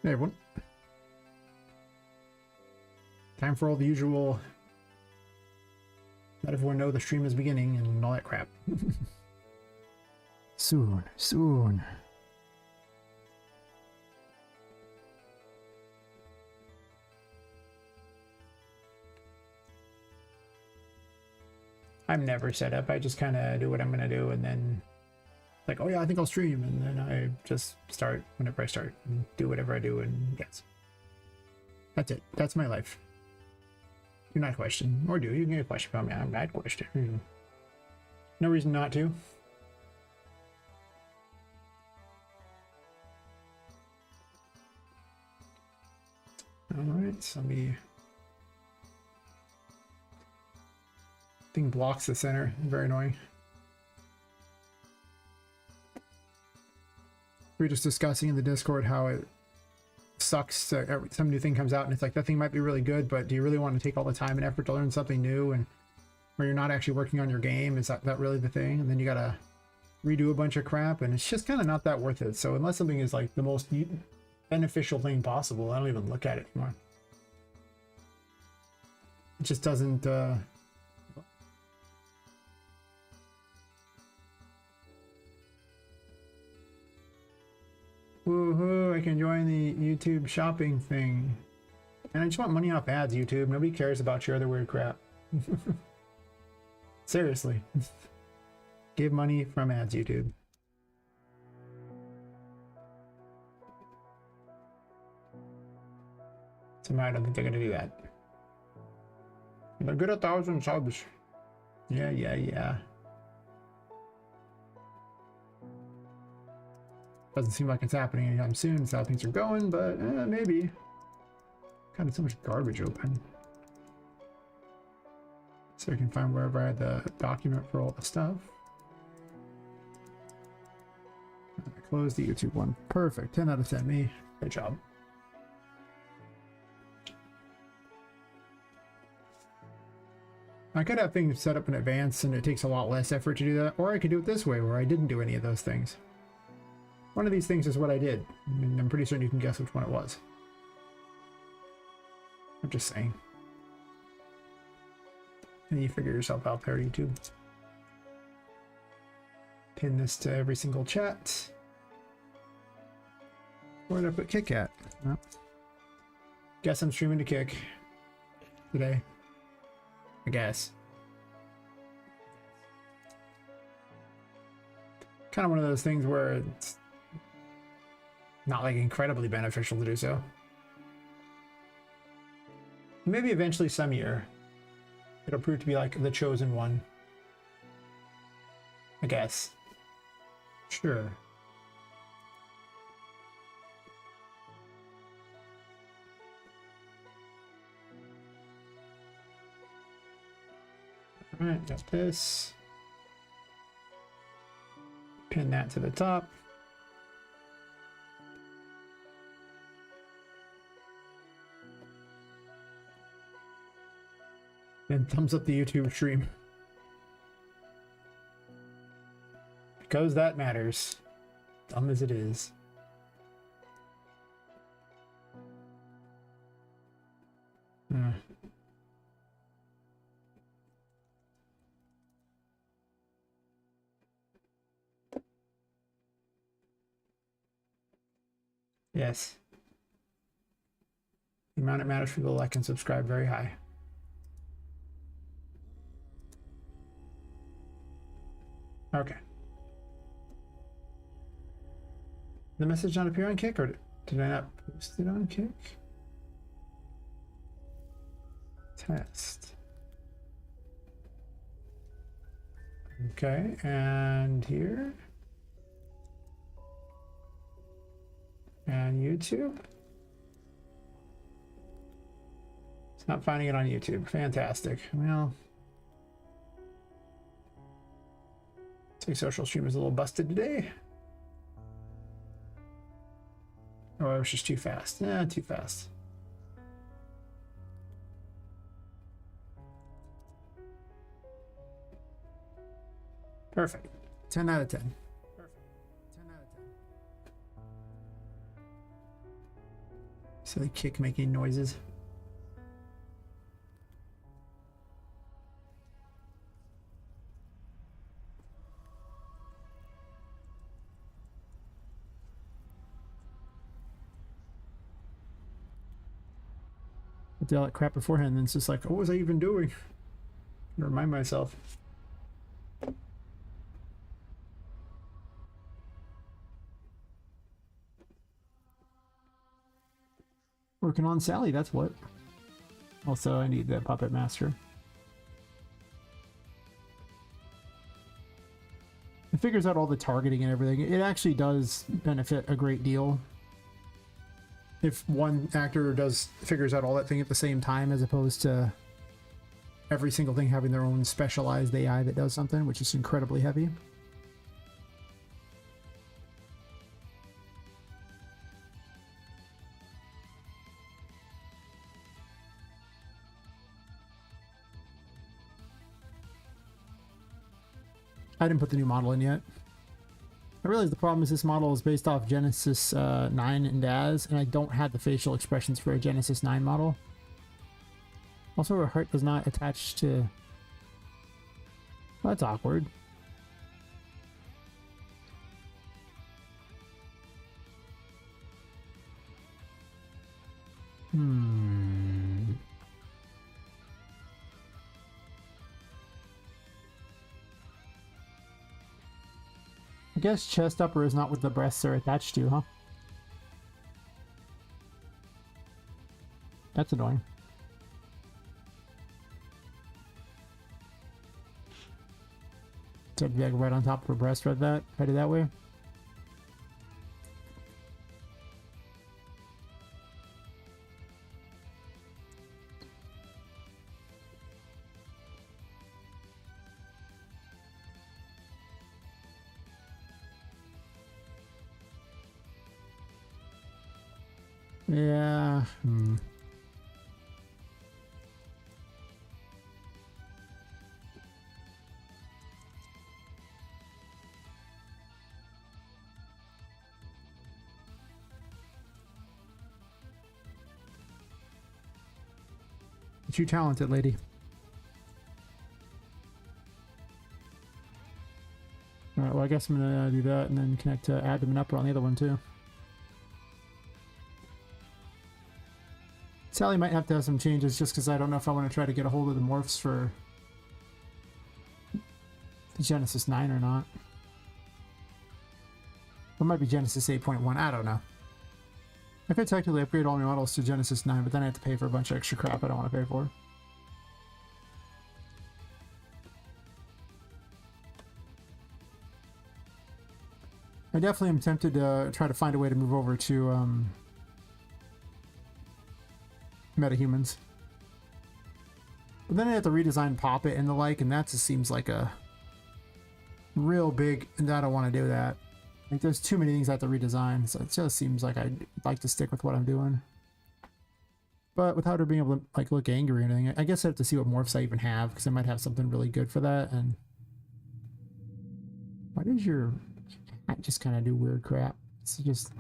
Hey everyone. Time for all the usual let everyone know the stream is beginning and all that crap. Soon. I'm never set up. I just kind of do what I'm gonna do, and then like, oh yeah, I think I'll stream, and then I just start whenever I start and do whatever I do, and yes, that's it. That's my life. Do not question, or do you can get a question about me? I'm not question. No reason not to. All right, so let me. Thing blocks the center. Very annoying. We were just discussing in the Discord how it sucks. Some new thing comes out and it's like that thing might be really good, but do you really want to take all the time and effort to learn something new, and where you're not actually working on your game? Is that really the thing? And then you gotta redo a bunch of crap, and it's just kind of not that worth it. So unless something is like the most beneficial thing possible, I don't even look at it anymore. It just doesn't. Woohoo, I can join the YouTube shopping thing. And I just want money off ads, YouTube. Nobody cares about your other weird crap. Seriously. Give money from ads, YouTube. Somehow I don't think they're gonna do that. They're good at 1,000 subs. Yeah. Doesn't seem like it's happening anytime soon. That's how things are going, but maybe. God, it's so much garbage open. So I can find wherever I had the document for all the stuff. I closed the YouTube one. Perfect. 10 out of 10. Me. Great job. I could have things set up in advance and it takes a lot less effort to do that, or I could do it this way where I didn't do any of those things. One of these things is what I did. I mean, I'm pretty certain you can guess which one it was. I'm just saying. And you figure yourself out there, YouTube. Pin this to every single chat. Where did I put Kick at? Well, guess I'm streaming to Kick today. I guess. Kind of one of those things where it's not like incredibly beneficial to do so. Maybe eventually some year it'll prove to be like the chosen one. I guess. Sure. All right, got this. Pin that to the top. Then thumbs up the YouTube stream. Because that matters. Dumb as it is. Yes. The amount it matters for the like and subscribe very high. Okay. The message not appear on Kick, or did I not post it on Kick? Test. Okay, and here. And YouTube. It's not finding it on YouTube. Fantastic. Well, Say social stream is a little busted today. Oh, it was just too fast. Yeah, too fast. Perfect. 10 out of 10. Perfect. 10 out of 10. Silly kick making noises. I did all that crap beforehand, and it's just like, what was I even doing? I remind myself. Working on Sally, that's what. Also, I need the Puppet Master. It figures out all the targeting and everything. It actually does benefit a great deal if one actor figures out all that thing at the same time, as opposed to every single thing having their own specialized AI that does something, which is incredibly heavy. I didn't put the new model in yet. I realize the problem is this model is based off Genesis 9 and DAS, and I don't have the facial expressions for a Genesis 9 model. Also, her heart does not attach to... Well, that's awkward. I guess chest upper is not what the breasts are attached to, huh? That's annoying. So it'd be like right on top of her breast, headed that way. Yeah. You're talented, lady. Alright, well I guess I'm gonna do that and then connect to Adam and Upper on the other one too. Sally might have to have some changes just because I don't know if I want to try to get a hold of the morphs for Genesis 9 or not. It might be Genesis 8.1, I don't know. I could technically upgrade all my models to Genesis 9, but then I have to pay for a bunch of extra crap I don't want to pay for. I definitely am tempted to try to find a way to move over to metahumans. But then I have to redesign Poppet and the like, and that just seems like a real big, and I don't want to do that. Like, there's too many things I have to redesign, so it just seems like I'd like to stick with what I'm doing. But without her being able to, like, look angry or anything, I guess I have to see what morphs I even have, because I might have something really good for that, and... Why does your hat just kind of do weird crap? It's just...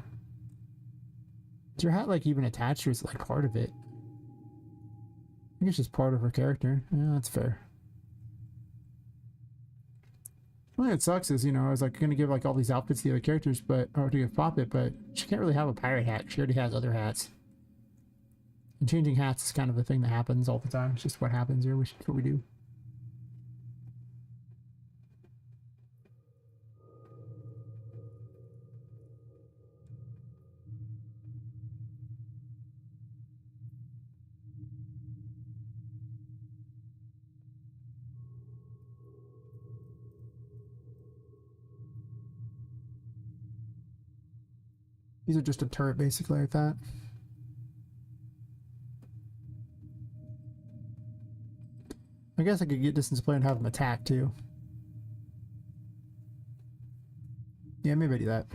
Is your hat, like, even attached, or is it, like, part of it? I think it's just part of her character. Yeah, that's fair. Well, it sucks is, you know, I was like gonna give like all these outfits to the other characters, or to give Poppet, but she can't really have a pirate hat. She already has other hats. And changing hats is kind of a thing that happens all the time. It's just what happens here, which is what we do. These are just a turret, basically, like that. I guess I could get distance play and have them attack, too. Yeah, maybe I do that.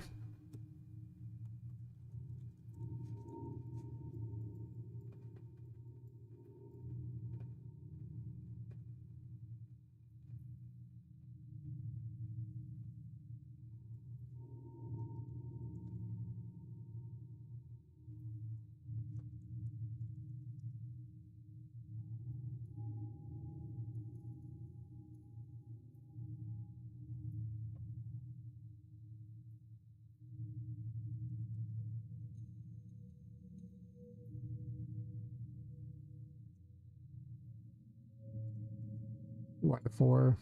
1 to 4.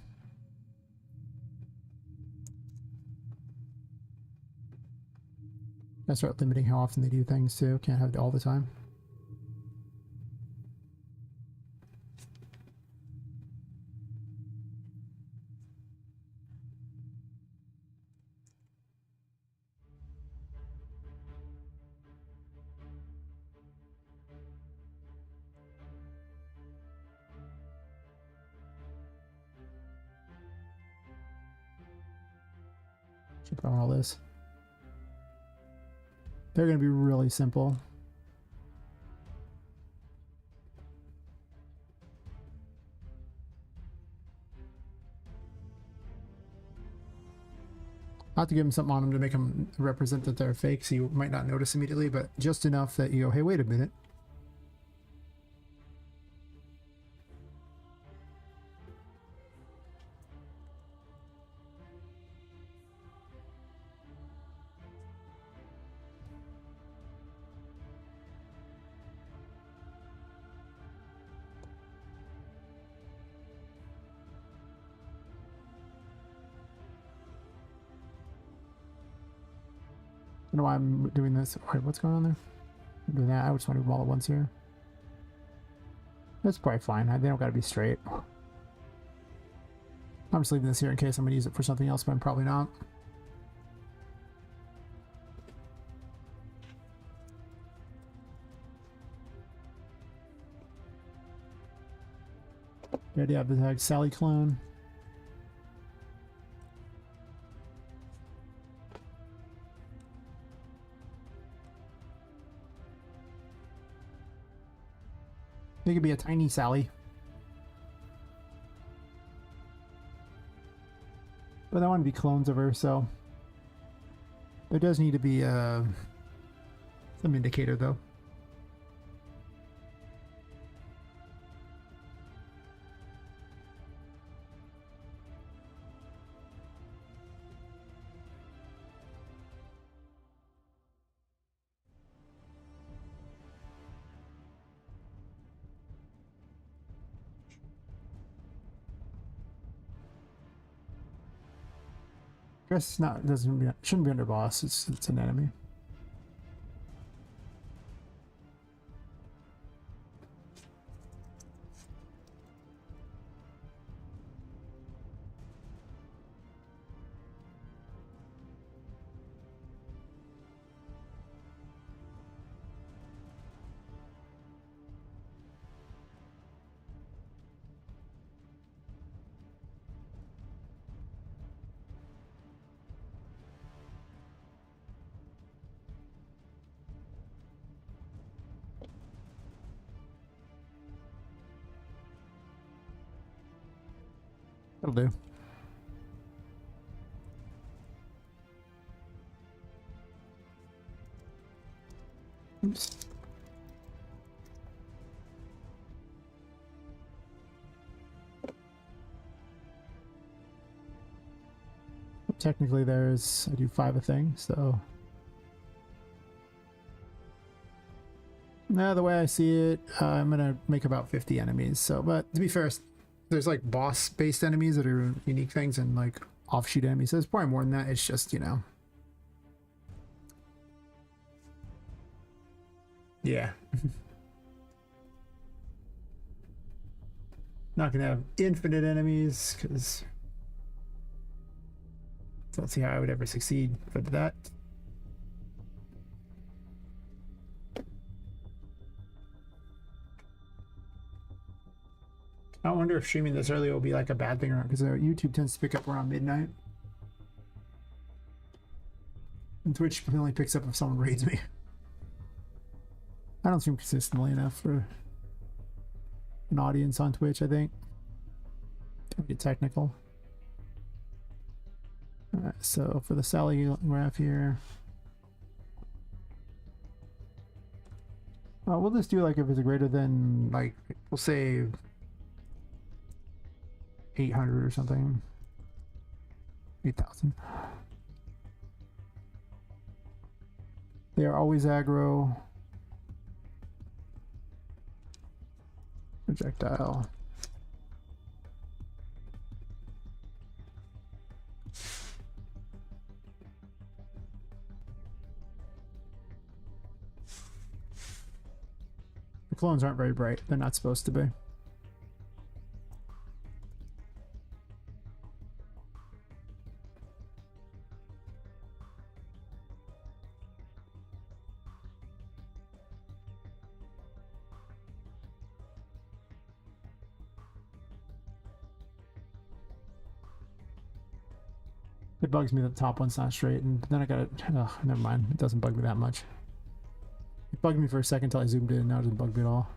I start limiting how often they do things too. Can't have it all the time. Should put on all this. They're going to be really simple. I'll have to give them something on them to make them represent that they're fake, so you might not notice immediately, but just enough that you go, hey, wait a minute. I don't know why I'm doing this. Wait, what's going on there? I'm doing that. I just want to do them all at once here. That's probably fine. They don't got to be straight. I'm just leaving this here in case I'm going to use it for something else, but I'm probably not. Good, yeah, the Sally clone. They could be a tiny Sally. But I want to be clones of her, so there does need to be some indicator though. I guess it's not, shouldn't be under boss, it's an enemy. That'll do. Oops. Technically there's, I do 5 a thing, so. Now the way I see it, I'm gonna make about 50 enemies, so, but to be fair, there's like boss based enemies that are unique things and like offshoot enemies, so there's probably more than that. It's just, you know, yeah. Not gonna have infinite enemies because I don't see how I would ever succeed for that. I wonder if streaming this early will be like a bad thing or not, because YouTube tends to pick up around midnight. And Twitch only picks up if someone raids me. I don't stream consistently enough for an audience on Twitch, I think. Don't get technical. Alright, so for the Sally graph here. We'll just do like if it's greater than, like, we'll say 800 or something. 8,000. They are always aggro. Projectile. clones aren't very bright. They're not supposed to be. It bugs me that the top one's not straight, and then I got it. Oh, never mind. It doesn't bug me that much. It bugged me for a second until I zoomed in, and now it doesn't bug me at all.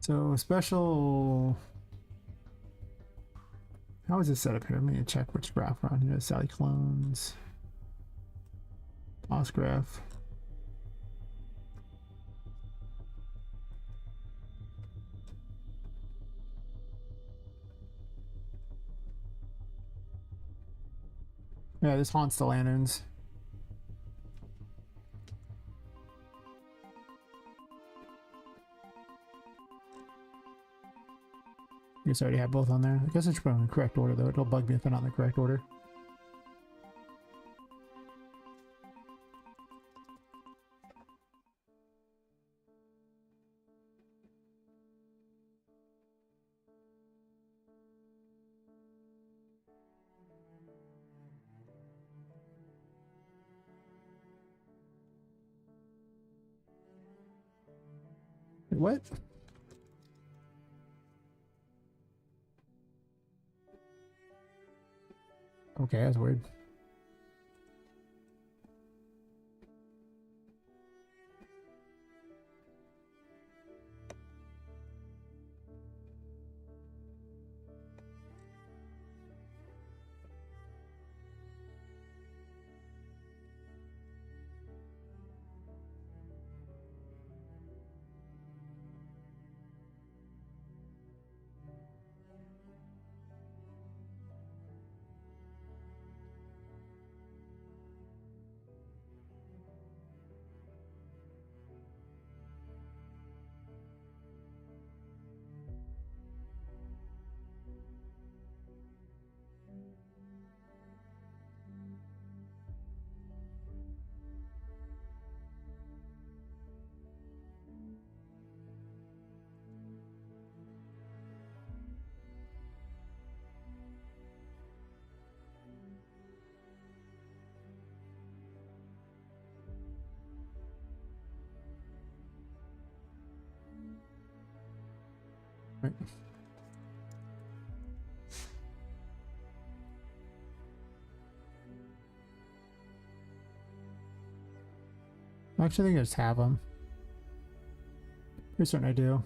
So special. How is this set up here? Let me check which graph we're on here. Sally clones. Boss graph. Yeah, this haunts the lanterns. I guess I already have both on there. I guess I should put them in the correct order, though. It'll bug me if they're not in the correct order. Wait, what? Okay, that's weird. Right. Actually, I think I just have them. Pretty certain I do.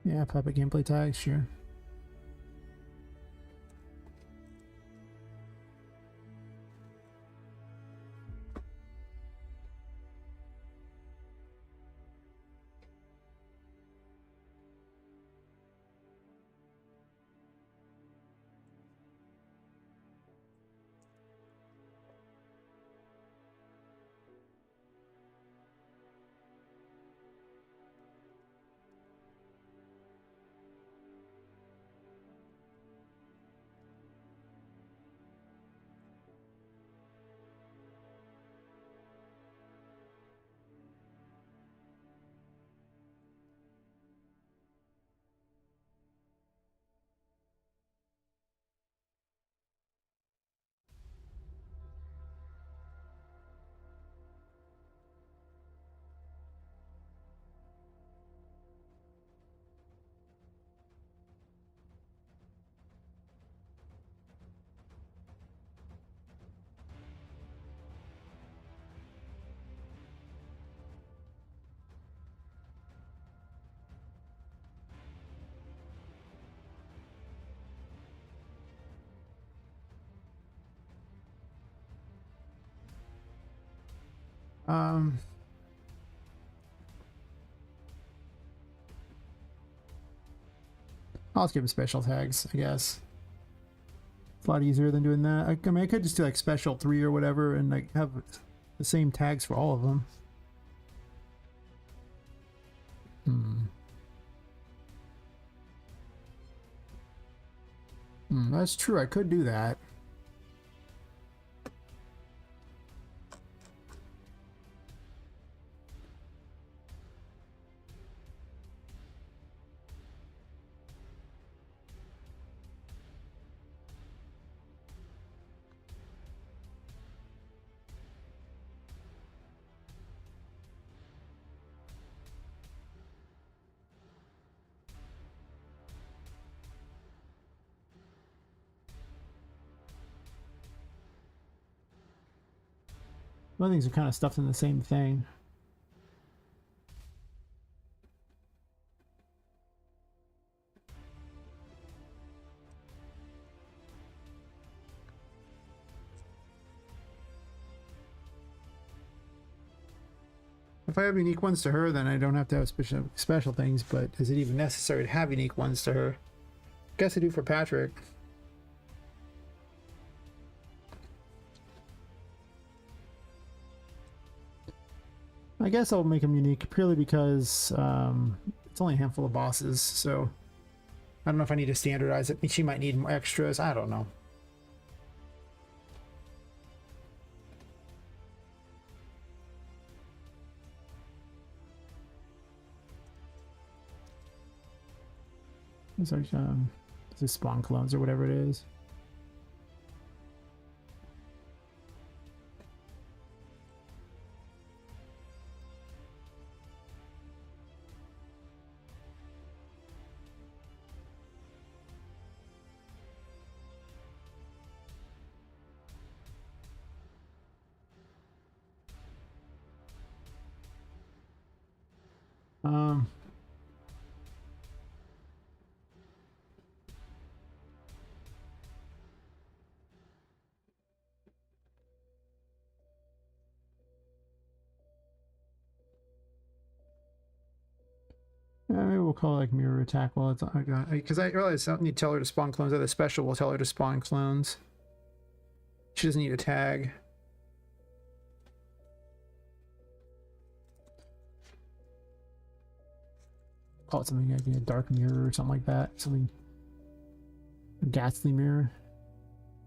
Yeah, Puppet gameplay tags, sure. Um, I'll just give them special tags, I guess. It's a lot easier than doing that. I mean, I could just do like special 3 or whatever and like have the same tags for all of them. That's true. I could do that. Other things are kind of stuffed in the same thing. If I have unique ones to her, then I don't have to have special things, but is it even necessary to have unique ones to her? Guess I do for Patrick. I guess I'll make them unique purely because it's only a handful of bosses, so I don't know if I need to standardize it. She might need more extras. I don't know. It's like this is spawn clones or whatever it is. Maybe we'll call it like mirror attack while it's because I realize I don't need to tell her to spawn clones. Other special will tell her to spawn clones. She doesn't need a tag. Call it something like a dark mirror or something like that. Something ghastly mirror.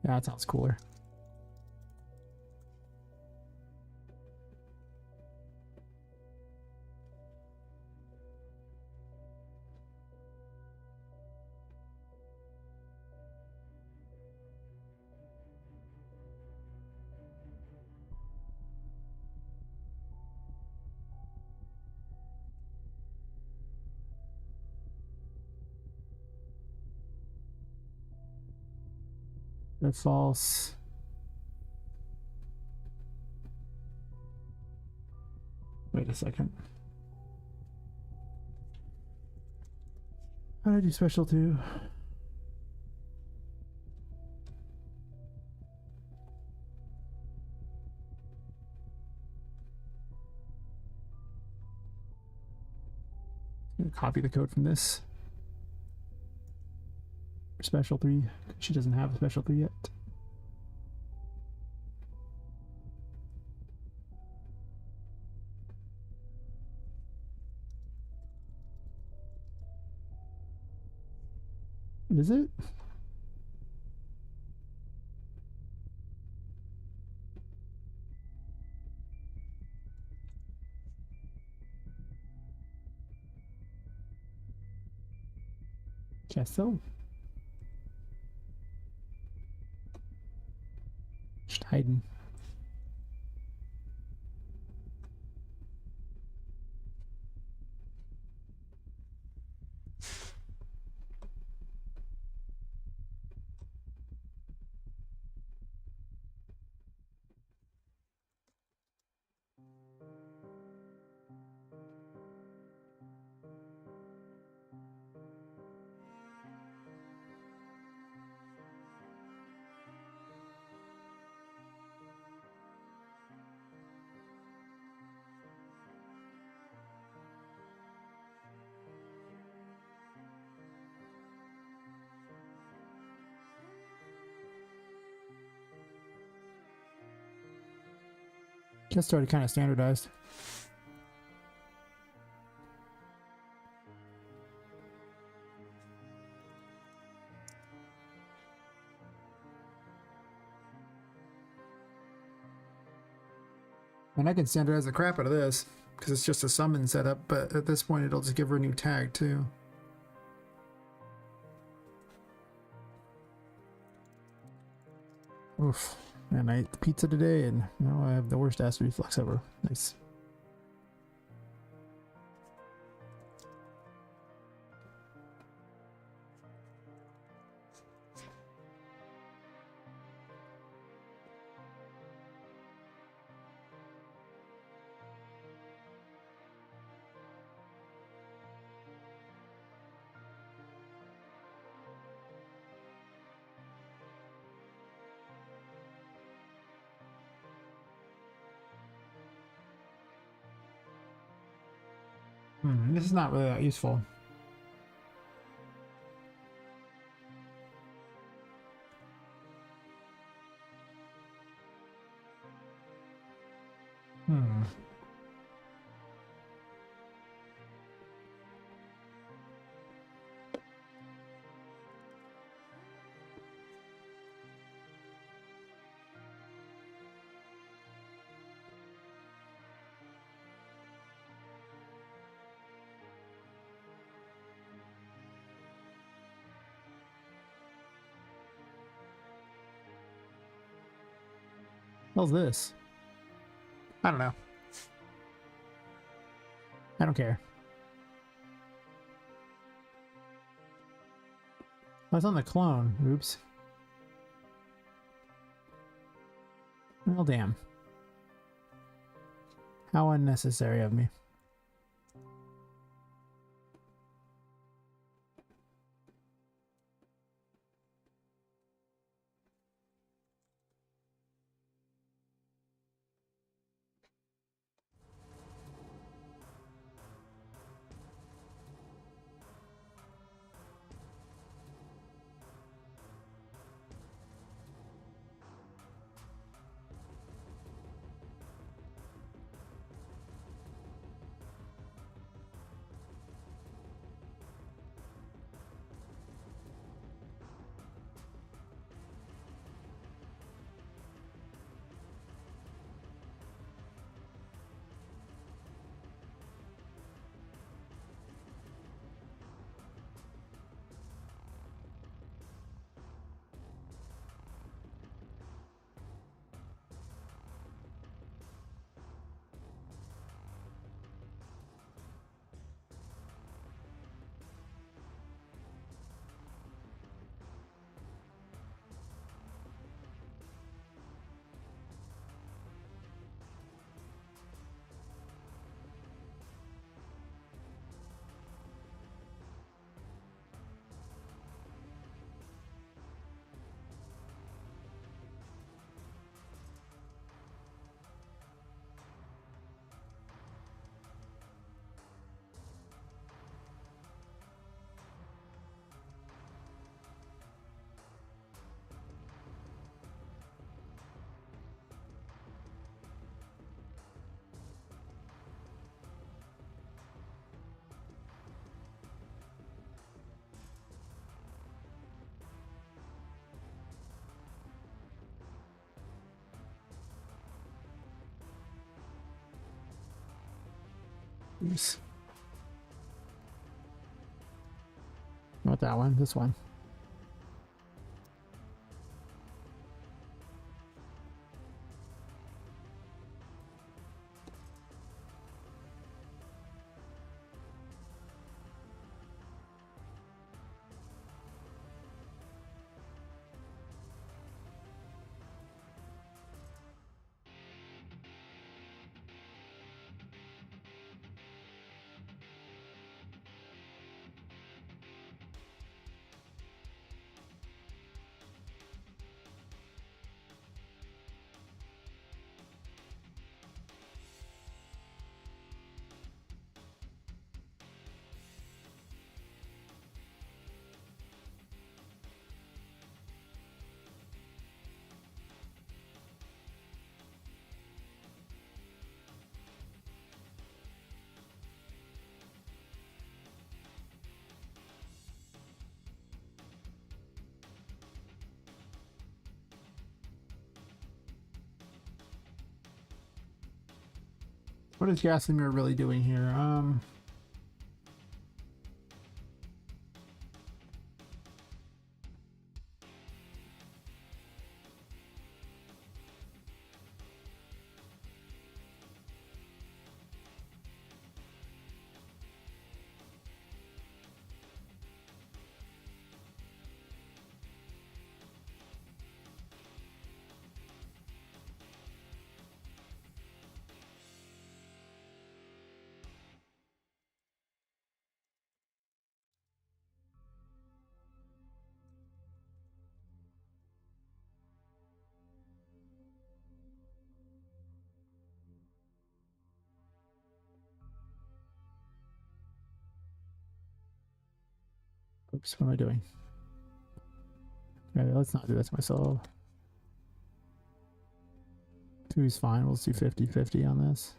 Yeah, that sounds cooler. They're false. Wait a second. How do I do special 2? I'm gonna copy the code from this. Special 3. She doesn't have a special 3 yet. Is it? Guess so. Just hiding. Guess it's already kind of standardized. And I can standardize the crap out of this because it's just a summon setup, but at this point it'll just give her a new tag too. Oof. And I ate pizza today and now I have the worst acid reflux ever. Nice. This is not really that useful. How's this? I don't know. I don't care. That's on the clone. Oops. Well, damn. How unnecessary of me. Oops. Not that one, this one. What is Gasimir really doing here? Oops, what am I doing? Okay, let's not do this myself. 2 is fine. We'll do 50-50 on this.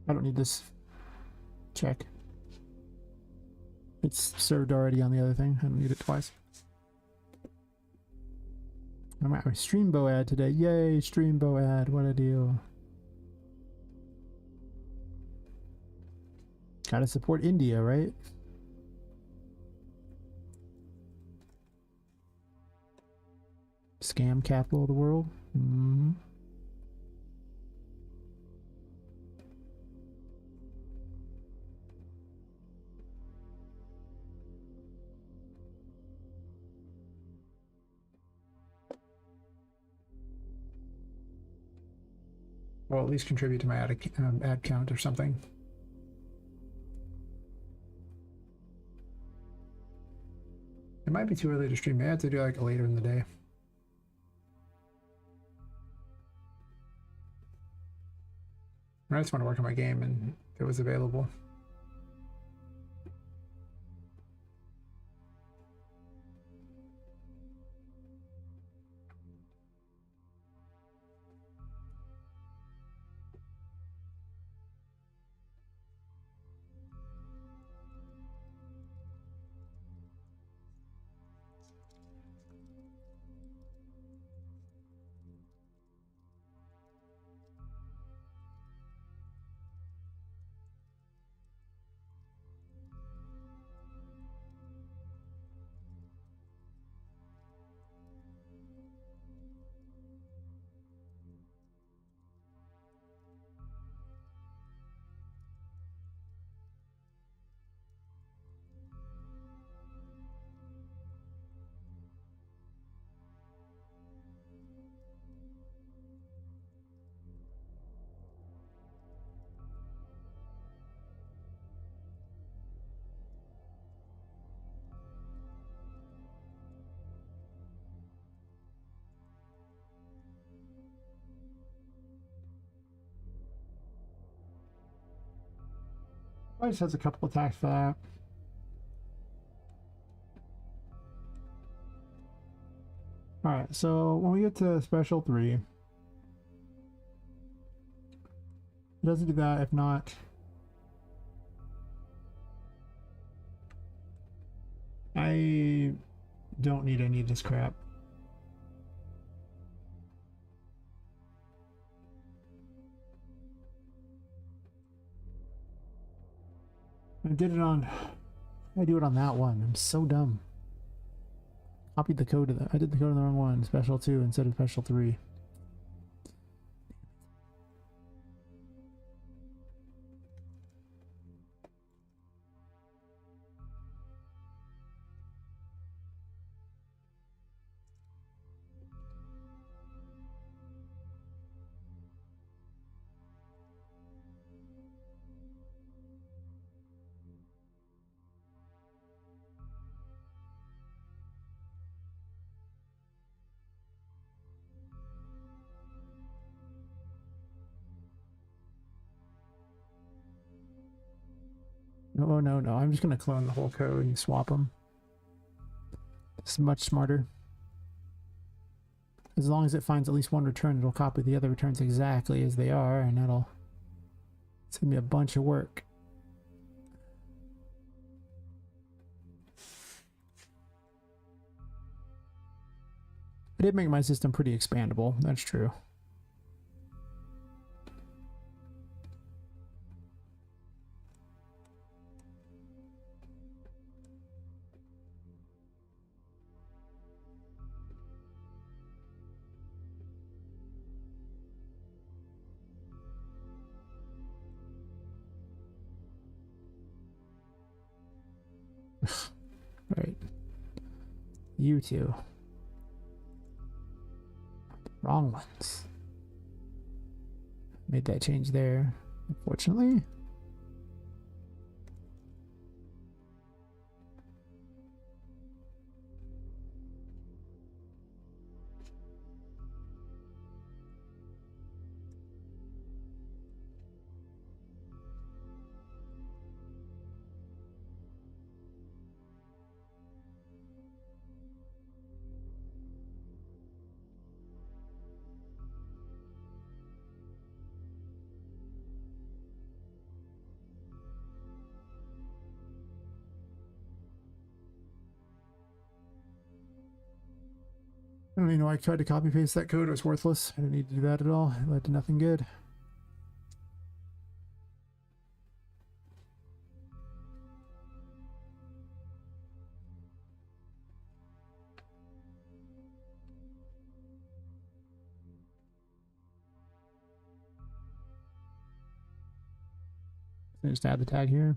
I don't need this. Check. It's served already on the other thing. I don't need it twice. I'm at my Streambo ad today. Yay, Streambo ad. What a deal. Gotta support India, right? Scam capital of the world. Mm-hmm. Well, at least contribute to my ad count or something. It might be too early to stream. I have to do like later in the day. I just want to work on my game and if it was available. I just has a couple attacks for that. Alright, so when we get to special 3, it doesn't do that. If not, I don't need any of this crap. I do it on that one. I'm so dumb. Copied the code of that. I did the code on the wrong one. Special 2 instead of special 3. Oh, no, no. I'm just going to clone the whole code and swap them. It's much smarter. As long as it finds at least one return, it'll copy the other returns exactly as they are, and that'll save me a bunch of work. It did make my system pretty expandable, that's true. Right. You two. Wrong ones. Made that change there, unfortunately. I don't even know why I tried to copy paste that code. It was worthless. I didn't need to do that at all. It led to nothing good. Just add the tag here.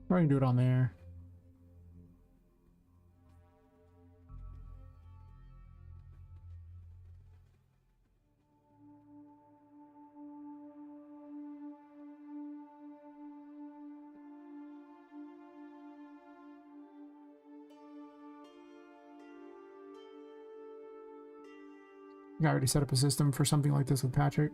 Or I can do it on there. I already set up a system for something like this with Patrick.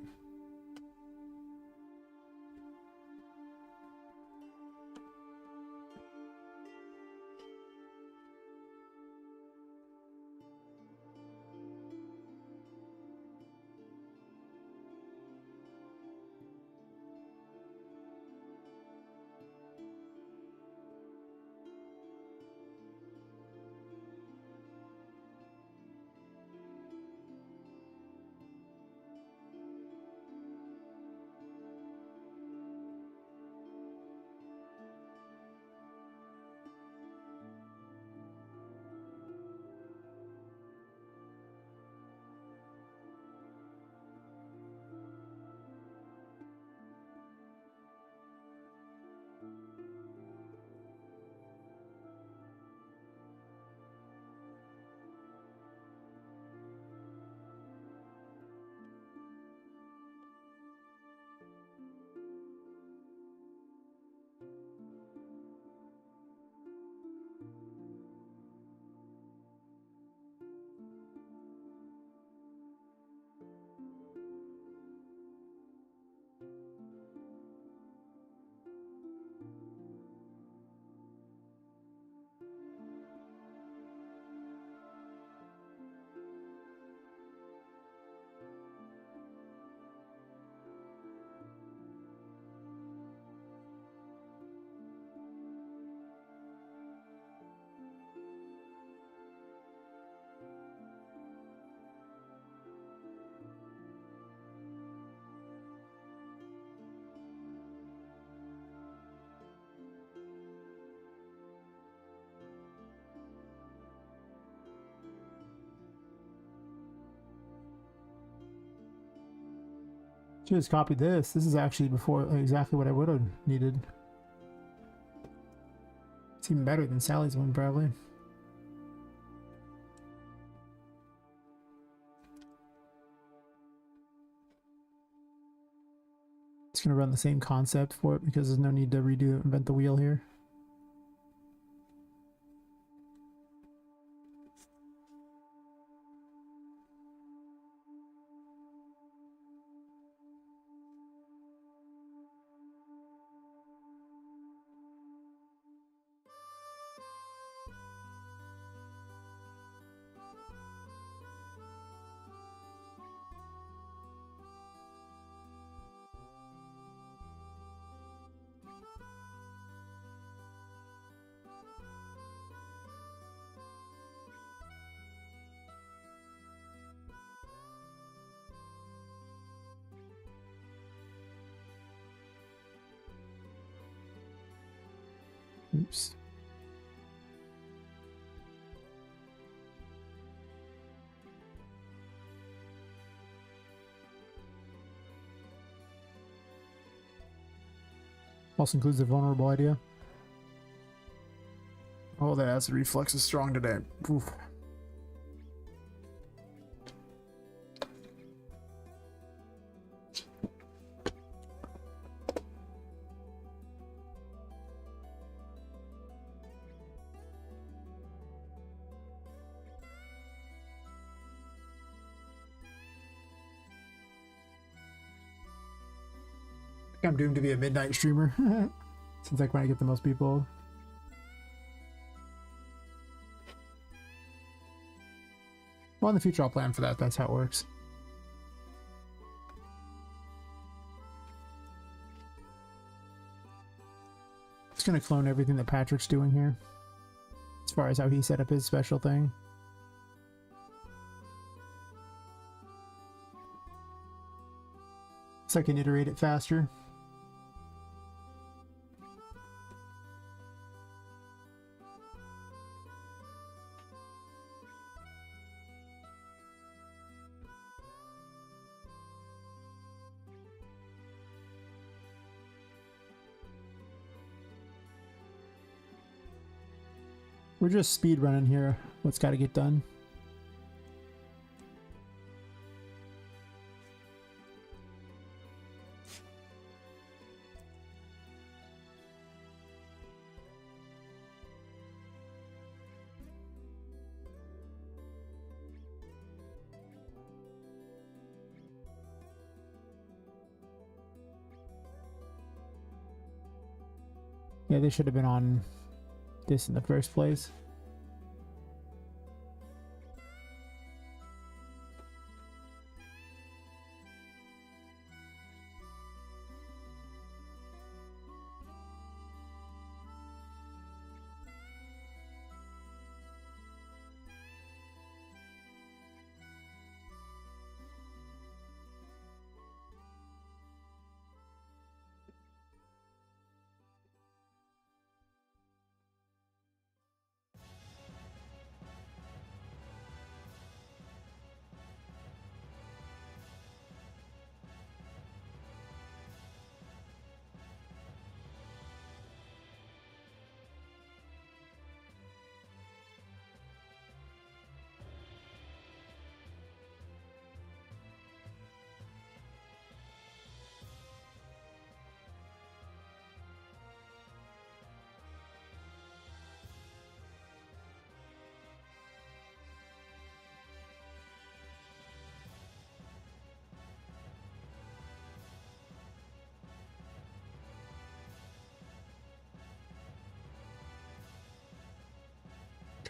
Just copy this. This is actually before exactly what I would have needed. It's even better than Sally's one, probably. It's gonna run the same concept for it because there's no need to invent the wheel here. Oops. Also includes the vulnerable idea. Oh, that acid reflux is strong today. Oof. I'm doomed to be a midnight streamer. Seems like when I get the most people. Well, in the future I'll plan for that. That's how it works. Just gonna clone everything that Patrick's doing here, as far as how he set up his special thing. So I can iterate it faster. We're just speed running here. What's got to get done? Yeah, they should have been on this in the first place.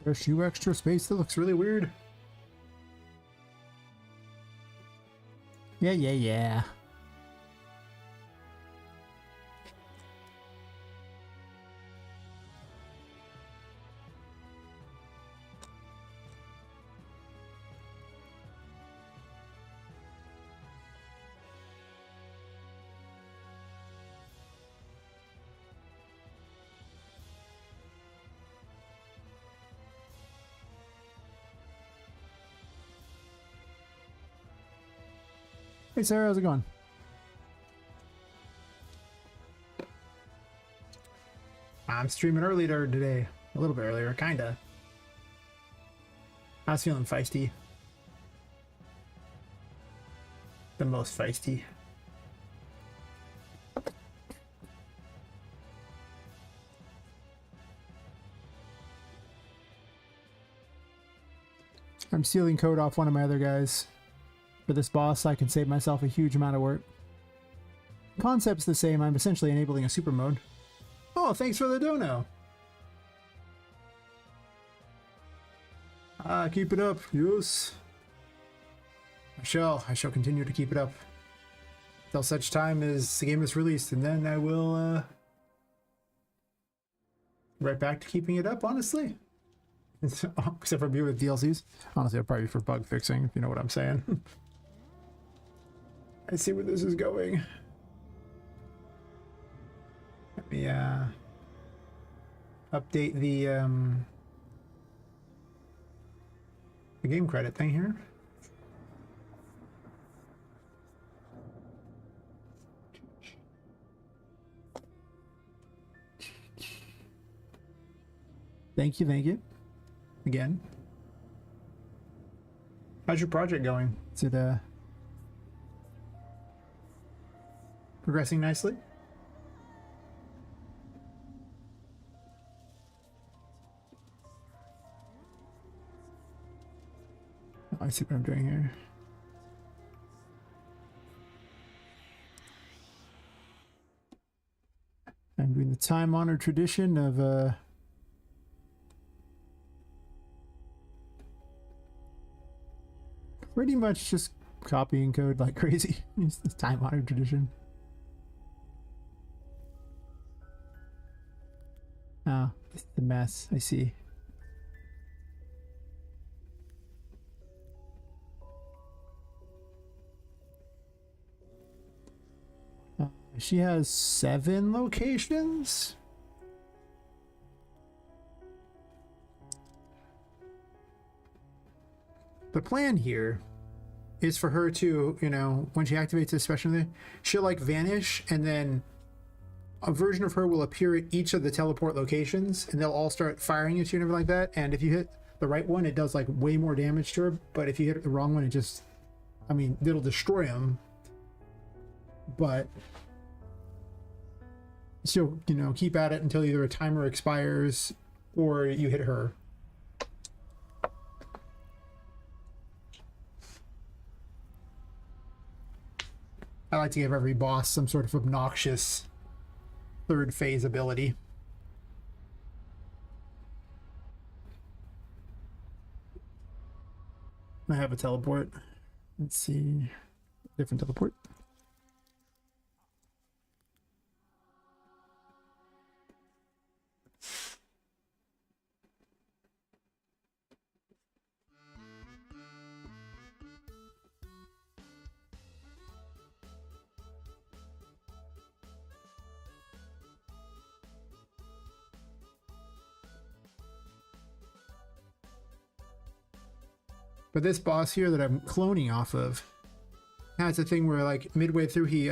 A few extra space that looks really weird. Yeah. Hey Sarah, how's it going? I'm streaming earlier today. A little bit earlier, kinda. I was feeling feisty. The most feisty. I'm stealing code off one of my other guys. For this boss, I can save myself a huge amount of work. Concept's the same, I'm essentially enabling a super mode. Oh, thanks for the dono! Keep it up, yes. I shall continue to keep it up. Till such time as the game is released, and then I will, right back to keeping it up, honestly. Except for be with DLCs. Honestly, it'll probably be for bug fixing, if you know what I'm saying. I see where this is going. Let me, update the game credit thing here. Thank you. Again. How's your project going? Is it progressing nicely? Oh, I see what I'm doing here. I'm doing the time-honored tradition of pretty much just copying code like crazy. It's this time-honored tradition. Oh, it's the mess. I see. She has 7 locations. The plan here is for her to, you know, when she activates this special, she'll like vanish, and then a version of her will appear at each of the teleport locations, and they'll all start firing at you and everything like that. And if you hit the right one, it does like way more damage to her. But if you hit the wrong one, it just, I mean, it'll destroy them. But she'll, you know, keep at it until either a timer expires or you hit her. I like to give every boss some sort of obnoxious third phase ability. I have a teleport. Let's see. Different teleport. But this boss here that I'm cloning off of has a thing where like midway through he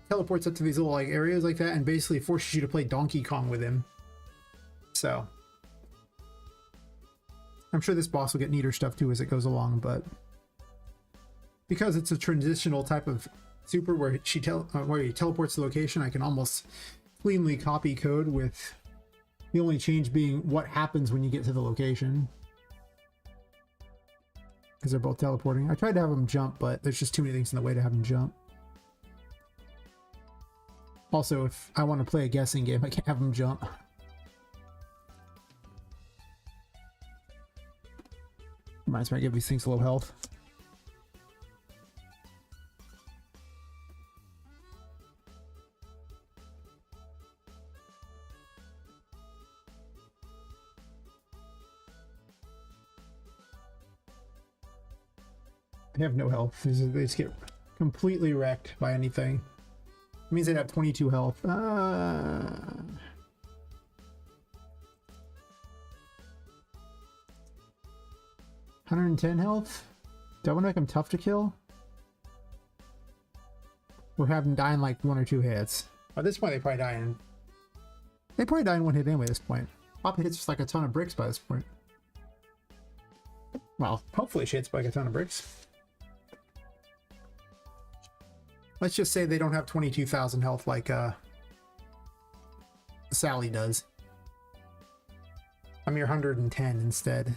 teleports up to these little like areas like that and basically forces you to play Donkey Kong with him. So I'm sure this boss will get neater stuff too as it goes along, but because it's a transitional type of super where where he teleports the location, I can almost cleanly copy code, with the only change being what happens when you get to the location. Because they're both teleporting. I tried to have them jump, but there's just too many things in the way to have them jump. Also, if I want to play a guessing game, I can't have them jump. Reminds me, I give these things low health. They have no health. They just get completely wrecked by anything. It means they'd have 22 health. 110 health? Do I want to make them tough to kill? Or have them die in like 1 or 2 hits? At this point, they probably die in... They probably die in 1 hit anyway at this point. Poppet hits just like a ton of bricks by this point. Well, hopefully she hits like a ton of bricks. Let's just say they don't have 22,000 health like Sally does. I'm your 110 instead.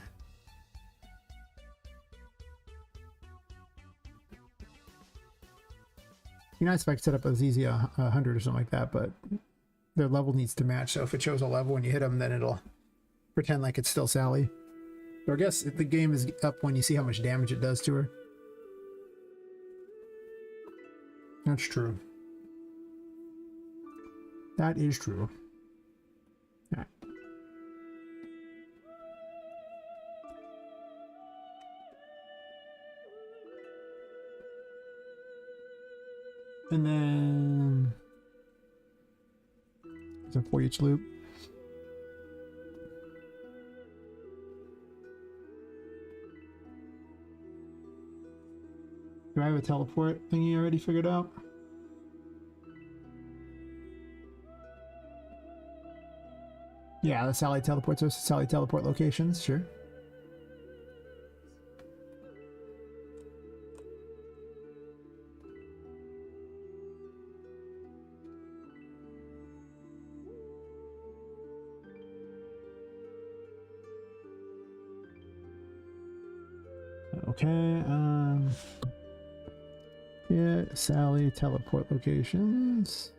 Be nice if I could set up as easy a 100 or something like that, but their level needs to match. So if it shows a level when you hit them, then it'll pretend like it's still Sally. So I guess the game is up when you see how much damage it does to her. That's true. That is true. Yeah. And then it's a for each loop. Do I have a teleport thingy already figured out? Yeah, the Sally teleports us to Sally teleport locations, sure. Okay, yeah, Sally teleport locations.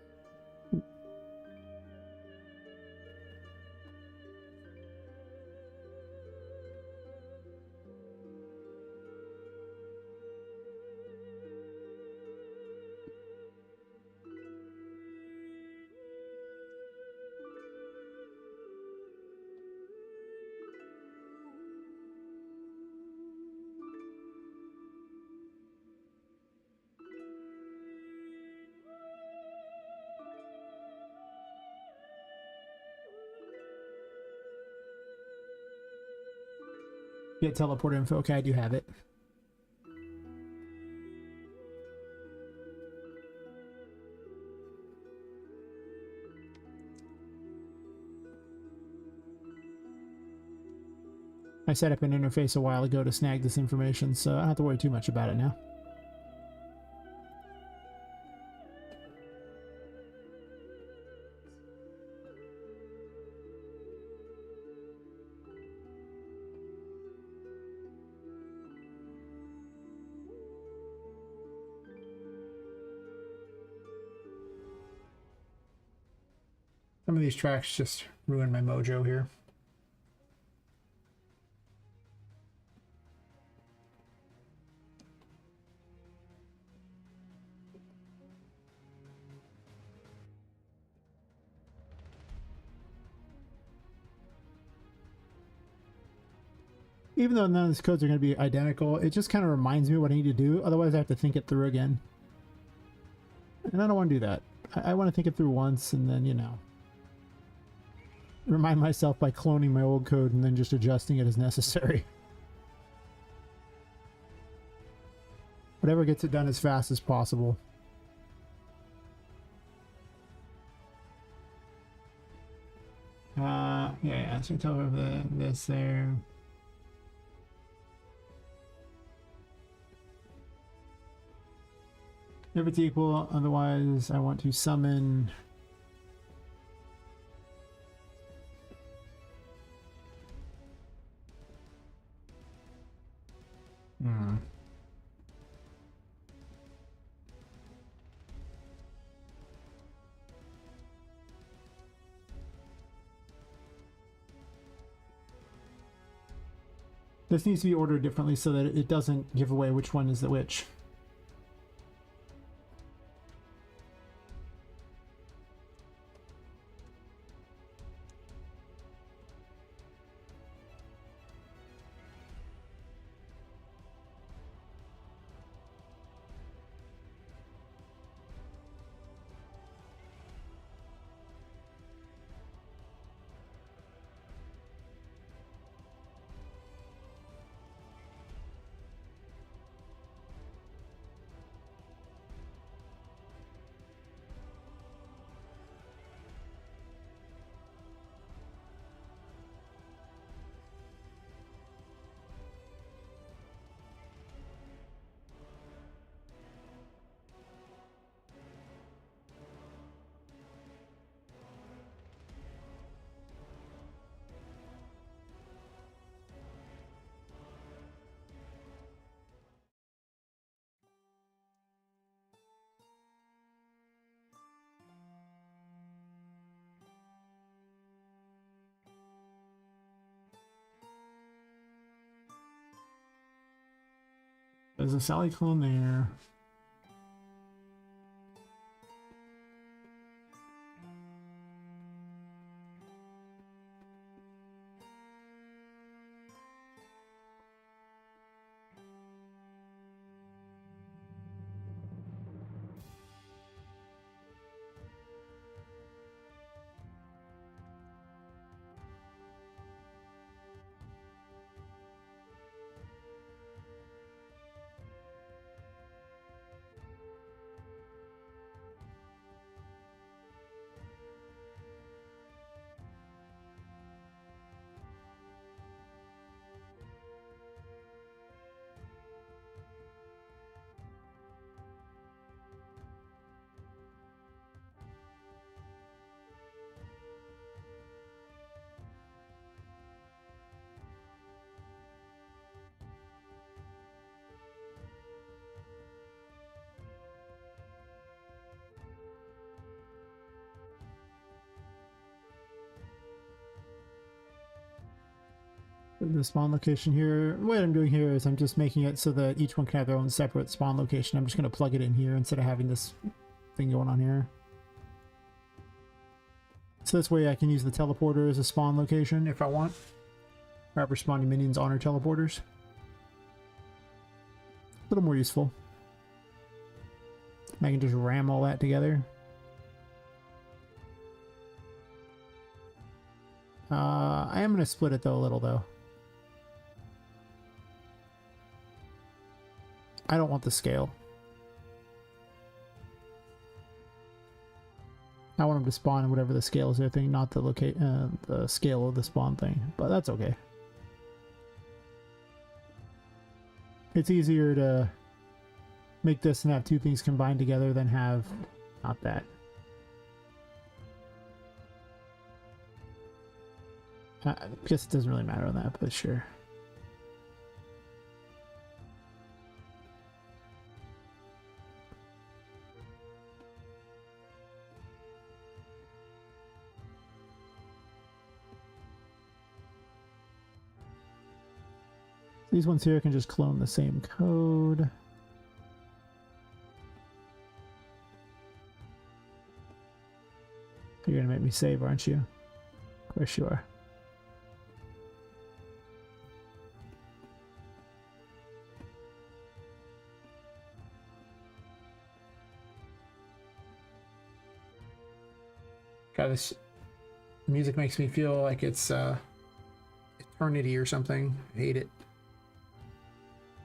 Get teleport info. Okay, I do have it. I set up an interface a while ago to snag this information, so I don't have to worry too much about it now. Some of these tracks just ruin my mojo here. Even though none of these codes are going to be identical, it just kind of reminds me what I need to do. Otherwise, I have to think it through again. And I don't want to do that. I want to think it through once and then, you know, remind myself by cloning my old code and then just adjusting it as necessary. Whatever gets it done as fast as possible. Yeah, so tell over this there. If it's equal, otherwise I want to summon This needs to be ordered differently so that it doesn't give away which one is the which. There's a Sally clone there. the spawn location here. What I'm doing here is I'm just making it so that each one can have their own separate spawn location. I'm just going to plug it in here instead of having this thing going on here. So this way I can use the teleporter as a spawn location if I want. Wherever spawning minions honor teleporters. A little more useful. I can just ram all that together. I am going to split it though a little though. I don't want the scale. I want them to spawn in whatever the scale is their thing, not the scale of the spawn thing, but that's okay. It's easier to make this and have two things combined together than have not that. I guess it doesn't really matter on that, but sure. These ones here can just clone the same code. You're gonna make me save, aren't you? Of course you are. God, this music makes me feel like it's eternity or something. I hate it.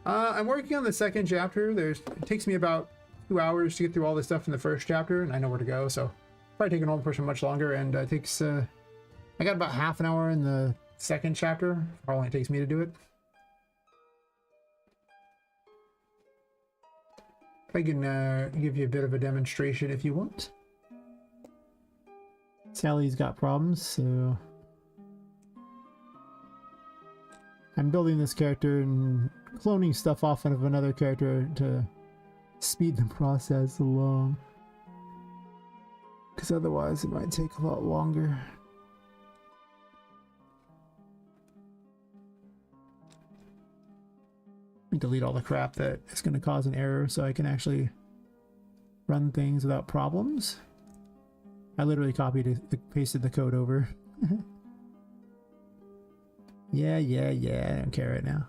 I'm working on the second chapter. It takes me about 2 hours to get through all this stuff in the first chapter, and I know where to go, so probably take an old person much longer. And it takes I got about half an hour in the second chapter. How long it takes me to do it. I can give you a bit of a demonstration if you want. Sally's got problems, so I'm building this character and cloning stuff off of another character to speed the process along, because otherwise it might take a lot longer. Let me delete all the crap that is going to cause an error so I can actually run things without problems. I literally copied pasted the code over. Yeah, I don't care right now.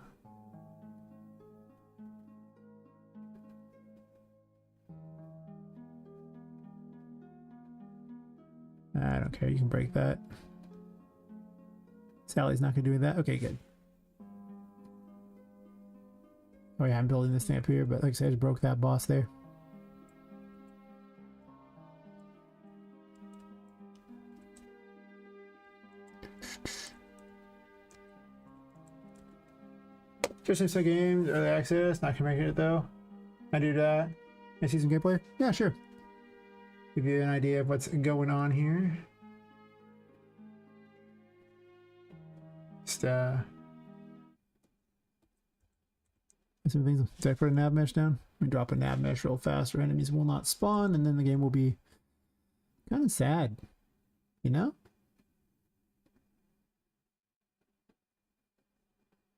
I don't care, you can break that. Sally's not gonna do that. Okay, good. Oh yeah, I'm building this thing up here, but like I said, I just broke that boss there. Just some games, early access, not gonna make it though. I do that. Can I see some gameplay? Yeah, sure. Give you an idea of what's going on here. Just some things. Did I put a nav mesh down? Let me drop a nav mesh real fast or enemies will not spawn, and then the game will be kind of sad, you know?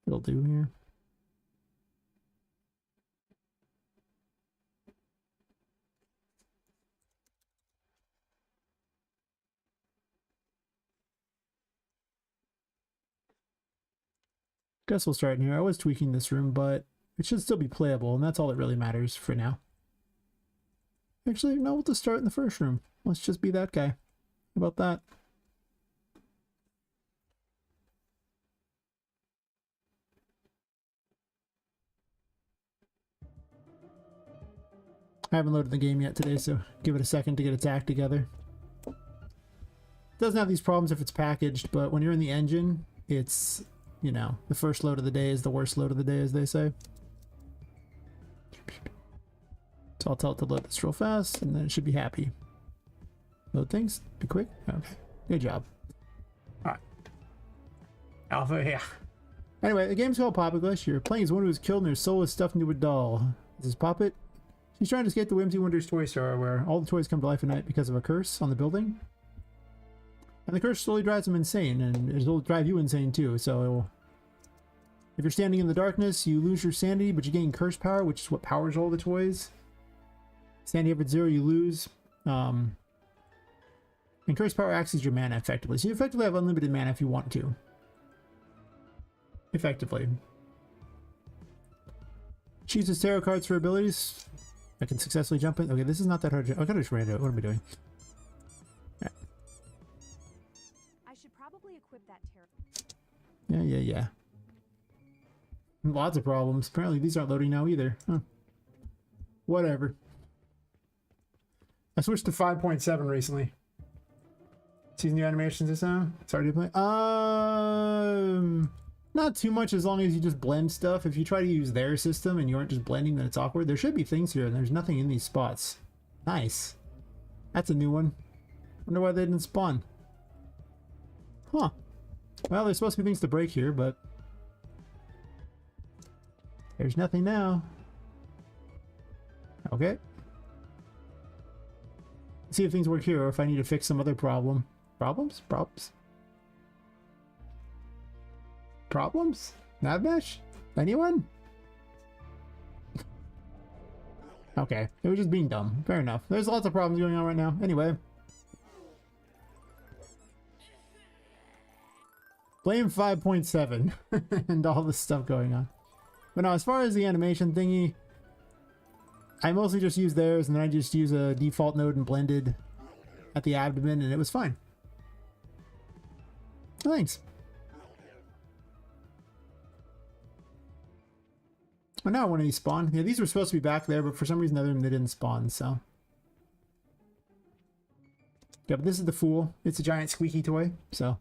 It'll do here. Guess we'll start in here. I was tweaking this room, but it should still be playable, and that's all that really matters for now. Actually, no, we'll just start in the first room. Let's just be that guy. How about that? I haven't loaded the game yet today, so give it a second to get its act together. It doesn't have these problems if it's packaged, but when you're in the engine, it's, you know, the first load of the day is the worst load of the day, as they say. So I'll tell it to load this real fast, and then it should be happy. Load things, be quick. Okay, good job. All right. Alpha, yeah. Anyway, the game's called Poppet Quest. You're playing as one who was killed and their soul is stuffed into a doll. This is Poppet. She's trying to escape the Whimsy Wonders toy store, where all the toys come to life at night because of a curse on the building. And the curse slowly drives them insane, and it'll drive you insane too, so If you're standing in the darkness, you lose your sanity, but you gain curse power, which is what powers all the toys. Sanity up at 0, you lose. And curse power acts as your mana effectively. So you effectively have unlimited mana if you want to. Effectively. Chooses tarot cards for abilities. I can successfully jump in. Okay, this is not that hard. I gotta just read it. What am I doing? Right. I should probably equip that tarot. Yeah. Lots of problems. Apparently these aren't loading now either. Huh. Whatever. I switched to 5.7 recently. See new animations this time? Sorry to play. Not too much as long as you just blend stuff. If you try to use their system and you aren't just blending, then it's awkward. There should be things here and there's nothing in these spots. Nice. That's a new one. Wonder why they didn't spawn. Huh. Well, there's supposed to be things to break here, but there's nothing now. Okay. See if things work here or if I need to fix some other problem. Problems? Problems? Navmesh? Anyone? Okay, it was just being dumb. Fair enough. There's lots of problems going on right now. Anyway. Blame 5.7 and all this stuff going on. But now, as far as the animation thingy, I mostly just use theirs and then I just use a default node and blended at the abdomen and it was fine. Thanks. Well, now one of these spawn. Yeah, these were supposed to be back there, but for some reason or other they didn't spawn, so. Yeah, but this is the Fool. It's a giant squeaky toy, so.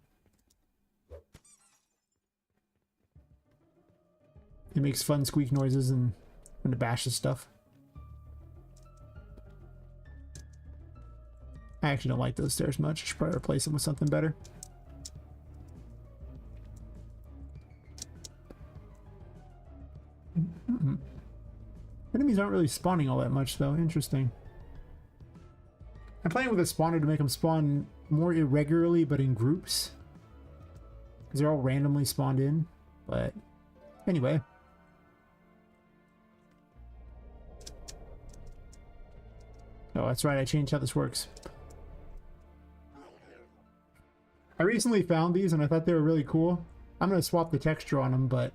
It makes fun squeak noises and when it bashes stuff. I actually don't like those stairs much. I should probably replace them with something better. Enemies aren't really spawning all that much though. Interesting. I'm playing with a spawner to make them spawn more irregularly but in groups. Because they're all randomly spawned in. But anyway. Oh, that's right. I changed how this works. I recently found these and I thought they were really cool. I'm going to swap the texture on them, but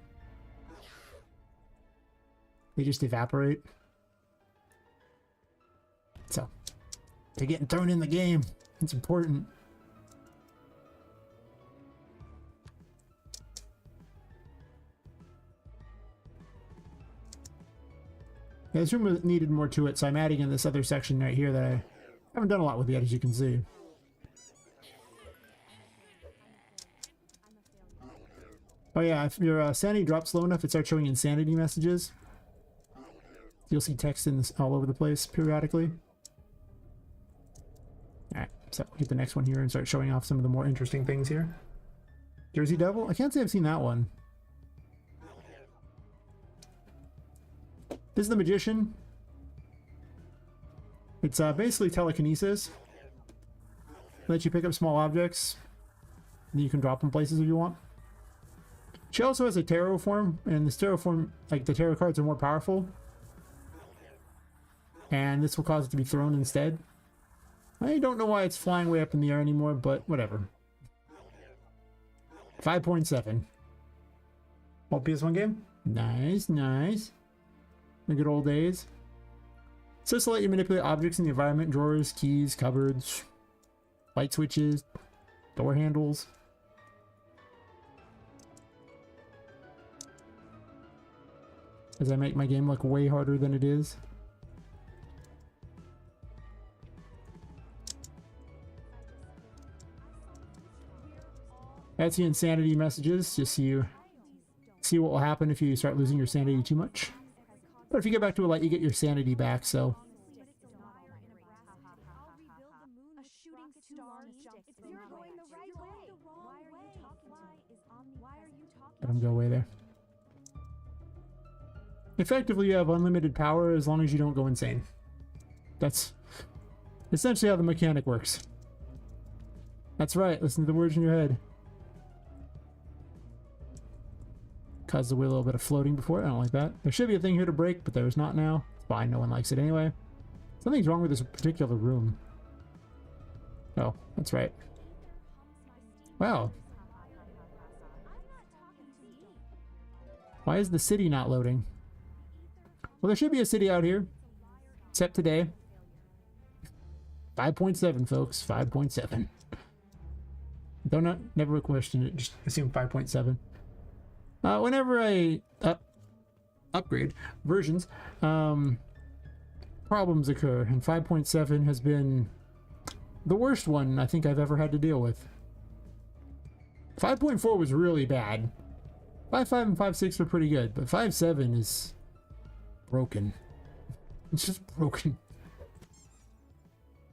they just evaporate. So, they're getting thrown in the game. It's important. Yeah, this room needed more to it, so I'm adding in this other section right here that I haven't done a lot with yet, as you can see. Oh yeah, if your sanity drops low enough, it starts showing insanity messages. You'll see text in this all over the place periodically. Alright, so get the next one here and start showing off some of the more interesting things here. Jersey Devil? I can't say I've seen that one. This is the Magician. It's basically telekinesis. Lets you pick up small objects. And you can drop them places if you want. She also has a tarot form, and this tarot form, like the tarot cards are more powerful. And this will cause it to be thrown instead. I don't know why it's flying way up in the air anymore, but whatever. 5.7. All PS1 game? Nice, nice. The good old days. So this will let you manipulate objects in the environment, drawers, keys, cupboards, light switches, door handles. As I make my game look way harder than it is. That's the insanity messages, just so you see what will happen if you start losing your sanity too much. But if you get back to a light, you get your sanity back, so. Let him go away there. Effectively, you have unlimited power as long as you don't go insane. That's essentially how the mechanic works. That's right, listen to the words in your head. caused a little bit of floating before. I don't like that. There should be a thing here to break, but there's not now. It's fine. No one likes it anyway. Something's wrong with this particular room. Oh, that's right. Wow. Why is the city not loading? Well, there should be a city out here. Except today. 5.7, folks. 5.7. Never question it. Just assume 5.7. Whenever I upgrade versions, problems occur, and 5.7 has been the worst one I think I've ever had to deal with. 5.4 was really bad. 5.5 and 5.6 were pretty good, but 5.7 is broken. It's just broken.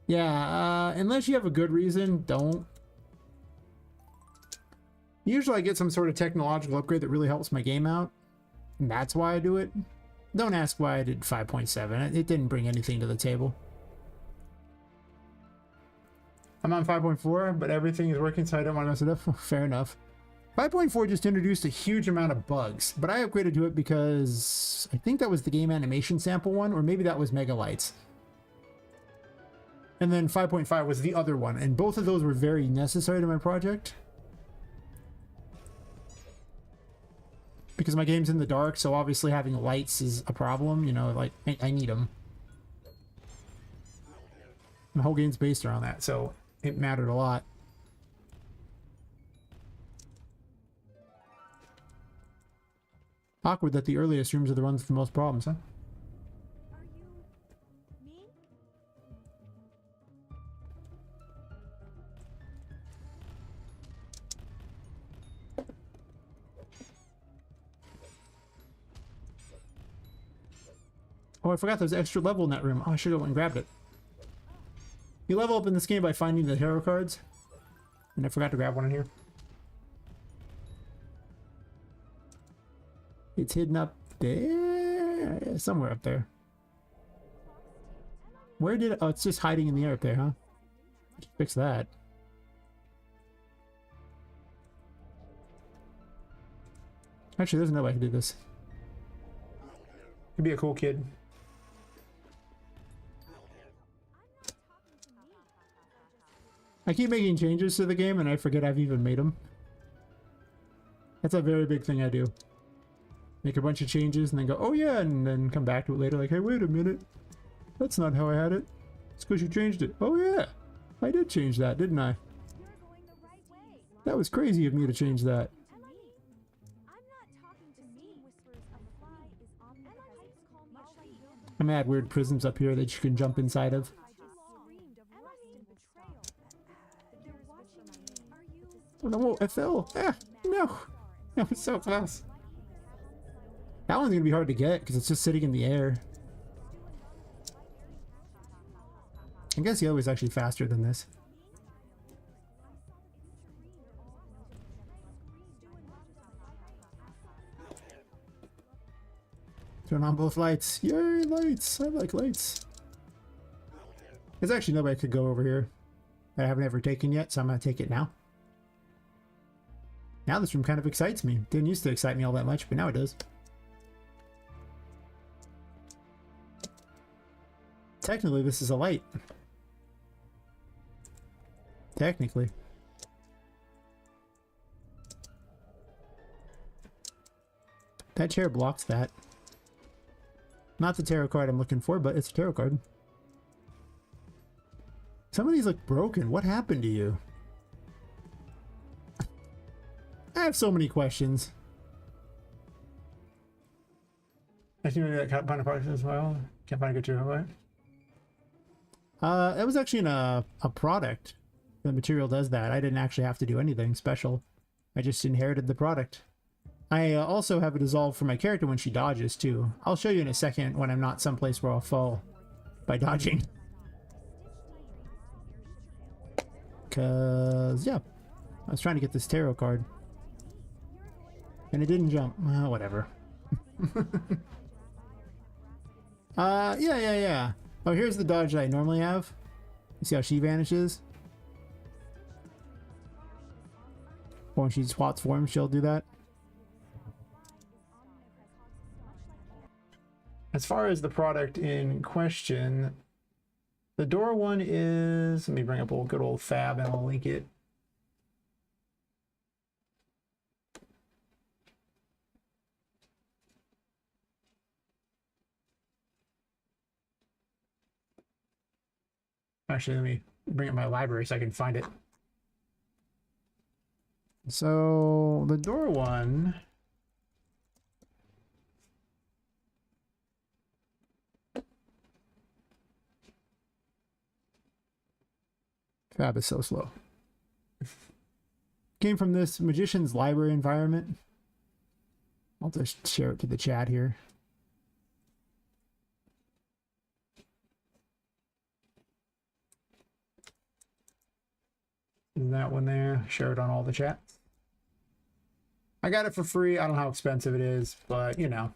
Yeah, unless you have a good reason, don't. Usually I get some sort of technological upgrade that really helps my game out, and that's why I do it. Don't ask why I did 5.7. It didn't bring anything to the table. I'm on 5.4, but everything is working, so I don't want to mess it up. Fair enough. 5.4 just introduced a huge amount of bugs, but I upgraded to it because I think that was the game animation sample one, or maybe that was Megalights. And then 5.5 was the other one, and both of those were very necessary to my project. Because my game's in the dark, so obviously having lights is a problem, you know, like, I need them. The whole game's based around that, so it mattered a lot. Awkward that the earliest rooms are the ones with the most problems, huh? Are you mean? Oh, I forgot there's an extra level in that room. Oh, I should go and grab it. You level up in this game by finding the tarot cards. And I forgot to grab one in here. It's hidden up there. Somewhere up there. Where did it? Oh, it's just hiding in the air up there, huh? Fix that. Actually, there's no way I can do this. You'd be a cool kid. I keep making changes to the game and I forget I've even made them. That's a very big thing I do. Make a bunch of changes and then go, oh yeah, and then come back to it later like, hey, wait a minute. That's not how I had it. It's because you changed it. Oh yeah, I did change that, didn't I? You're going the right way. That was crazy of me to change that. Emily, I'm not talking to me. Whispers of the fly is omnipresent. Much like Wilbur. I'm at weird prisms up here that you can jump inside of. I just screamed of rust and betrayal. They're watching me. Are you? Oh no, I fell. Ah, no. That was so close. That one's gonna be hard to get because it's just sitting in the air. I guess the other was actually faster than this. Turn on both lights. Yay, lights! I like lights. There's actually nobody could go over here that I haven't ever taken yet, so I'm gonna take it now. Now this room kind of excites me. Didn't used to excite me all that much, but now it does. Technically, this is a light. Technically. That chair blocks that. Not the tarot card I'm looking for, but it's a tarot card. Some of these look broken. What happened to you? I have so many questions. I think maybe that can't find a product as well. Can't find a good tarot card. It was actually in a product. The material does that. I didn't actually have to do anything special. I just inherited the product. I also have a dissolve for my character when she dodges too. I'll show you in a second when I'm not someplace where I'll fall by dodging. Cause yeah, I was trying to get this tarot card. And it didn't jump. Whatever. Yeah. Oh, here's the dodge that I normally have. You see how she vanishes? Or when she swats forms, she'll do that. as far as the product in question, the door one is, let me bring up a good old Fab and I'll link it. Actually, let me bring up my library so I can find it. So the door one, Fab is so slow. Came from this Magician's Library environment. I'll just share it to the chat here. That one there, share it on all the chats. I got it for free. I don't know how expensive it is, but you know,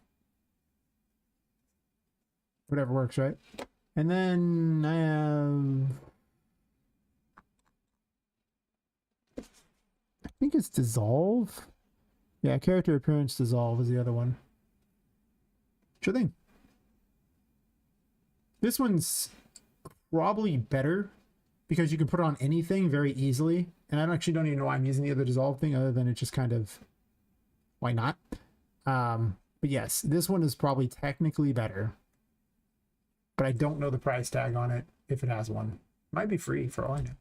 whatever works, right? And then I have, I think it's Dissolve. Yeah, character appearance Dissolve is the other one. Sure thing. This one's probably better because you can put it on anything very easily. And I actually don't even know why I'm using the other Dissolve thing other than it just kind of, why not? But yes, this one is probably technically better. But I don't know the price tag on it if it has one. Might be free for all I know.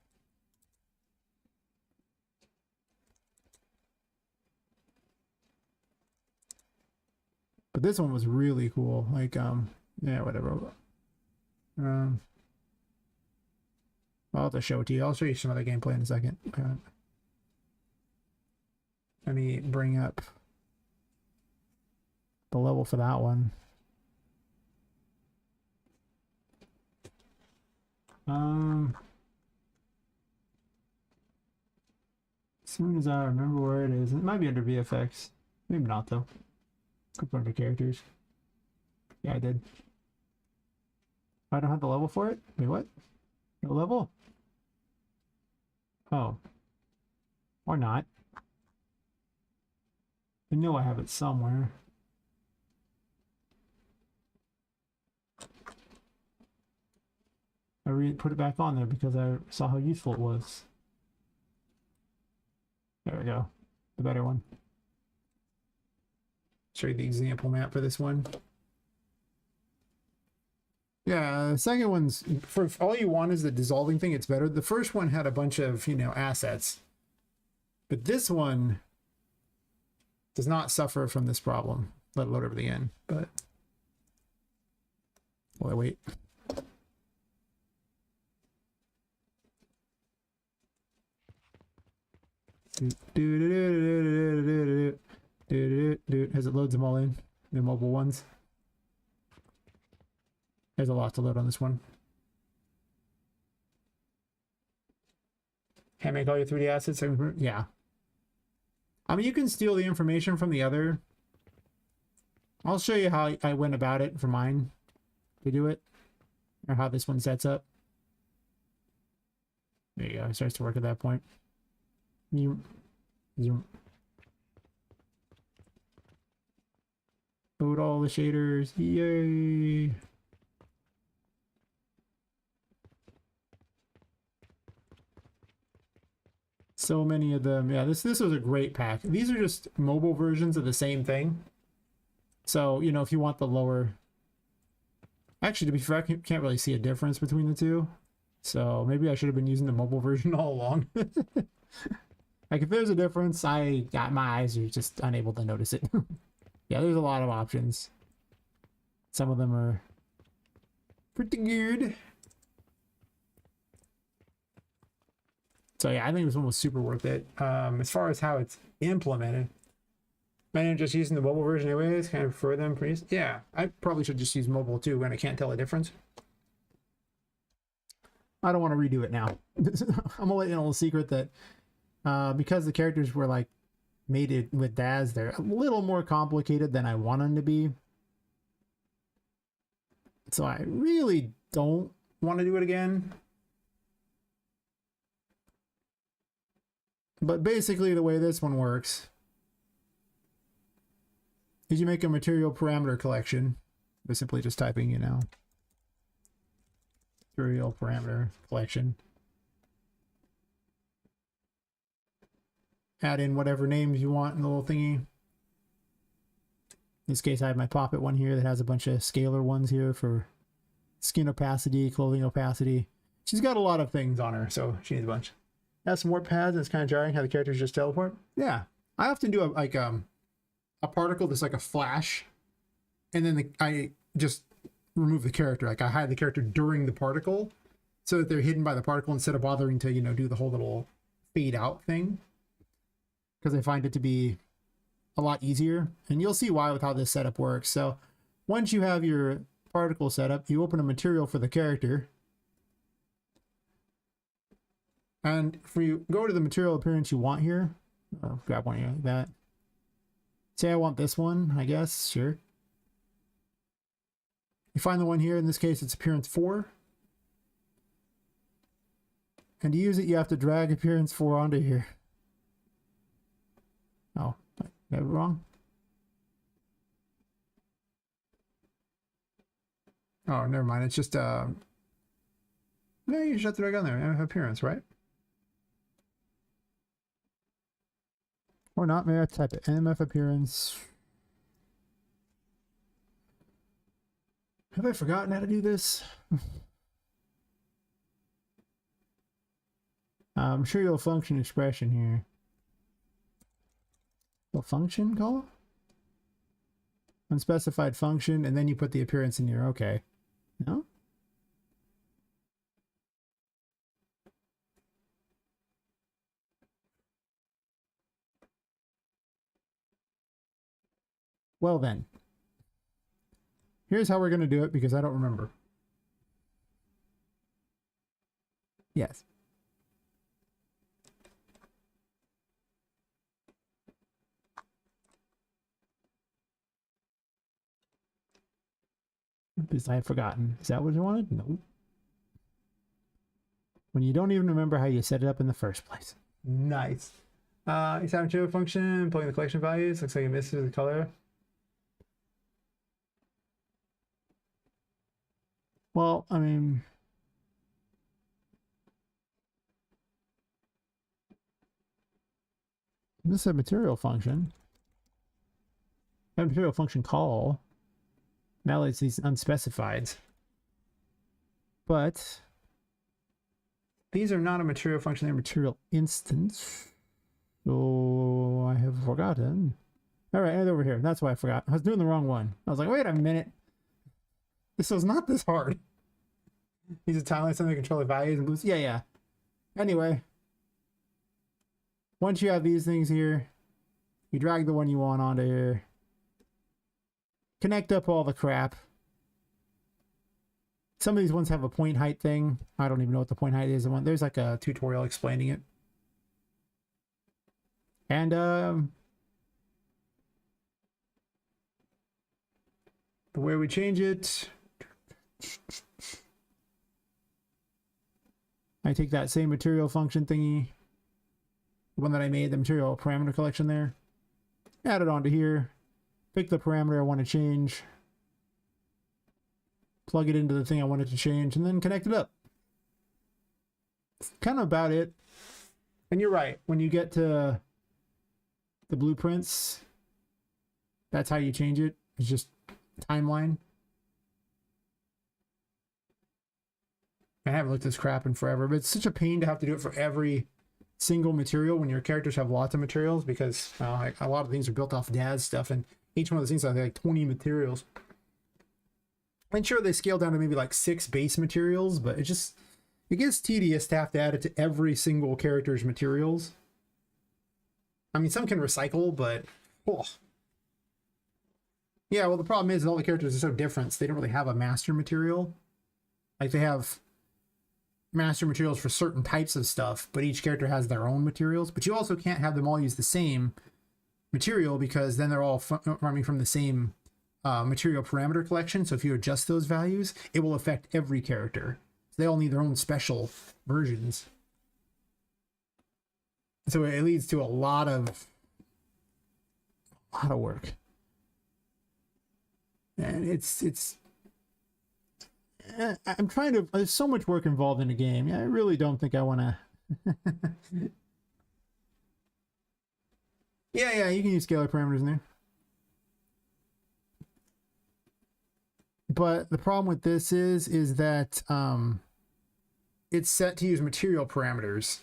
But this one was really cool. Like, yeah, whatever. I'll have to show it to you. I'll show you some of the gameplay in a second. Let me bring up the level for that one. As soon as I remember where it is, it might be under VFX. Maybe not though. Could put under characters. Yeah, I did. I don't have the level for it? Wait, what? No level? Oh. Or not. I know I have it somewhere. I put it back on there because I saw how useful it was. There we go. The better one. Show you the example map for this one. Yeah, the second one's, for if all you want is the dissolving thing, it's better. The first one had a bunch of, you know, assets. But this one does not suffer from this problem. Let it load over the end, but while I wait. As it loads them all in, the mobile ones. There's a lot to load on this one. Can't make all your 3D assets. Yeah. I mean, you can steal the information from the other. I'll show you how I went about it for mine to do it, or how this one sets up. There you go. It starts to work at that point. You load all the shaders. Yay! So many of them. Yeah, this was a great pack. These are just mobile versions of the same thing. So, you know, if you want the lower... Actually, to be fair, I can't really see a difference between the two. So maybe I should have been using the mobile version all along. Like, if there's a difference, my eyes are just unable to notice it. Yeah, there's a lot of options. Some of them are pretty good. So yeah, I think this one was super worth it. As far as how it's implemented, I'm just using the mobile version anyways, kind of prefer them. Yeah, I probably should just use mobile too when I can't tell the difference. I don't want to redo it now. I'm gonna let you know a little secret that because the characters were like made it with Daz, they're a little more complicated than I want them to be. So I really don't want to do it again. But basically the way this one works is you make a material parameter collection by simply just typing, you know, material parameter collection. Add in whatever names you want in the little thingy. In this case, I have my Poppet one here that has a bunch of scalar ones here for skin opacity, clothing opacity. She's got a lot of things on her, so she needs a bunch. Has some warp pads, and it's kind of jarring how the characters just teleport. Yeah, I often do a particle that's like a flash, and then I just remove the character. Like I hide the character during the particle, so that they're hidden by the particle instead of bothering to, you know, do the whole little fade out thing. Because I find it to be a lot easier, and you'll see why with how this setup works. So once you have your particle set up, you open a material for the character. And if you go to the material appearance you want here, or grab one like that. Say I want this one, I guess, sure. You find the one here, in this case it's appearance 4. And to use it, you have to drag appearance 4 onto here. Oh, I got it wrong. Oh, never mind. It's just, no, you just have to drag on there. Appearance, right? Or not. Maybe I type it. MF appearance. Have I forgotten how to do this? I'm sure you'll function expression here. A function call? Unspecified function, and then you put the appearance in here. Okay. No? Well then. Here's how we're going to do it because I don't remember. Yes. Because I had forgotten. Is that what you wanted? No. When you don't even remember how you set it up in the first place. Nice. Examine material function, pulling the collection values. Looks like it misses the color. Well, I mean, this is a material function. A material function call. Now it's these unspecifieds. But these are not a material function, they're a material instance. So I have forgotten. All right, and over here. That's why I forgot. I was doing the wrong one. I was like, wait a minute. This was not this hard. Use a timeline something to control the values and boost. Yeah. Anyway. Once you have these things here, you drag the one you want onto here. Connect up all the crap. Some of these ones have a point height thing. I don't even know what the point height is. There's like a tutorial explaining it. And the way we change it, I take that same material function thingy, the one that I made, the material parameter collection there, add it onto here, pick the parameter I want to change, plug it into the thing I wanted to change, and then connect it up. That's kind of about it. And you're right, when you get to the blueprints, that's how you change it. It's just timeline. I haven't looked at this crap in forever, but it's such a pain to have to do it for every single material when your characters have lots of materials, because like a lot of things are built off dad's stuff, and each one of those things has like 20 materials. And sure, they scale down to maybe like 6 base materials, but it gets tedious to have to add it to every single character's materials. I mean, some can recycle, but yeah, well, the problem is all the characters are so different, so they don't really have a master material. Like, they have master materials for certain types of stuff, but each character has their own materials. But you also can't have them all use the same material, because then they're all running from the same material parameter collection. So if you adjust those values, it will affect every character. So they all need their own special versions. So it leads to a lot of work. And I'm trying to, there's so much work involved in the game. I really don't think I want to. Yeah, you can use scalar parameters in there. But the problem with this is that it's set to use material parameters.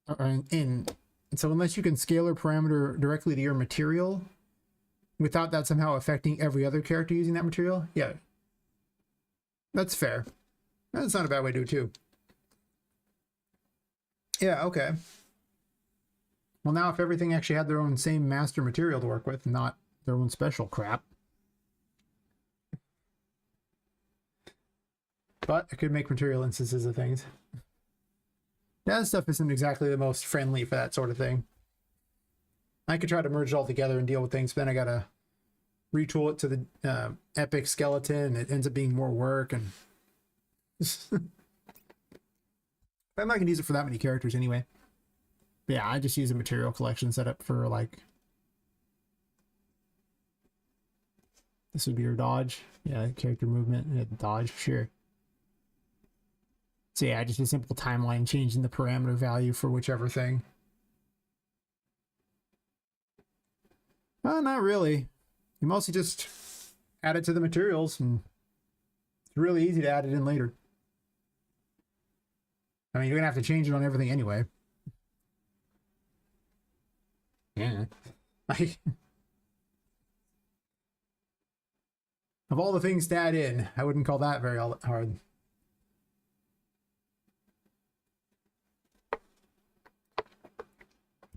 And so unless you can scalar parameter directly to your material without that somehow affecting every other character using that material, yeah. That's fair. That's not a bad way to do it too. Yeah, okay. Well, now if everything actually had their own same master material to work with, not their own special crap. But I could make material instances of things. That stuff isn't exactly the most friendly for that sort of thing. I could try to merge it all together and deal with things, but then I gotta retool it to the epic skeleton, and it ends up being more work, and I'm not gonna use it for that many characters anyway. But yeah, I just use a material collection setup for, like, this would be your dodge. Yeah, character movement, yeah, dodge, sure. So yeah, just a simple timeline changing the parameter value for whichever thing. Not really. You mostly just add it to the materials, and it's really easy to add it in later. I mean, you're gonna have to change it on everything anyway. Yeah. Like, of all the things to add in, I wouldn't call that very hard.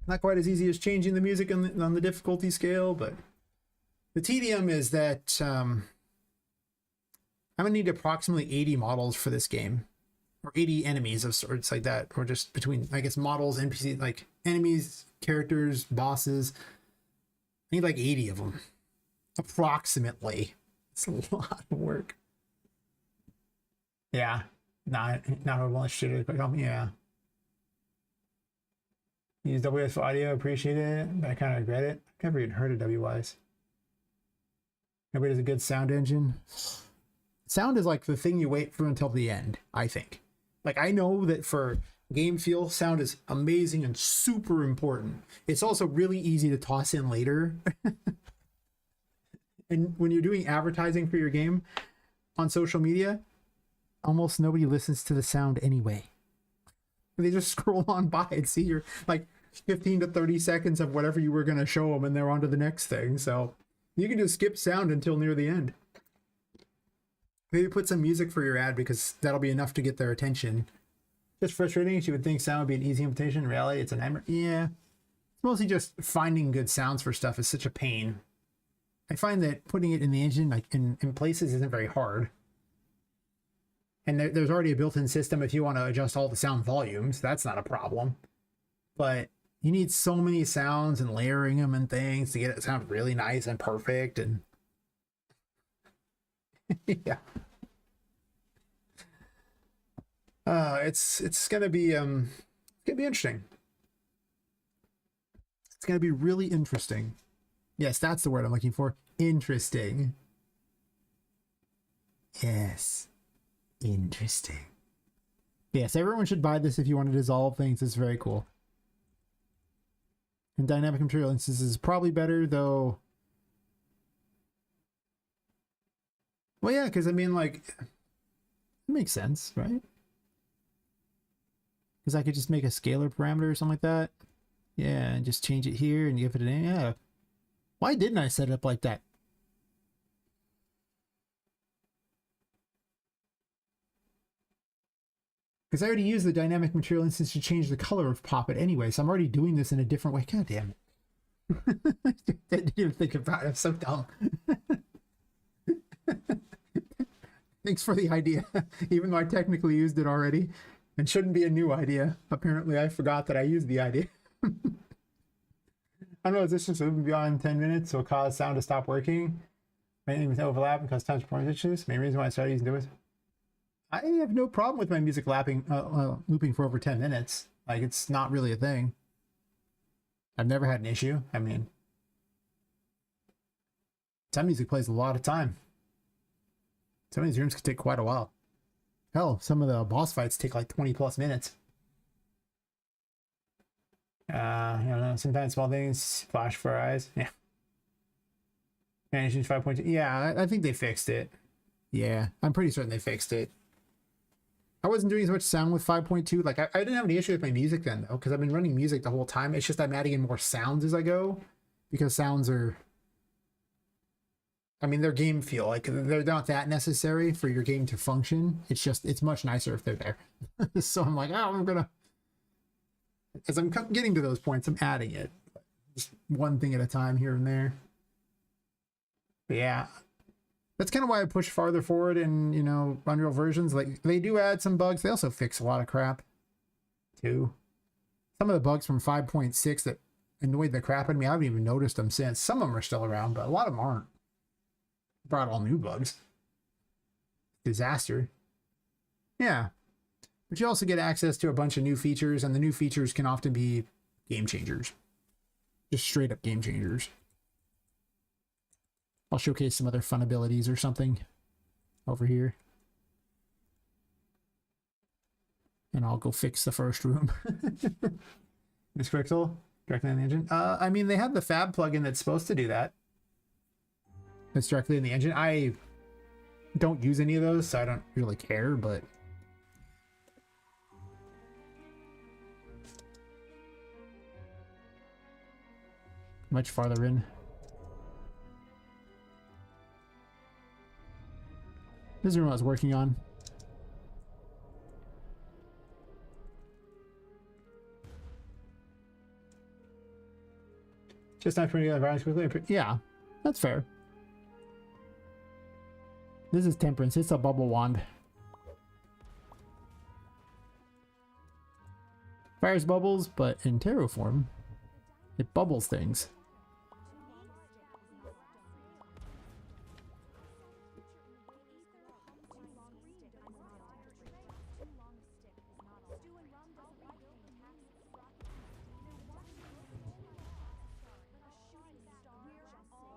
Not quite as easy as changing the music on the difficulty scale, but the tedium is that I'm gonna need approximately 80 models for this game, or 80 enemies of sorts like that, or just between, I guess, models, NPCs, like enemies, characters, bosses. I need like 80 of them, approximately. It's a lot of work. Yeah, not a bunch of shit, but yeah. Use WS for audio, appreciate it, but I kind of regret it. I've never even heard of WS. Nobody does a good sound engine. Sound is like the thing you wait for until the end, I think. Like, I know that for game feel, sound is amazing and super important. It's also really easy to toss in later. And when you're doing advertising for your game on social media, almost nobody listens to the sound anyway. They just scroll on by and see your, like, 15 to 30 seconds of whatever you were going to show them, and they're on to the next thing. So you can just skip sound until near the end. Maybe put some music for your ad, because that'll be enough to get their attention. Just frustrating. You would think sound would be an easy implementation. In reality, it's a nightmare. Yeah. It's mostly just finding good sounds for stuff is such a pain. I find that putting it in the engine, like in places, isn't very hard. And there's already a built-in system if you want to adjust all the sound volumes. That's not a problem. But you need so many sounds and layering them and things to get it to sound really nice and perfect. And yeah. It's gonna be interesting. It's gonna be really interesting. Yes, that's the word I'm looking for. Interesting. Yes. Interesting. Yes, everyone should buy this if you want to dissolve things. It's very cool. And dynamic material instances is probably better, though. Well, yeah, because I mean, like, it makes sense, right? Because I could just make a scalar parameter or something like that. Yeah, and just change it here and give it a name. Yeah. Why didn't I set it up like that? Because I already used the dynamic material instance to change the color of Poppet anyway, so I'm already doing this in a different way. God damn it. I didn't even think about it. I'm so dumb. Thanks for the idea. Even though I technically used it already. And shouldn't be a new idea. Apparently I forgot that I used the idea. I don't know, is this just moving beyond 10 minutes will cause sound to stop working? Mainly with overlap and cause time performance issues. Main reason why I started using it. I have no problem with my music looping for over 10 minutes. Like, it's not really a thing. I've never had an issue. I mean, Some music plays a lot of time. Some of these rooms could take quite a while. Hell, some of the boss fights take like 20 plus minutes. I don't know. Sometimes small things flash for our eyes. Yeah. Managing 5.2. Yeah, I think they fixed it. Yeah, I'm pretty certain they fixed it. I wasn't doing as much sound with 5.2. Like, I didn't have any issue with my music then, though, because I've been running music the whole time. It's just I'm adding in more sounds as I go, because sounds are... I mean, they're game feel. Like, they're not that necessary for your game to function. It's just, it's much nicer if they're there. So I'm like, oh, I'm gonna... As I'm getting to those points, I'm adding it. Just one thing at a time here and there. But yeah. That's kind of why I push farther forward in, you know, Unreal versions. Like, they do add some bugs. They also fix a lot of crap, too. Some of the bugs from 5.6 that annoyed the crap out of me, I haven't even noticed them since. Some of them are still around, but a lot of them aren't. Brought all new bugs. Disaster. Yeah. But you also get access to a bunch of new features, and the new features can often be game changers. Just straight up game changers. I'll showcase some other fun abilities or something over here. And I'll go fix the first room. Miss Crixel, directly in the engine. I mean, they have the Fab plugin that's supposed to do that. It's directly in the engine. I don't use any of those, so I don't really care, but... Much farther in. This is the room I was working on. Just not printing environments quickly. Yeah, that's fair. This is Temperance. It's a bubble wand. Fires bubbles, but in tarot form, it bubbles things.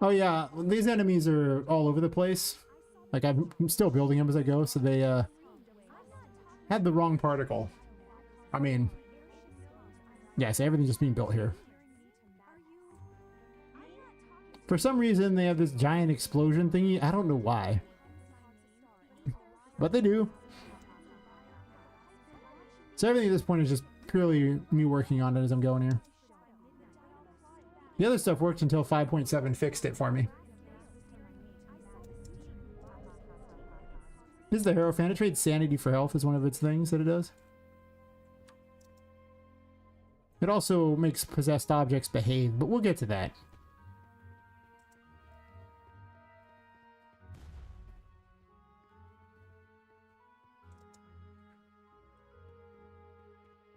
Oh yeah, these enemies are all over the place. Like, I'm still building them as I go, so they had the wrong particle. I mean, yeah, so everything's just being built here. For some reason, they have this giant explosion thingy. I don't know why. But they do. So everything at this point is just purely me working on it as I'm going here. The other stuff worked until 5.7 fixed it for me. This is the Hierophant. It trades sanity for health is one of its things that it does. It also makes possessed objects behave, but we'll get to that.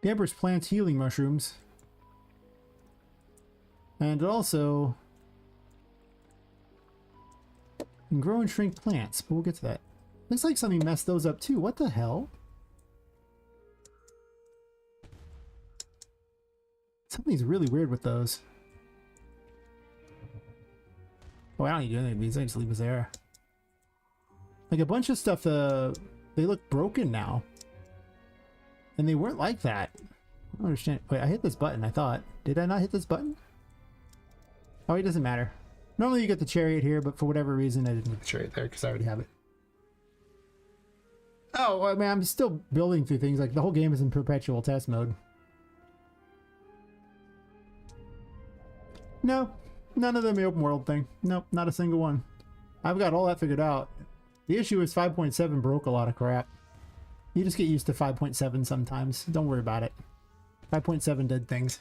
The Empress plants healing mushrooms. And it also can grow and shrink plants, but we'll get to that. Looks like something messed those up too. What the hell? Something's really weird with those. Oh, I don't need to do anything with these. I just leave this there. Like a bunch of stuff, they look broken now. And they weren't like that. I don't understand. Wait, I hit this button, I thought. Did I not hit this button? Oh, it doesn't matter. Normally you get the chariot here, but for whatever reason I didn't get the chariot there because I already have it. Oh, I mean, I'm still building through things. Like, the whole game is in perpetual test mode. No, none of them the open world thing. Nope, not a single one. I've got all that figured out. The issue is 5.7 broke a lot of crap. You just get used to 5.7 sometimes. Don't worry about it. 5.7 did things.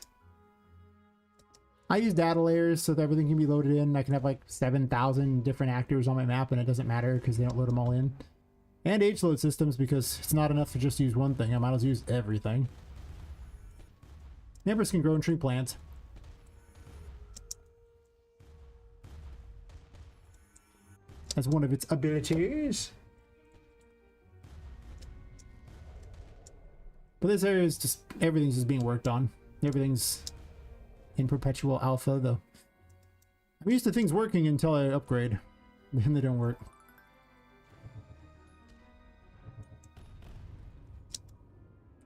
I use data layers so that everything can be loaded in. I can have like 7,000 different actors on my map and it doesn't matter because they don't load them all in. And H-load systems because it's not enough to just use one thing. I might as well use everything. Empress can grow and shrink plants. As one of its abilities. But this area is just, everything's just being worked on. Everything's in perpetual alpha, though. I'm used to things working until I upgrade. Then they don't work.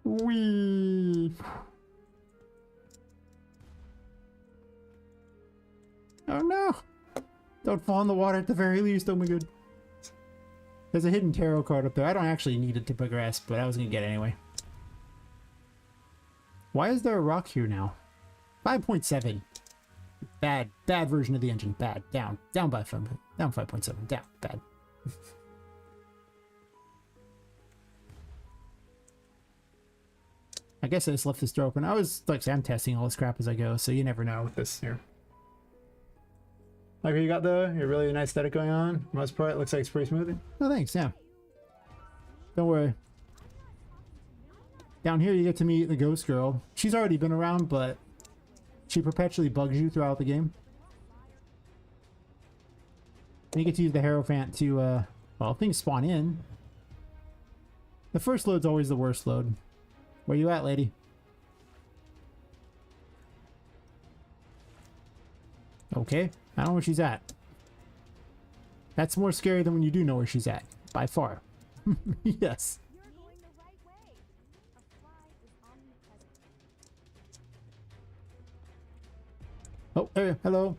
Whee! Oh no! Don't fall in the water at the very least, oh my god. There's a hidden tarot card up there. I don't actually need it to progress, but I was gonna get it anyway. Why is there a rock here now? 5.7. Bad version of the engine. Bad. Down by 5. Down 5.7. Down. Bad. I guess I just left this door open. I was like, I'm testing all this crap as I go, so you never know with this here. Like what you got though? You're really nice aesthetic going on. Most part, it looks like it's pretty smooth. Oh, thanks. Yeah. Don't worry. Down here, you get to meet the ghost girl. She's already been around, but she perpetually bugs you throughout the game. And you get to use the Hierophant to, well, things spawn in. The first load's always the worst load. Where you at, lady? Okay, I don't know where she's at. That's more scary than when you do know where she's at, by far. Yes. You're going the right way. A fly is omnipresent. Oh, hey, hello.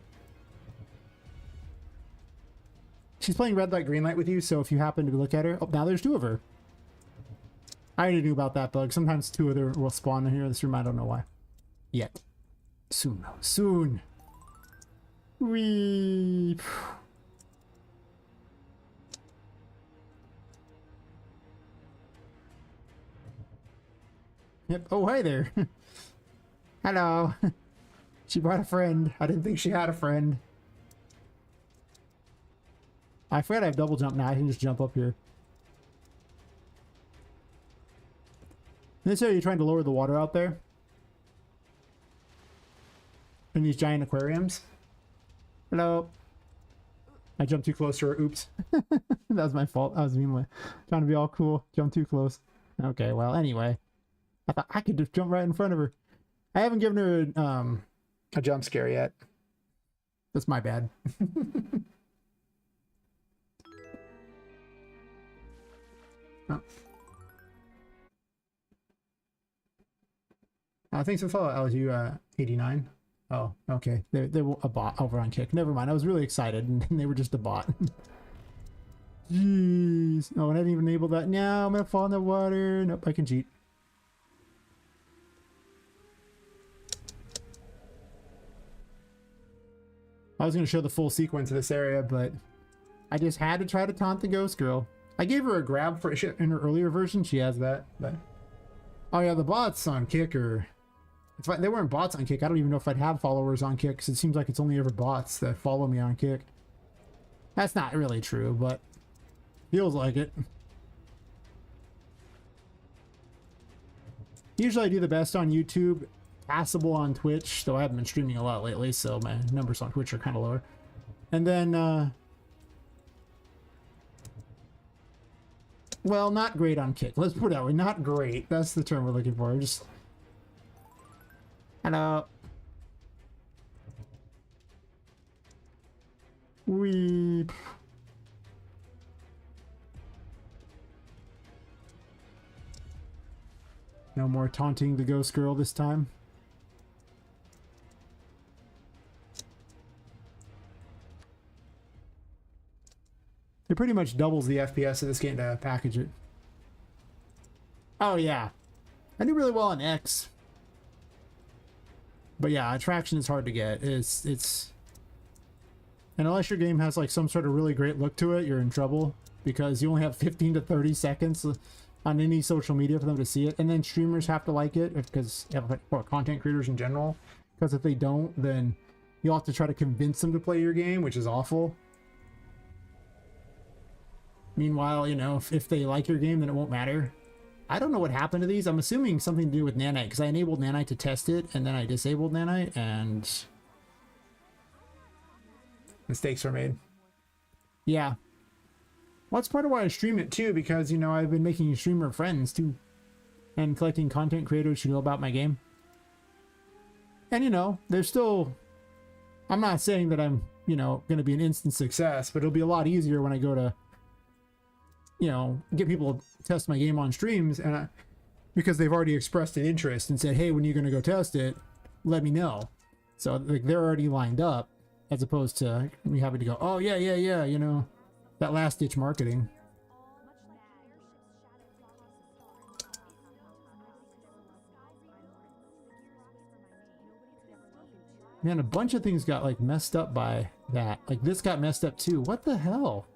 She's playing red light, green light with you, so if you happen to look at her... Oh, now there's two of her. I already knew about that bug. Sometimes two of them will spawn in here in this room. I don't know why. Yet. Soon, though. Soon. Whee. Yep. Oh, hi there. Hello. She brought a friend. I didn't think she had a friend. I forgot I have double jump now. I can just jump up here. In this area, you're trying to lower the water out there. In these giant aquariums. Hello. I jumped too close to her. Oops. That was my fault. I was being trying to be all cool. Jumped too close. Okay, well, anyway. I thought I could just jump right in front of her. I haven't given her a jump scare yet. That's my bad. Oh. Thanks for the follow, LSU 89. Oh, okay. They were a bot over on Kick. Never mind. I was really excited, and they were just a bot. Jeez. Oh, and I didn't even enable that. Now I'm gonna fall in the water. Nope, I can cheat. I was gonna show the full sequence of this area, but I just had to try to taunt the ghost girl. I gave her a grab for in her earlier version. She has that, but oh yeah, the bots on Kick are. If they weren't bots on Kick, I don't even know if I'd have followers on Kick, because it seems like it's only ever bots that follow me on Kick. That's not really true, but feels like it. Usually I do the best on YouTube, passable on Twitch, though I haven't been streaming a lot lately, so my numbers on Twitch are kind of lower. And then, well, not great on Kick. Let's put it that way. Not great. That's the term we're looking for. Just... Hello. Weep. No more taunting the ghost girl this time. It pretty much doubles the FPS of this game to package it. Oh yeah. I do really well on X. But yeah, attraction is hard to get. It's and unless your game has like some sort of really great look to it, you're in trouble, because you only have 15 to 30 seconds on any social media for them to see it, and then streamers have to like it, because or content creators in general, because if they don't, then you'll have to try to convince them to play your game, which is awful. Meanwhile, you know, if they like your game, then it won't matter. I don't know what happened to these. I'm assuming something to do with Nanite, because I enabled Nanite to test it, and then I disabled Nanite, and mistakes were made. Yeah. Well, that's part of why I stream it too, because, you know, I've been making streamer friends too, and collecting content creators who know about my game. And, you know, there's still... I'm not saying that I'm you know, going to be an instant success, but it'll be a lot easier when I go to, you know, get people to test my game on streams, and because they've already expressed an interest and said, hey, when you're going to go test it, let me know. So like they're already lined up, as opposed to me having to go, oh yeah, you know, that last ditch marketing. Man, a bunch of things got like messed up by that. Like this got messed up too. What the hell?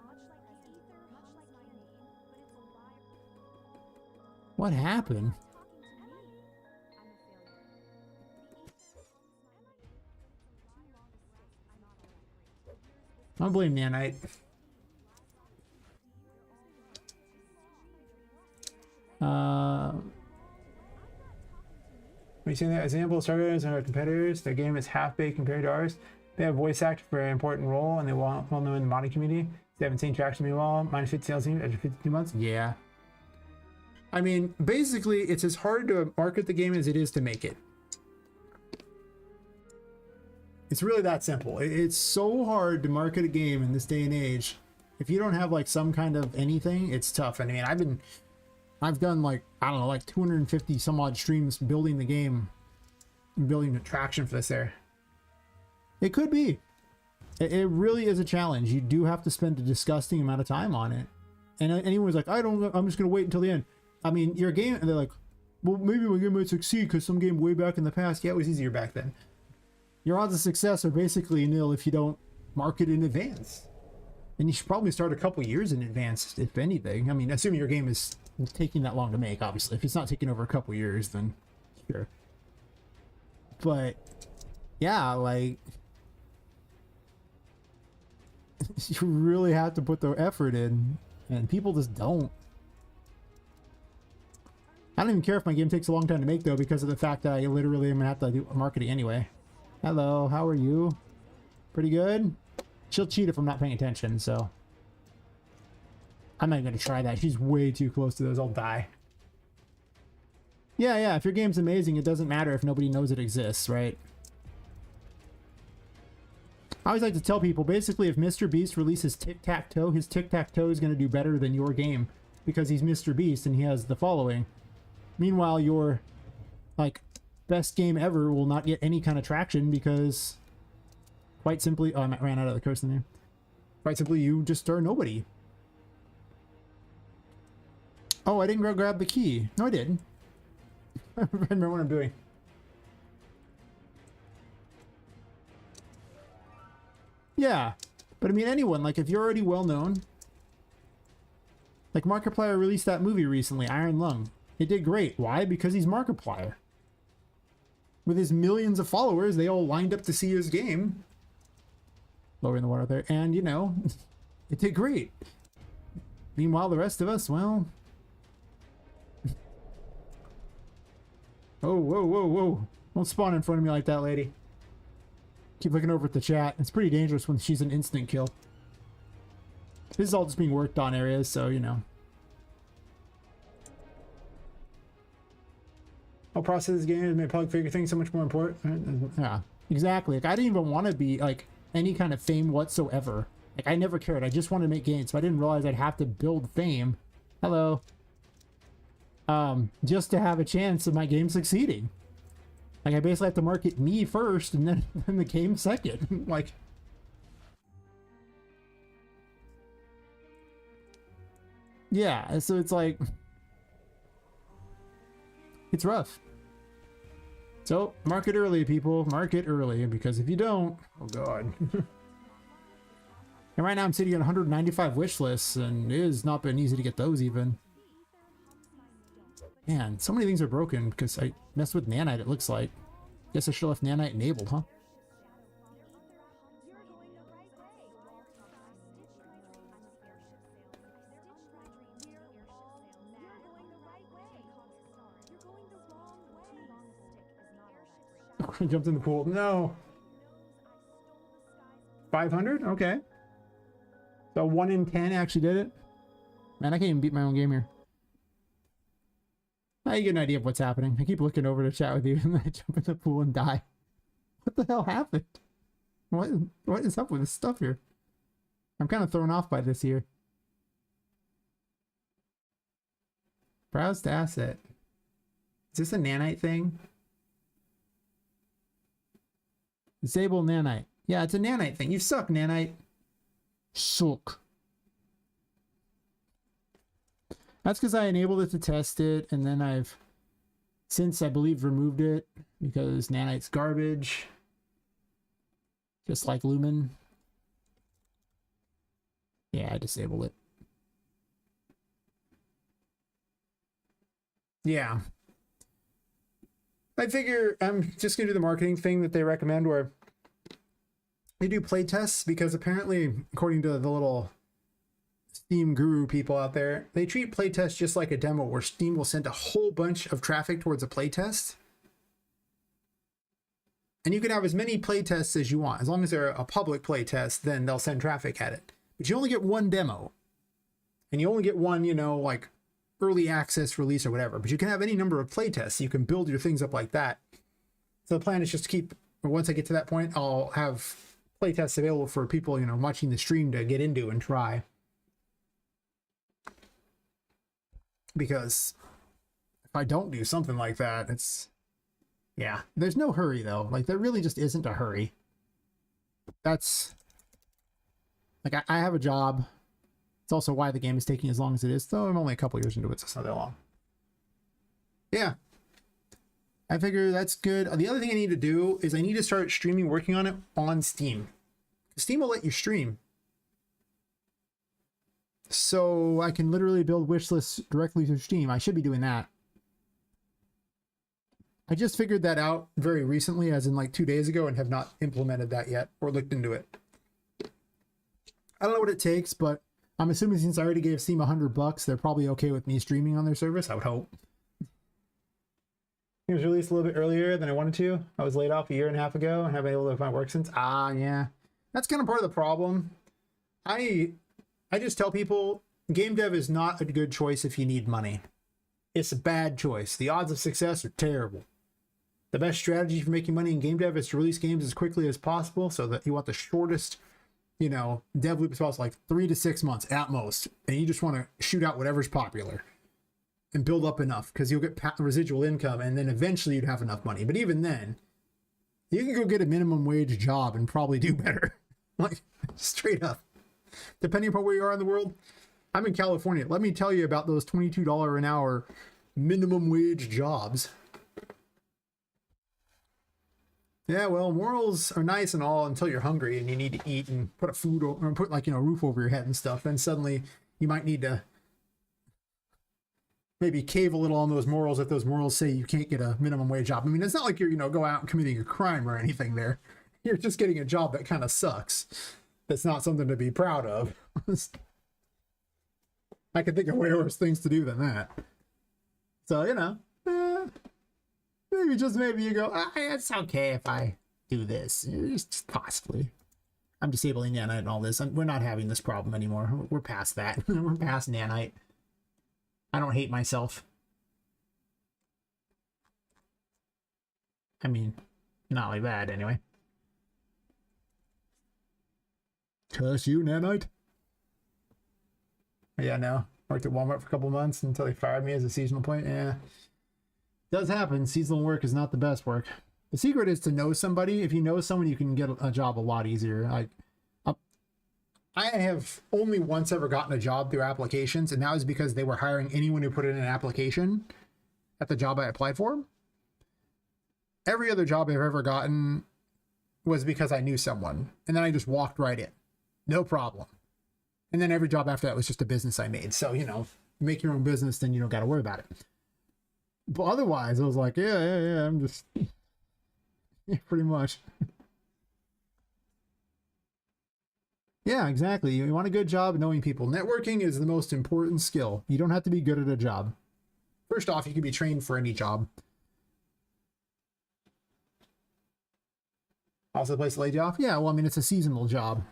What happened? I don't blame Nanite. Are you saying that example starters and our competitors, their game is half-baked compared to ours? They have voice actors for an important role, and they well known in the modding community. They haven't seen traction meanwhile. Minus 50 sales team after 52 months. Yeah. I mean, basically, it's as hard to market the game as it is to make it. It's really that simple. It's so hard to market a game in this day and age. If you don't have like some kind of anything, it's tough. And I mean, I've done like, I don't know, like 250 some odd streams building the game, building the traction for this there. It could be. It really is a challenge. You do have to spend a disgusting amount of time on it. And anyone's like, I'm just going to wait until the end. I mean, your game, and they're like, well, maybe my game might succeed because some game way back in the past, yeah, it was easier back then. Your odds of success are basically nil if you don't market in advance. And you should probably start a couple years in advance, if anything. I mean, assuming your game is taking that long to make, obviously. If it's not taking over a couple years, then sure. But, yeah, like, you really have to put the effort in, and people just don't. I don't even care if my game takes a long time to make, though, because of the fact that I literally am going to have to do marketing anyway. Hello, how are you? Pretty good? She'll cheat if I'm not paying attention, so I'm not going to try that. She's way too close to those. I'll die. Yeah, if your game's amazing, it doesn't matter if nobody knows it exists, right? I always like to tell people, basically, if Mr. Beast releases Tic-Tac-Toe, his Tic-Tac-Toe is going to do better than your game because he's Mr. Beast and he has the following. Meanwhile, your, like, best game ever will not get any kind of traction because, quite simply, oh, I ran out of the curse in there. Quite simply, you just are nobody. Oh, I didn't grab the key. No, I did. I remember what I'm doing. Yeah, but I mean, anyone, like, if you're already well known, like Markiplier released that movie recently, Iron Lung. It did great. Why? Because he's Markiplier. With his millions of followers, they all lined up to see his game. Lower in the water there. And, you know, it did great. Meanwhile, the rest of us, well... Oh, whoa. Don't spawn in front of me like that, lady. Keep looking over at the chat. It's pretty dangerous when she's an instant kill. This is all just being worked on areas, so, you know. I'll process this game and make public figure things so much more important. Yeah, exactly. Like, I didn't even want to be, like, any kind of fame whatsoever. Like, I never cared. I just wanted to make games, so I didn't realize I'd have to build fame. Hello. Just to have a chance of my game succeeding. Like, I basically have to market me first, and then the game second. Like... Yeah, so it's like... It's rough. So, market early, people. Market early, because if you don't... Oh, God. And right now I'm sitting at 195 wish lists, and it has not been easy to get those, even. Man, so many things are broken, because I messed with Nanite, it looks like. Guess I should have left Nanite enabled, huh? Jumped in the pool. No. 500? Okay. So 1 in 10 actually did it? Man, I can't even beat my own game here. Now you get an idea of what's happening. I keep looking over to chat with you and then I jump in the pool and die. What the hell happened? What is up with this stuff here? I'm kind of thrown off by this here. Browse to asset. Is this a nanite thing? Disable nanite. Yeah, it's a nanite thing. You suck, nanite. Suck. That's because I enabled it to test it, and then I've since, I believe, removed it because nanite's garbage. Just like Lumen. Yeah, I disabled it. Yeah. I figure I'm just going to do the marketing thing that they recommend where they do play tests, because apparently, according to the little Steam guru people out there, they treat playtests just like a demo where Steam will send a whole bunch of traffic towards a playtest. And you can have as many playtests as you want. As long as they're a public playtest, then they'll send traffic at it. But you only get one demo. And you only get one, you know, like early access release or whatever. But you can have any number of playtests. You can build your things up like that. So the plan is just to keep, once I get to that point, I'll have playtests available for people, you know, watching the stream to get into and try. Because if I don't do something like that, it's, yeah, there's no hurry though. Like there really just isn't a hurry. That's like, I have a job. It's also why the game is taking as long as it is, though I'm only a couple years into it, so it's not that long. Yeah, I figure that's good. The other thing I need to do is I need to start streaming, working on it on Steam. Steam will let you stream. So I can literally build wish lists directly through Steam. I should be doing that. I just figured that out very recently, as in like 2 days ago, and have not implemented that yet or looked into it. I don't know what it takes, but I'm assuming since I already gave Steam $100, they're probably okay with me streaming on their service. I would hope. It was released a little bit earlier than I wanted to. I was laid off a year and a half ago and haven't been able to find work since. Yeah. That's kind of part of the problem. I just tell people game dev is not a good choice if you need money. It's a bad choice. The odds of success are terrible. The best strategy for making money in game dev is to release games as quickly as possible, so that you want the shortest, you know, dev loop as possible, like 3 to 6 months at most. And you just want to shoot out whatever's popular and build up enough, because you'll get residual income, and then eventually you'd have enough money. But even then, you can go get a minimum wage job and probably do better. Like, straight up. Depending upon where you are in the world. I'm in California. Let me tell you about those $22 an hour minimum wage jobs. Yeah, well, morals are nice and all until you're hungry and you need to eat and put a food or put, like, you know, a roof over your head and stuff. Then suddenly you might need to maybe cave a little on those morals if those morals say you can't get a minimum wage job. I mean, it's not like you're, you know, go out and committing a crime or anything there. You're just getting a job that kind of sucks. That's not something to be proud of. I can think of way worse things to do than that. So, you know, maybe you go, it's okay if I do this. Just possibly. I'm disabling nanite and all this. We're not having this problem anymore. We're past that. We're past nanite. I don't hate myself. I mean, not like that anyway. Curse you, nanite. Yeah, no. Worked at Walmart for a couple months until they fired me as a seasonal point. Yeah. Does happen. Seasonal work is not the best work. The secret is to know somebody. If you know someone, you can get a job a lot easier. I have only once ever gotten a job through applications, and that was because they were hiring anyone who put in an application at the job I applied for. Every other job I've ever gotten was because I knew someone, and then I just walked right in. No problem. And then every job after that was just a business I made. So, you know, make your own business, then you don't got to worry about it. But otherwise, I was like, yeah, I'm just, yeah, pretty much. Yeah, exactly. You want a good job knowing people. Networking is the most important skill. You don't have to be good at a job. First off, you can be trained for any job. Also a place to lay you off? Yeah, well, I mean, it's a seasonal job.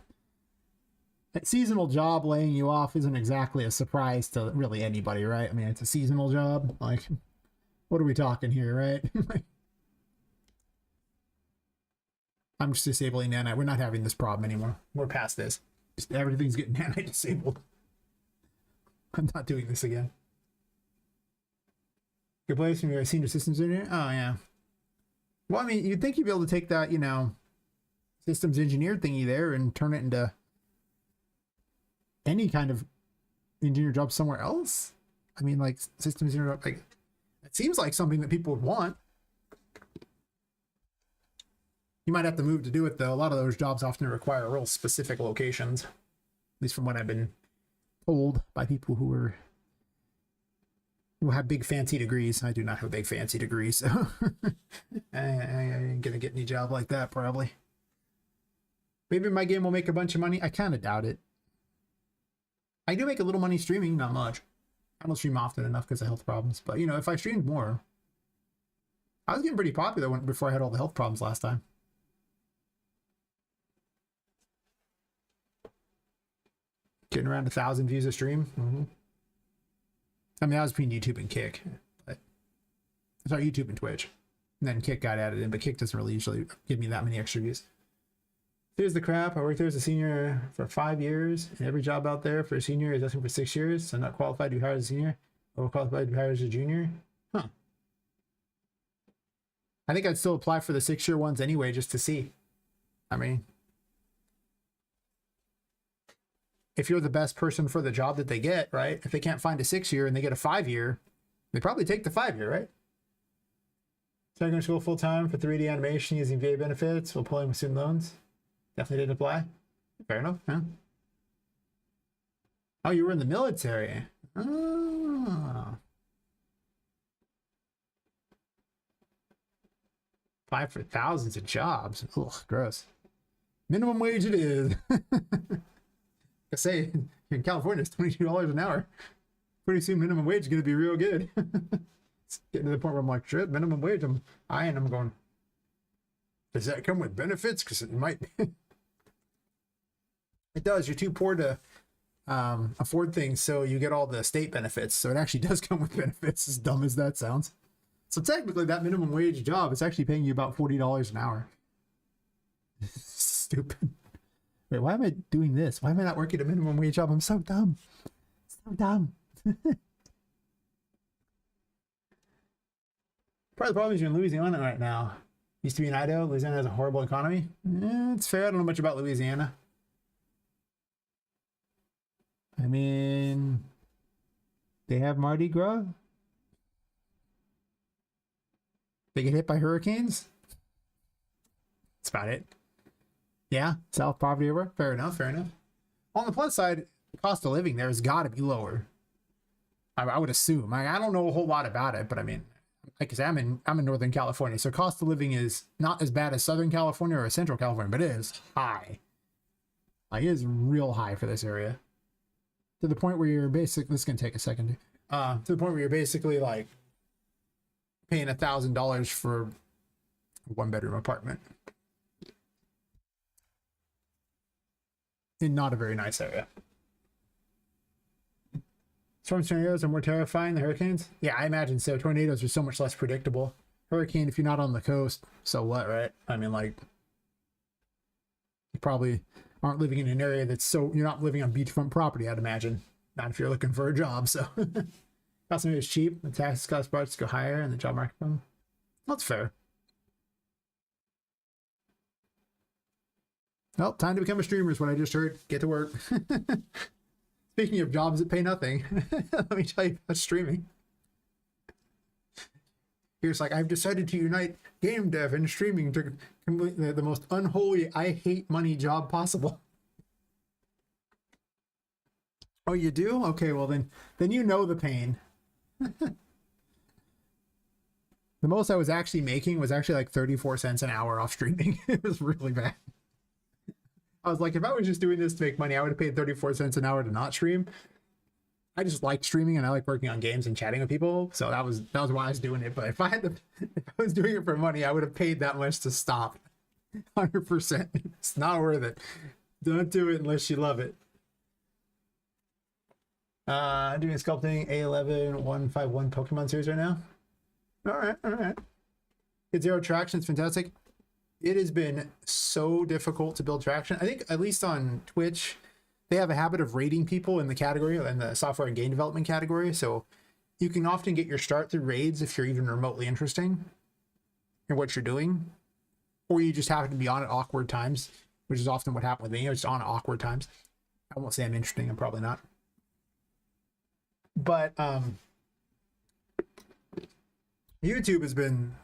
That seasonal job laying you off isn't exactly a surprise to really anybody, right? I mean, it's a seasonal job. Like, what are we talking here, right? I'm just disabling nanite. We're not having this problem anymore. We're past this. Just everything's getting nanite disabled. I'm not doing this again. Good place when you're a senior systems engineer? Oh, yeah. Well, I mean, you'd think you'd be able to take that, you know, systems engineer thingy there and turn it into any kind of engineer job somewhere else. I mean, like, systems engineer, like, it seems like something that people would want. You might have to move to do it, though. A lot of those jobs often require real specific locations, at least from what I've been told by people who have big fancy degrees. I do not have big fancy degrees, so I ain't gonna get any job like that probably. Maybe my game will make a bunch of money. I kind of doubt it. I do make a little money streaming, not much. I don't stream often enough because of health problems, but you know, if I streamed more, I was getting pretty popular before I had all the health problems last time. Getting around 1,000 views a stream. I mean, that was between YouTube and Kick. But sorry, YouTube and Twitch. And then Kick got added in, but Kick doesn't really usually give me that many extra views. Here's the crap. I worked there as a senior for 5 years, and every job out there for a senior is asking for 6 years. So I'm not qualified to be hired as a senior, or qualified to be hired as a junior. Huh. I think I'd still apply for the 6-year ones anyway, just to see. I mean, if you're the best person for the job that they get, right? If they can't find a 6-year and they get a 5-year, they probably take the 5-year, right? Secondary school full time for 3D animation using VA benefits while pulling with student loans. Definitely didn't apply. Fair enough, yeah. Oh, you were in the military. Oh. Apply for thousands of jobs. Ugh, gross. Minimum wage it is. I say in California it's $22 an hour. Pretty soon minimum wage is going to be real good. It's getting to the point where I'm like, shit, minimum wage. I'm going, does that come with benefits? Because it might. It does. You're too poor to afford things, so you get all the state benefits. So it actually does come with benefits, as dumb as that sounds. So technically that minimum wage job is actually paying you about $40 an hour. Stupid. Wait, why am I doing this? Why am I not working a minimum wage job? I'm so dumb. So dumb. Part of the problem is you're in Louisiana right now. Used to be in Idaho. Louisiana has a horrible economy. It's fair. I don't know much about Louisiana. I mean, they have Mardi Gras. They get hit by hurricanes. That's about it. Yeah, South poverty over. Fair enough, fair enough. On the plus side, the cost of living there has got to be lower. I would assume. I don't know a whole lot about it, but I mean, like I say, I'm in Northern California, so cost of living is not as bad as Southern California or Central California, but it is high. Like, it is real high for this area. To the point where you're basically, this is gonna take a second. To the point where you're basically like paying $1,000 for a 1-bedroom apartment in not a very nice area. Storm tornadoes are more terrifying than hurricanes? Yeah, I imagine so. Tornadoes are so much less predictable. Hurricane, if you're not on the coast, so what, right? I mean, like, you probably aren't living in an area that's so, you're not living on beachfront property, I'd imagine. Not if you're looking for a job, so. Cost of living is cheap, the tax cost budgets go higher, and the job market problem. That's fair. Well, time to become a streamer is what I just heard. Get to work. Speaking of jobs that pay nothing, let me tell you about streaming. Here's like, I've decided to unite game dev and streaming to complete the most unholy, I hate money job possible. Oh, you do? Okay, well then you know the pain. The most I was actually making was actually like 34 cents an hour off streaming. It was really bad. I was like, if I was just doing this to make money, I would have paid 34 cents an hour to not stream. I just like streaming and I like working on games and chatting with people, so that was why I was doing it. But if I was doing it for money, I would have paid that much to stop. 100%. It's not worth it. Don't do it unless you love it. Doing sculpting A11151 Pokemon series right now. All right. Get 0 traction. It's fantastic. It has been so difficult to build traction. I think at least on Twitch, they have a habit of rating people in the category, in the software and game development category. So you can often get your start through raids if you're even remotely interesting in what you're doing, or you just happen to be on at awkward times, which is often what happened with me. I was on at awkward times. I won't say I'm interesting. I'm probably not. But YouTube has been,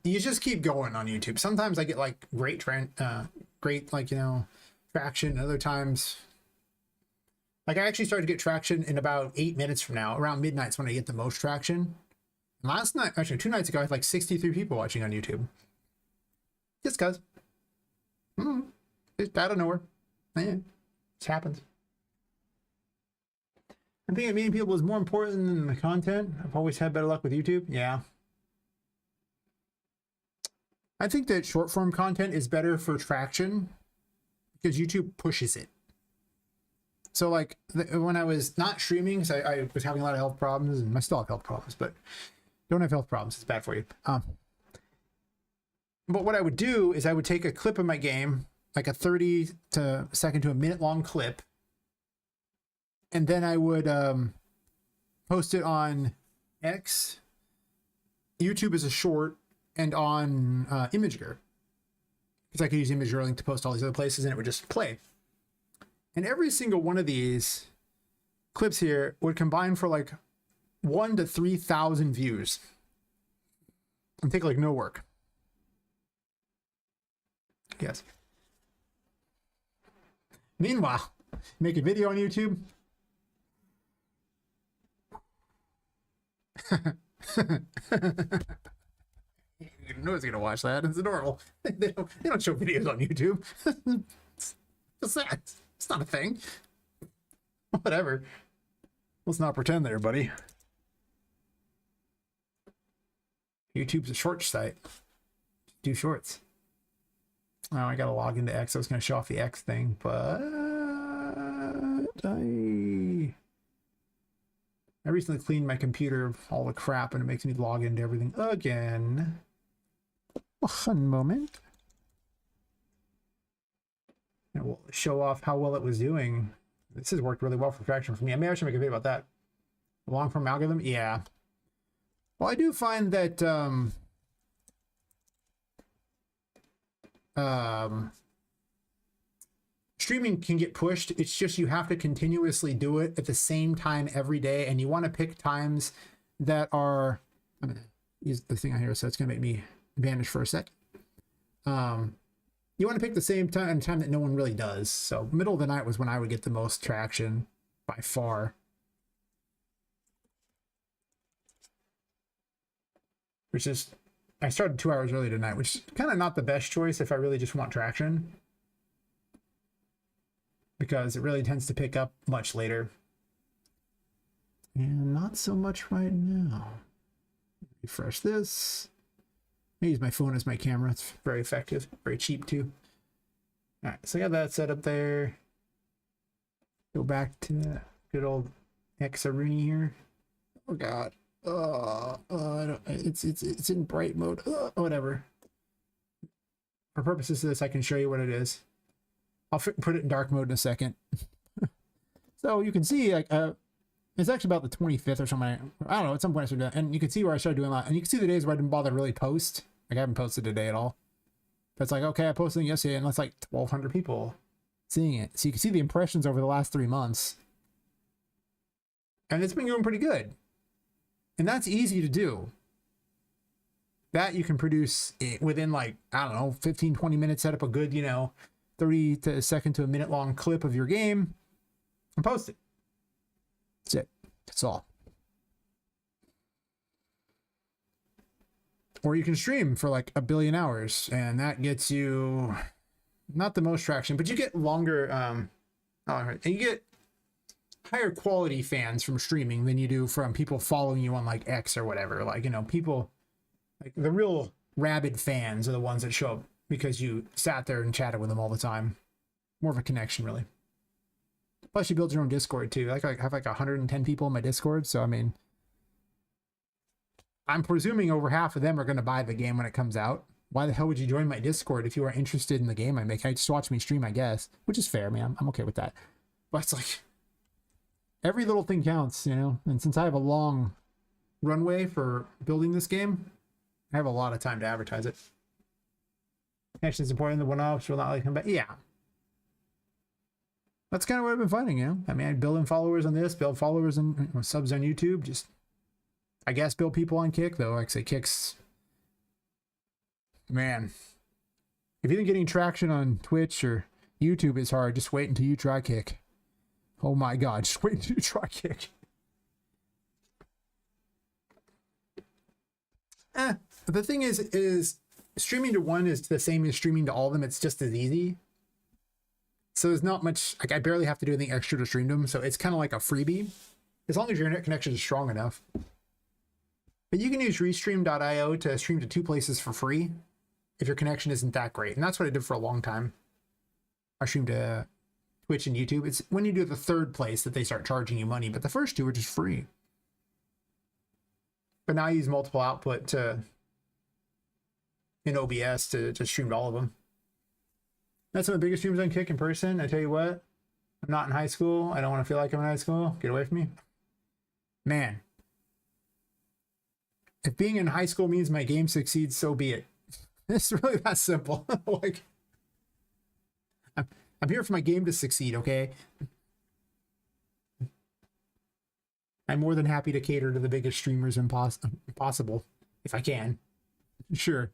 you just keep going on YouTube. Sometimes I get like great like, you know, traction. Other times, like I actually started to get traction in about 8 minutes from now. Around midnight's when I get the most traction. Last night, actually 2 nights ago, I had like 63 people watching on YouTube. Just cause. It's out of nowhere. Yeah, it happens. I think meeting people is more important than the content. I've always had better luck with YouTube. Yeah. I think that short form content is better for traction because YouTube pushes it. So like when I was not streaming, because I was having a lot of health problems, and I still have health problems, but don't have health problems. It's bad for you. But what I would do is I would take a clip of my game, like a 30-second to a minute long clip, and then I would post it on X, YouTube as a short, and on Imager. Because I could use Imager link to post all these other places, and it would just play. And every single one of these clips here would combine for like 1,000 to 3,000 views and take like no work. Yes. Meanwhile, make a video on YouTube. No one's gonna watch that. It's normal. They don't show videos on YouTube. What's that? It's not a thing. Whatever. Let's not pretend there, buddy. YouTube's a short site. Do shorts. Oh, I gotta log into X. I was gonna show off the X thing, but I recently cleaned my computer of all the crap, and it makes me log into everything again. One moment. And we'll show off how well it was doing. This has worked really well for traction for me. I may actually make a video about that. Long form algorithm? Yeah. Well, I do find that streaming can get pushed. It's just you have to continuously do it at the same time every day, and you want to pick times that are, I'm gonna use the thing on here so it's gonna make me vanish for a sec. You want to pick the same time that no one really does. So middle of the night was when I would get the most traction by far. Which is, I started 2 hours early tonight, which is kind of not the best choice if I really just want traction, because it really tends to pick up much later. And not so much right now. Refresh this. I use my phone as my camera. It's very effective, very cheap too. All right, so I got that set up there. Go back to that good old Xaruni here. Oh God. It's in bright mode. Whatever. For purposes of this, I can show you what it is. I'll put it in dark mode in a second. So you can see, like, it's actually about the 25th or something. I don't know. At some point I started doing, and you can see where I started doing a lot. And you can see the days where I didn't bother to really post. Like I haven't posted today at all. But it's like, okay, I posted yesterday, and that's like 1,200 people seeing it. So you can see the impressions over the last 3 months, and it's been going pretty good. And that's easy to do. That you can produce within like, I don't know, 15, 20 minutes, set up a good, 30-second to a minute long clip of your game and post it. That's it. That's all. Or you can stream for like 1 billion hours, and that gets you not the most traction, but you get longer, and you get higher quality fans from streaming than you do from people following you on like X or whatever. Like, people, like the real rabid fans are the ones that show up because you sat there and chatted with them all the time. More of a connection, really. Plus you build your own Discord too. I have like 110 people in my Discord. So, I mean, I'm presuming over half of them are going to buy the game when it comes out. why the hell would you join my Discord if you are interested in the game I make? I just watch me stream, I guess, which is fair, man. I'm okay with that. But it's like every little thing counts, you know. And since I have a long runway for building this game, I have a lot of time to advertise it. Actually, it's important the one-offs will not like come back. Yeah. That's kind of what I've been finding, you know. I mean, I build in followers on this, build followers and subs on YouTube. Just, I guess, build people on Kick, though. Like I say, Kick's, man. If you think getting traction on Twitch or YouTube is hard, just wait until you try Kick. Oh my God, just wait until you try Kick. The thing is streaming to one is the same as streaming to all of them. It's just as easy. So there's not much, like I barely have to do anything extra to stream them. So it's kind of like a freebie, as long as your internet connection is strong enough. But you can use restream.io to stream to 2 places for free if your connection isn't that great. And that's what I did for a long time. I streamed to Twitch and YouTube. It's when you do the 3rd place that they start charging you money, but the first 2 are just free. But now I use multiple output to in OBS to stream to all of them. That's some of the biggest streams on Kick in person. I tell you what, I'm not in high school. I don't want to feel like I'm in high school. Get away from me. Man, if being in high school means my game succeeds, so be it. It's really that simple. Like, I'm here for my game to succeed, okay? I'm more than happy to cater to the biggest streamers possible, if I can. Sure.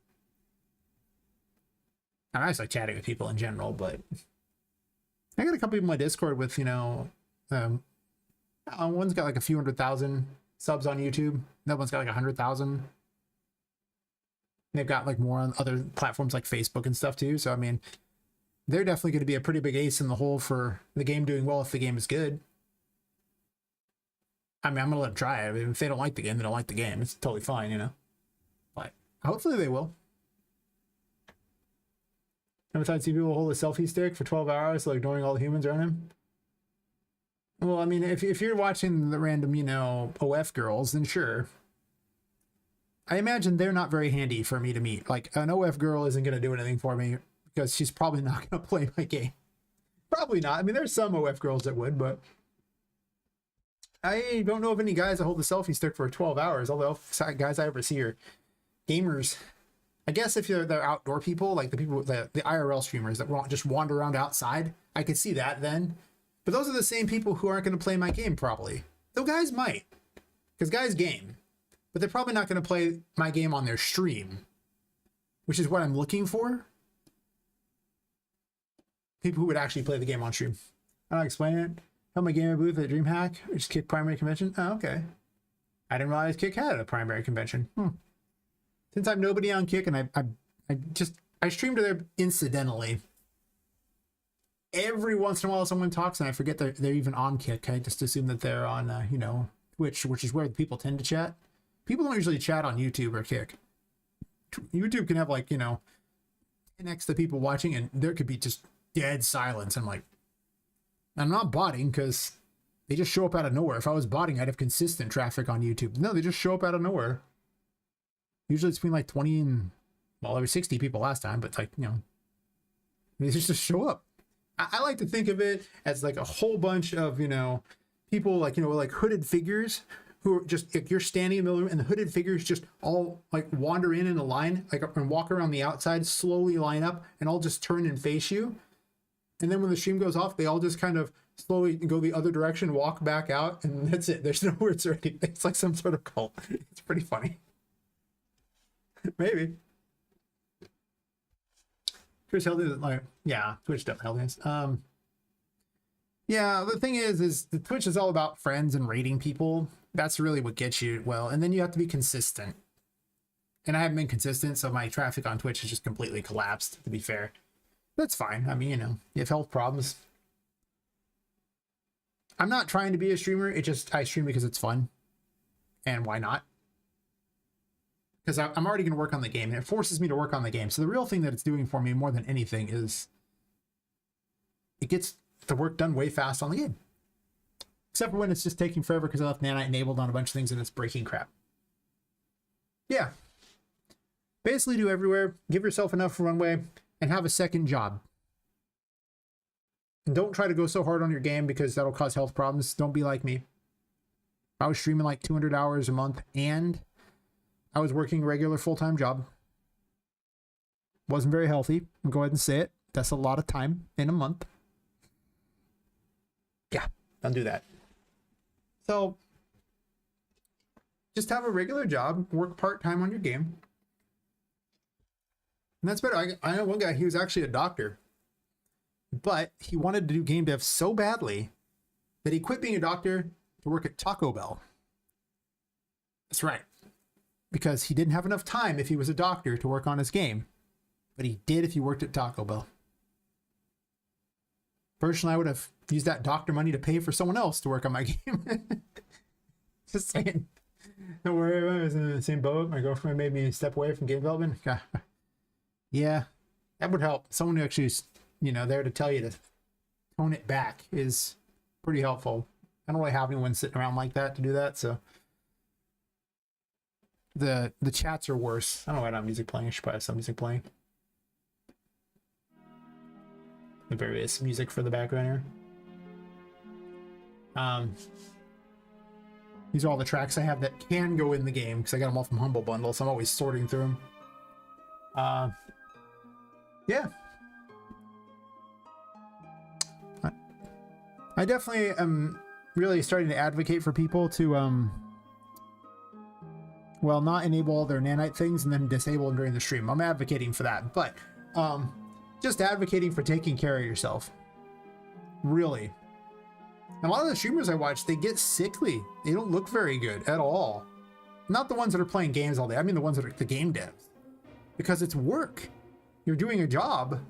I just like chatting with people in general, but I got a couple people in my Discord with, you know, one's got like a few 100,000 subs on YouTube. That one's got like 100,000. They've got like more on other platforms like Facebook and stuff too. So, I mean, they're definitely going to be a pretty big ace in the hole for the game doing well if the game is good. I mean, I'm going to let them try it. I mean, if they don't like the game, they don't like the game. It's totally fine, you know. But hopefully they will. Every time I see people hold a selfie stick for 12 hours, like ignoring all the humans around him. Well, I mean, if you're watching the random, you know, OF girls, then sure. I imagine they're not very handy for me to meet. Like, an OF girl isn't going to do anything for me because she's probably not going to play my game. Probably not. I mean, there's some OF girls that would, but I don't know of any guys that hold a selfie stick for 12 hours. All the guys I ever see are gamers. I guess if they're outdoor people, like the people, the IRL streamers that won't just wander around outside, I could see that then. But those are the same people who aren't going to play my game probably. Though guys might, because guys game, but they're probably not going to play my game on their stream, which is what I'm looking for. People who would actually play the game on stream. I don't explain it. Held my game booth at DreamHack, which is Kick primary convention. Oh, okay. I didn't realize Kick had a primary convention. Since I'm nobody on Kick and I stream to there incidentally. Every once in a while someone talks and I forget they're even on Kick. I just assume that they're on, you know, Twitch, which is where people tend to chat. People don't usually chat on YouTube or Kick. YouTube can have like, you know, 10x the people watching and there could be just dead silence. I'm like, I'm not botting because they just show up out of nowhere. If I was botting, I'd have consistent traffic on YouTube. No, they just show up out of nowhere. Usually it's between like 20 and, well, there were 60 people last time, but like, you know, they just show up. I like to think of it as like a whole bunch of, you know, people like, you know, like hooded figures who are just, if you're standing in the middle of the room and the hooded figures just all like wander in a line, like, and walk around the outside, slowly line up and all just turn and face you. And then when the stream goes off, they all just kind of slowly go the other direction, walk back out, and that's it. There's no words or anything. It's like some sort of cult. It's pretty funny. Maybe. Twitch held it like, yeah, Twitch definitely held it. Yeah, the thing is the Twitch is all about friends and rating people. That's really what gets you well, and then you have to be consistent. And I haven't been consistent, so my traffic on Twitch has just completely collapsed, to be fair. That's fine. I mean, you know, you have health problems. I'm not trying to be a streamer. It just, I stream because it's fun. And why not? Because I'm already going to work on the game, and it forces me to work on the game. So the real thing that it's doing for me more than anything is it gets the work done way fast on the game. Except for when it's just taking forever because I left Nanite enabled on a bunch of things and it's breaking crap. Yeah. Basically do everywhere, give yourself enough runway, and have a second job. And don't try to go so hard on your game because that'll cause health problems. Don't be like me. I was streaming like 200 hours a month and I was working a regular full-time job. Wasn't very healthy. I'll go ahead and say it. That's a lot of time in a month. Yeah, don't do that. So just have a regular job, work part-time on your game. And that's better. I know one guy, he was actually a doctor, but he wanted to do game dev so badly that he quit being a doctor to work at Taco Bell. That's right. Because he didn't have enough time if he was a doctor to work on his game, but he did if he worked at Taco Bell. Personally, I would have used that doctor money to pay for someone else to work on my game. Just saying. Don't worry, I was in the same boat. My girlfriend made me step away from game development. Yeah, that would help. Someone who actually is, you know, there to tell you to tone it back is pretty helpful. I don't really have anyone sitting around like that to do that, so the chats are worse. I don't know why I don't have music playing. I should probably have some music playing. The various music for the background here. These are all the tracks I have that can go in the game because I got them all from Humble Bundle, so I'm always sorting through them. Yeah. I definitely am really starting to advocate for people to, well, not enable all their nanite things and then disable them during the stream. I'm advocating for that, but just advocating for taking care of yourself. Really. And a lot of the streamers I watch, they get sickly. They don't look very good at all. Not the ones that are playing games all day. I mean the ones that are the game devs. Because it's work. You're doing a job,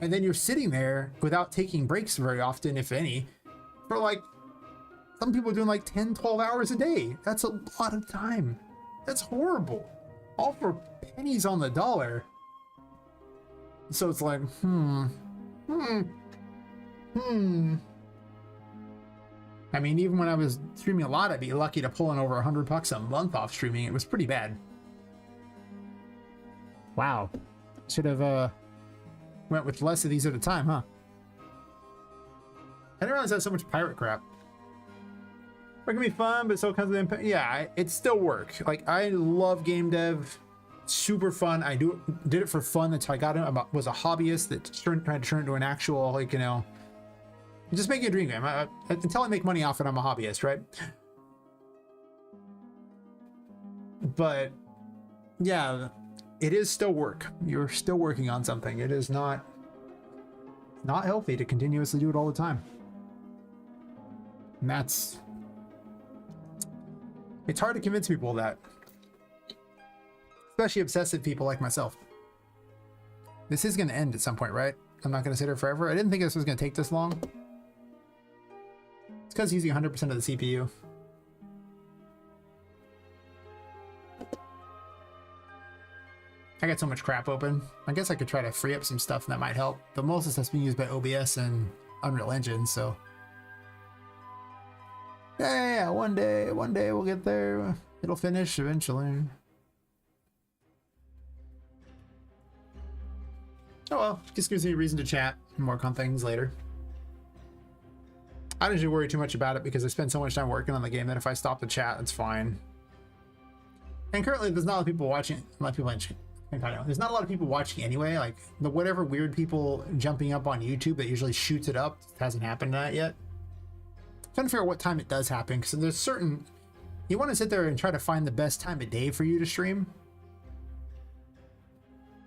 and then you're sitting there without taking breaks very often, if any, for like, some people are doing like 10, 12 hours a day. That's a lot of time. That's horrible. All for pennies on the dollar. So it's like, I mean, even when I was streaming a lot, I'd be lucky to pull in over $100 a month off streaming. It was pretty bad. Wow. Should have went with less of these at a time, huh? I didn't realize I had so much pirate crap. It can be fun, but so comes with impact. Yeah, it's still work. Like, I love game dev. Super fun. I did it for fun. That's how I got it. I was a hobbyist that tried to turn into an actual, like, you know, just making a dream game. Until I make money off it, I'm a hobbyist, right? But yeah, it is still work. You're still working on something. It is not healthy to continuously do it all the time. And it's hard to convince people of that. Especially obsessive people like myself. This is going to end at some point, right? I'm not going to sit here forever. I didn't think this was going to take this long. It's because using 100% of the CPU. I got so much crap open. I guess I could try to free up some stuff and that might help. But most of this has been used by OBS and Unreal Engine, so. Yeah, one day we'll get there. It'll finish eventually. Oh well, just gives me a reason to chat and work on things later. I don't usually worry too much about it because I spend so much time working on the game that if I stop the chat, it's fine. And currently, there's not a lot of people watching. There's not a lot of people watching anyway. Like the whatever weird people jumping up on YouTube that usually shoots it up hasn't happened to that yet. I'm trying to figure out what time it does happen because there's certain. You want to sit there and try to find the best time of day for you to stream.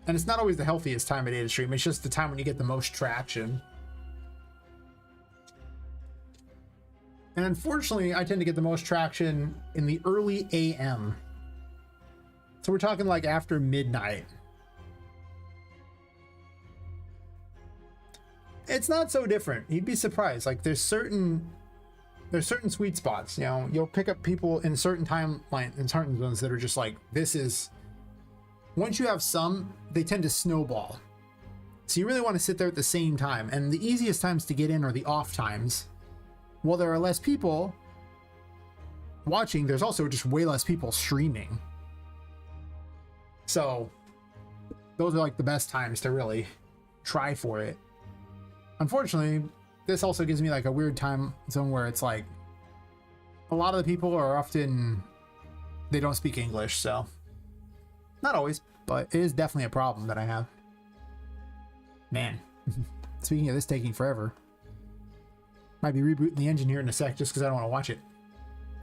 And it's not always the healthiest time of day to stream. It's just the time when you get the most traction. And unfortunately, I tend to get the most traction in the early AM. So we're talking like after midnight. It's not so different. You'd be surprised. Like there's certain sweet spots. You know, you'll pick up people in certain timeline in certain zones that are just like, this is. Once you have some, they tend to snowball. So you really want to sit there at the same time. And the easiest times to get in are the off times. While there are less people watching, there's also just way less people streaming. So those are like the best times to really try for it. Unfortunately, this also gives me like a weird time zone where it's like a lot of the people are often, they don't speak English, so not always, but it is definitely a problem that I have. Man, speaking of this taking forever, might be rebooting the engine here in a sec just because I don't want to watch it.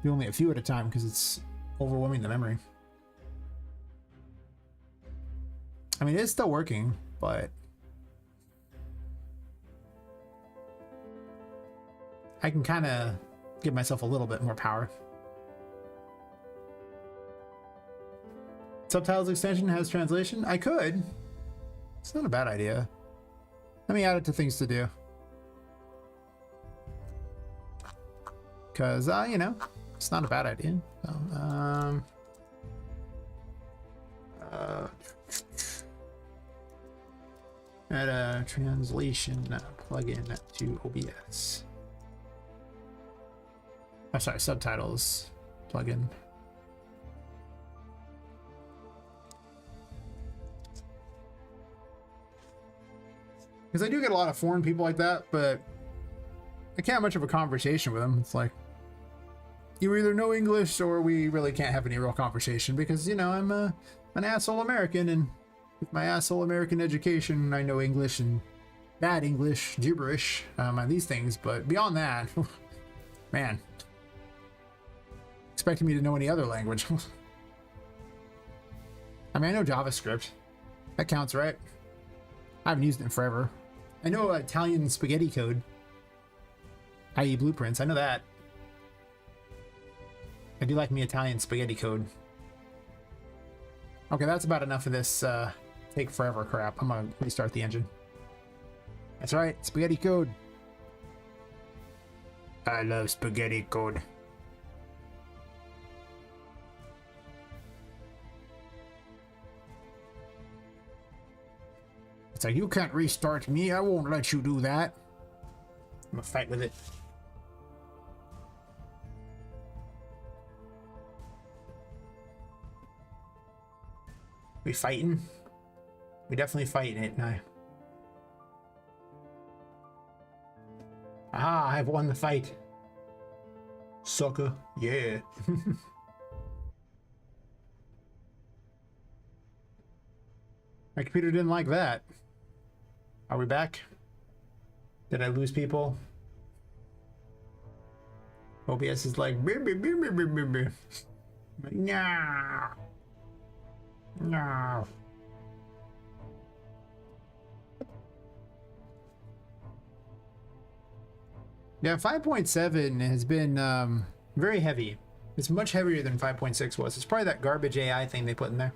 Do only a few at a time because it's overwhelming the memory. I mean, it's still working, but I can kind of give myself a little bit more power. Subtitles extension has translation? I could. It's not a bad idea. Let me add it to things to do. Because, you know, it's not a bad idea. So, add a translation plugin to OBS. I'm sorry, subtitles plugin. Because I do get a lot of foreign people like that, but I can't have much of a conversation with them. It's like, you either know English or we really can't have any real conversation because, you know, I'm an asshole American, and with my asshole American education, I know English and bad English, gibberish, on these things. But beyond that, man, expecting me to know any other language. I mean, I know JavaScript. That counts, right? I haven't used it in forever. I know Italian spaghetti code, i.e. blueprints. I know that. I do like me Italian spaghetti code. Okay, that's about enough of this take forever crap. I'm gonna restart the engine. That's right, spaghetti code. I love spaghetti code. It's like, you can't restart me. I won't let you do that. I'm gonna fight with it. We fighting? We definitely fighting it now. Ah, I've won the fight. Sucker. Yeah. My computer didn't like that. Are we back? Did I lose people? OBS is like, beep, beep, beep, beep, beep, beep, beep. No. No. Yeah, 5.7 has been very heavy. It's much heavier than 5.6 was. It's probably that garbage AI thing they put in there.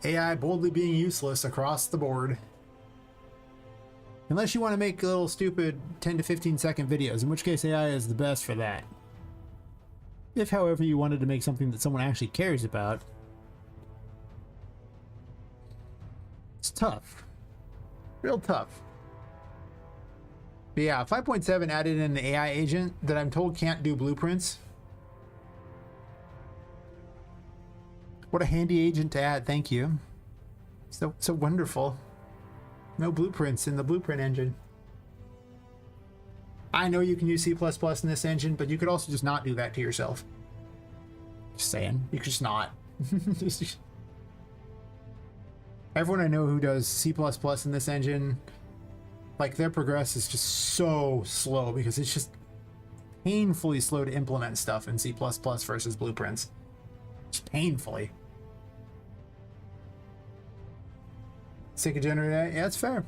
AI boldly being useless across the board. Unless you want to make little stupid 10 to 15 second videos, in which case AI is the best for that. If, however, you wanted to make something that someone actually cares about, it's tough. Real tough. But yeah, 5.7 added in the AI agent that I'm told can't do blueprints. What a handy agent to add, thank you. So wonderful. No blueprints in the blueprint engine. I know you can use C++ in this engine, but you could also just not do that to yourself. Just saying, you could just not. Everyone I know who does C++ in this engine, like, their progress is just so slow because it's just painfully slow to implement stuff in C++ versus blueprints. Just painfully. Sick of generative AI? Yeah, that's fair.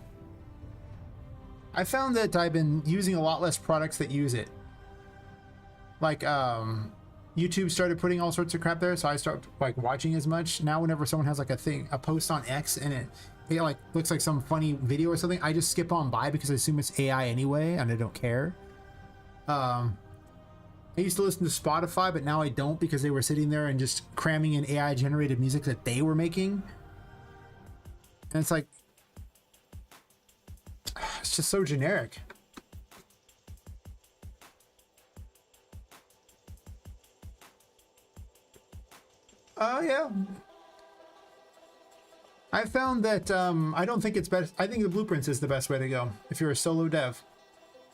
I found that I've been using a lot less products that use it. Like, YouTube started putting all sorts of crap there, so I start like watching as much. Now whenever someone has like a post on X and it like looks like some funny video or something, I just skip on by because I assume it's AI anyway and I don't care. I used to listen to Spotify, but now I don't because they were sitting there and just cramming in AI generated music that they were making. And it's like, it's just so generic. Yeah. I found that I don't think it's best. I think the blueprints is the best way to go if you're a solo dev.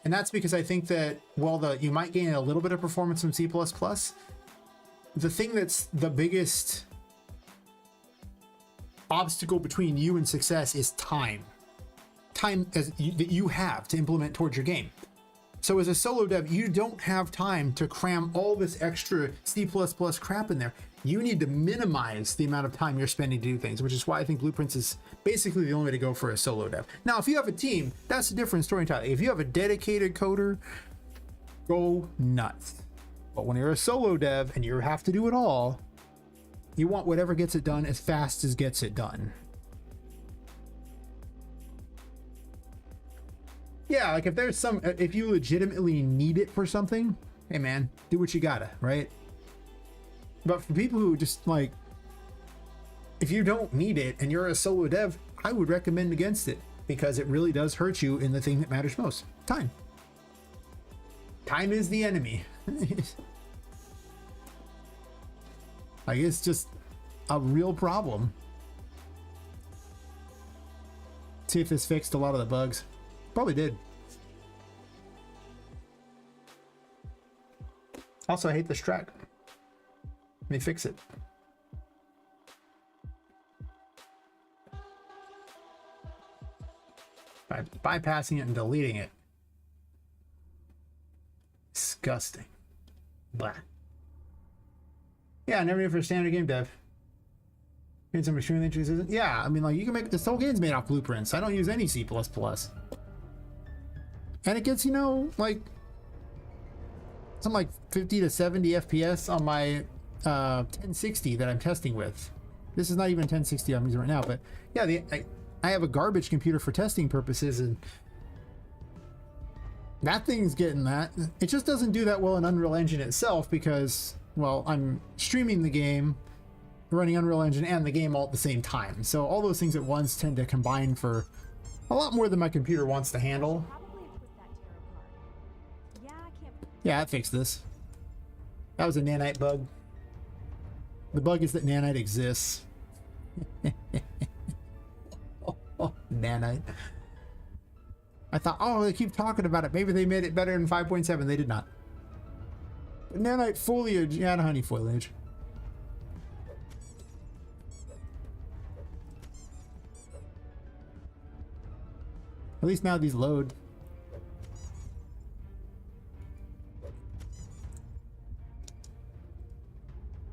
And that's because I think that while you might gain a little bit of performance from C++, the thing that's the biggest obstacle between you and success is time. Time that you have to implement towards your game. So as a solo dev, you don't have time to cram all this extra C++ crap in there. You need to minimize the amount of time you're spending to do things, which is why I think blueprints is basically the only way to go for a solo dev. Now, if you have a team, that's a different story entirely. If you have a dedicated coder, go nuts. But when you're a solo dev and you have to do it all, you want whatever gets it done as fast as gets it done. Yeah, like if you legitimately need it for something, hey man, do what you gotta, right? But for people who just like, if you don't need it and you're a solo dev, I would recommend against it because it really does hurt you in the thing that matters most, time. Time is the enemy. Like, it's just a real problem. See if this fixed a lot of the bugs. Probably did. Also, I hate this track. Let me fix it. By bypassing it and deleting it. Disgusting. Blah. Yeah, I never knew for standard game dev. Made some extremely interesting. Yeah, I mean, like, you can make this whole game's made off blueprints. I don't use any C++. And it gets, you know, like something like 50 to 70 FPS on my 1060 that I'm testing with. This is not even 1060 I'm using right now, but yeah, I have a garbage computer for testing purposes, and that thing's getting that. It just doesn't do that well in Unreal Engine itself because, well, I'm streaming the game, running Unreal Engine and the game all at the same time. So all those things at once tend to combine for a lot more than my computer wants to handle. Yeah, I fixed this. That was a nanite bug. The bug is that nanite exists. Oh, nanite. I thought, oh, they keep talking about it. Maybe they made it better in 5.7. They did not. But nanite foliage, yeah, honey foliage. At least now these load.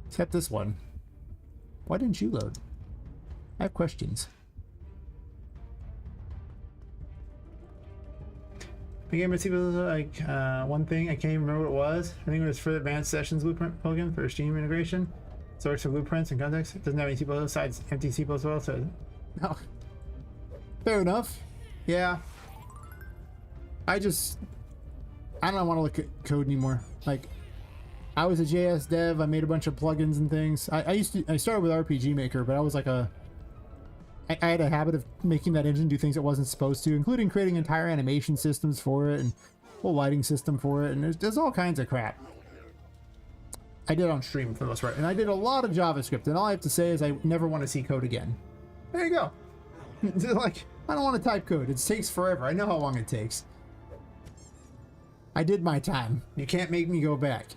Except this one. Why didn't you load? I have questions. The game was like one thing, I can't even remember what it was. I think it was for the advanced sessions blueprint plugin for Steam integration. So it works for blueprints and context. It doesn't have any C++ besides empty C++, so no. Fair enough. Yeah. I don't want to look at code anymore. Like, I was a JS dev. I made a bunch of plugins and things. I started with RPG Maker, but I was like I had a habit of making that engine do things it wasn't supposed to, including creating entire animation systems for it and a whole lighting system for it, and there's all kinds of crap. I did on stream for the most part, and I did a lot of JavaScript, and all I have to say is I never want to see code again. There you go. Like, I don't want to type code. It takes forever. I know how long it takes. I did my time. You can't make me go back.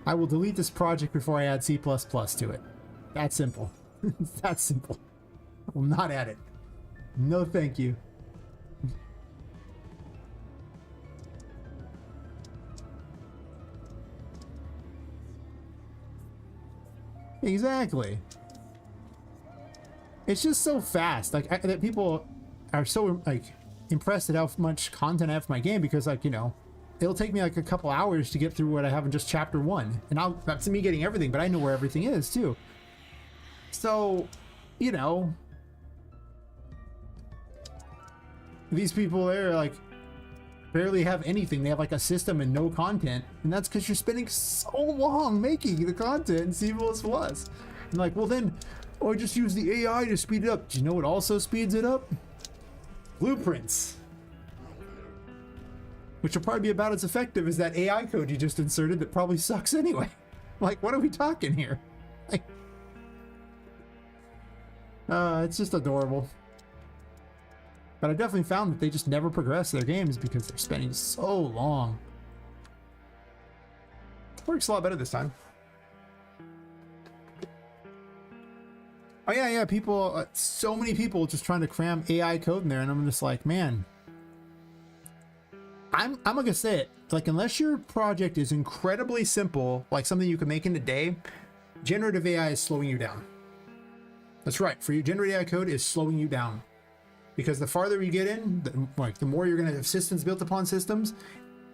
I will delete this project before I add C++ to it. That simple. That simple. I will not add it. No thank you. Exactly. It's just so fast. Like, that people are so, like, impressed at how much content I have for my game because, like, you know, it'll take me like a couple hours to get through what I have in just chapter 1. And that's me getting everything, but I know where everything is too. So, you know, these people there like barely have anything. They have like a system and no content. And that's because you're spending so long making the content in C++. And like, well then, I just use the AI to speed it up. Do you know what also speeds it up? Blueprints. Which will probably be about as effective as that AI code you just inserted that probably sucks anyway. Like, what are we talking here? Like, It's just adorable. But I definitely found that they just never progress their games because they're spending so long. Works a lot better this time. Oh yeah, people, so many people just trying to cram AI code in there, and I'm just like, man, I'm gonna say it, like, unless your project is incredibly simple, like something you can make in a day, generative AI is slowing you down. That's right, for you, generative AI code is slowing you down. Because the farther you get in, the more you're gonna have systems built upon systems,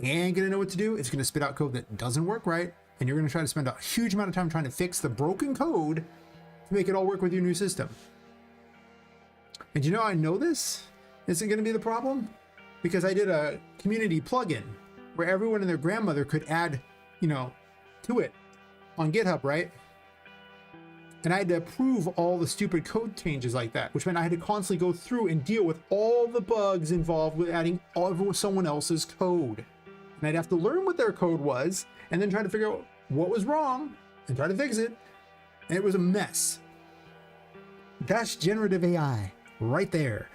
and gonna know what to do. It's gonna spit out code that doesn't work right, and you're gonna try to spend a huge amount of time trying to fix the broken code to make it all work with your new system. And you know, I know this isn't going to be the problem because I did a community plugin where everyone and their grandmother could add, you know, to it on GitHub, right? And I had to approve all the stupid code changes like that, which meant I had to constantly go through and deal with all the bugs involved with adding someone else's code. And I'd have to learn what their code was and then try to figure out what was wrong and try to fix it. And it was a mess. That's generative AI right there.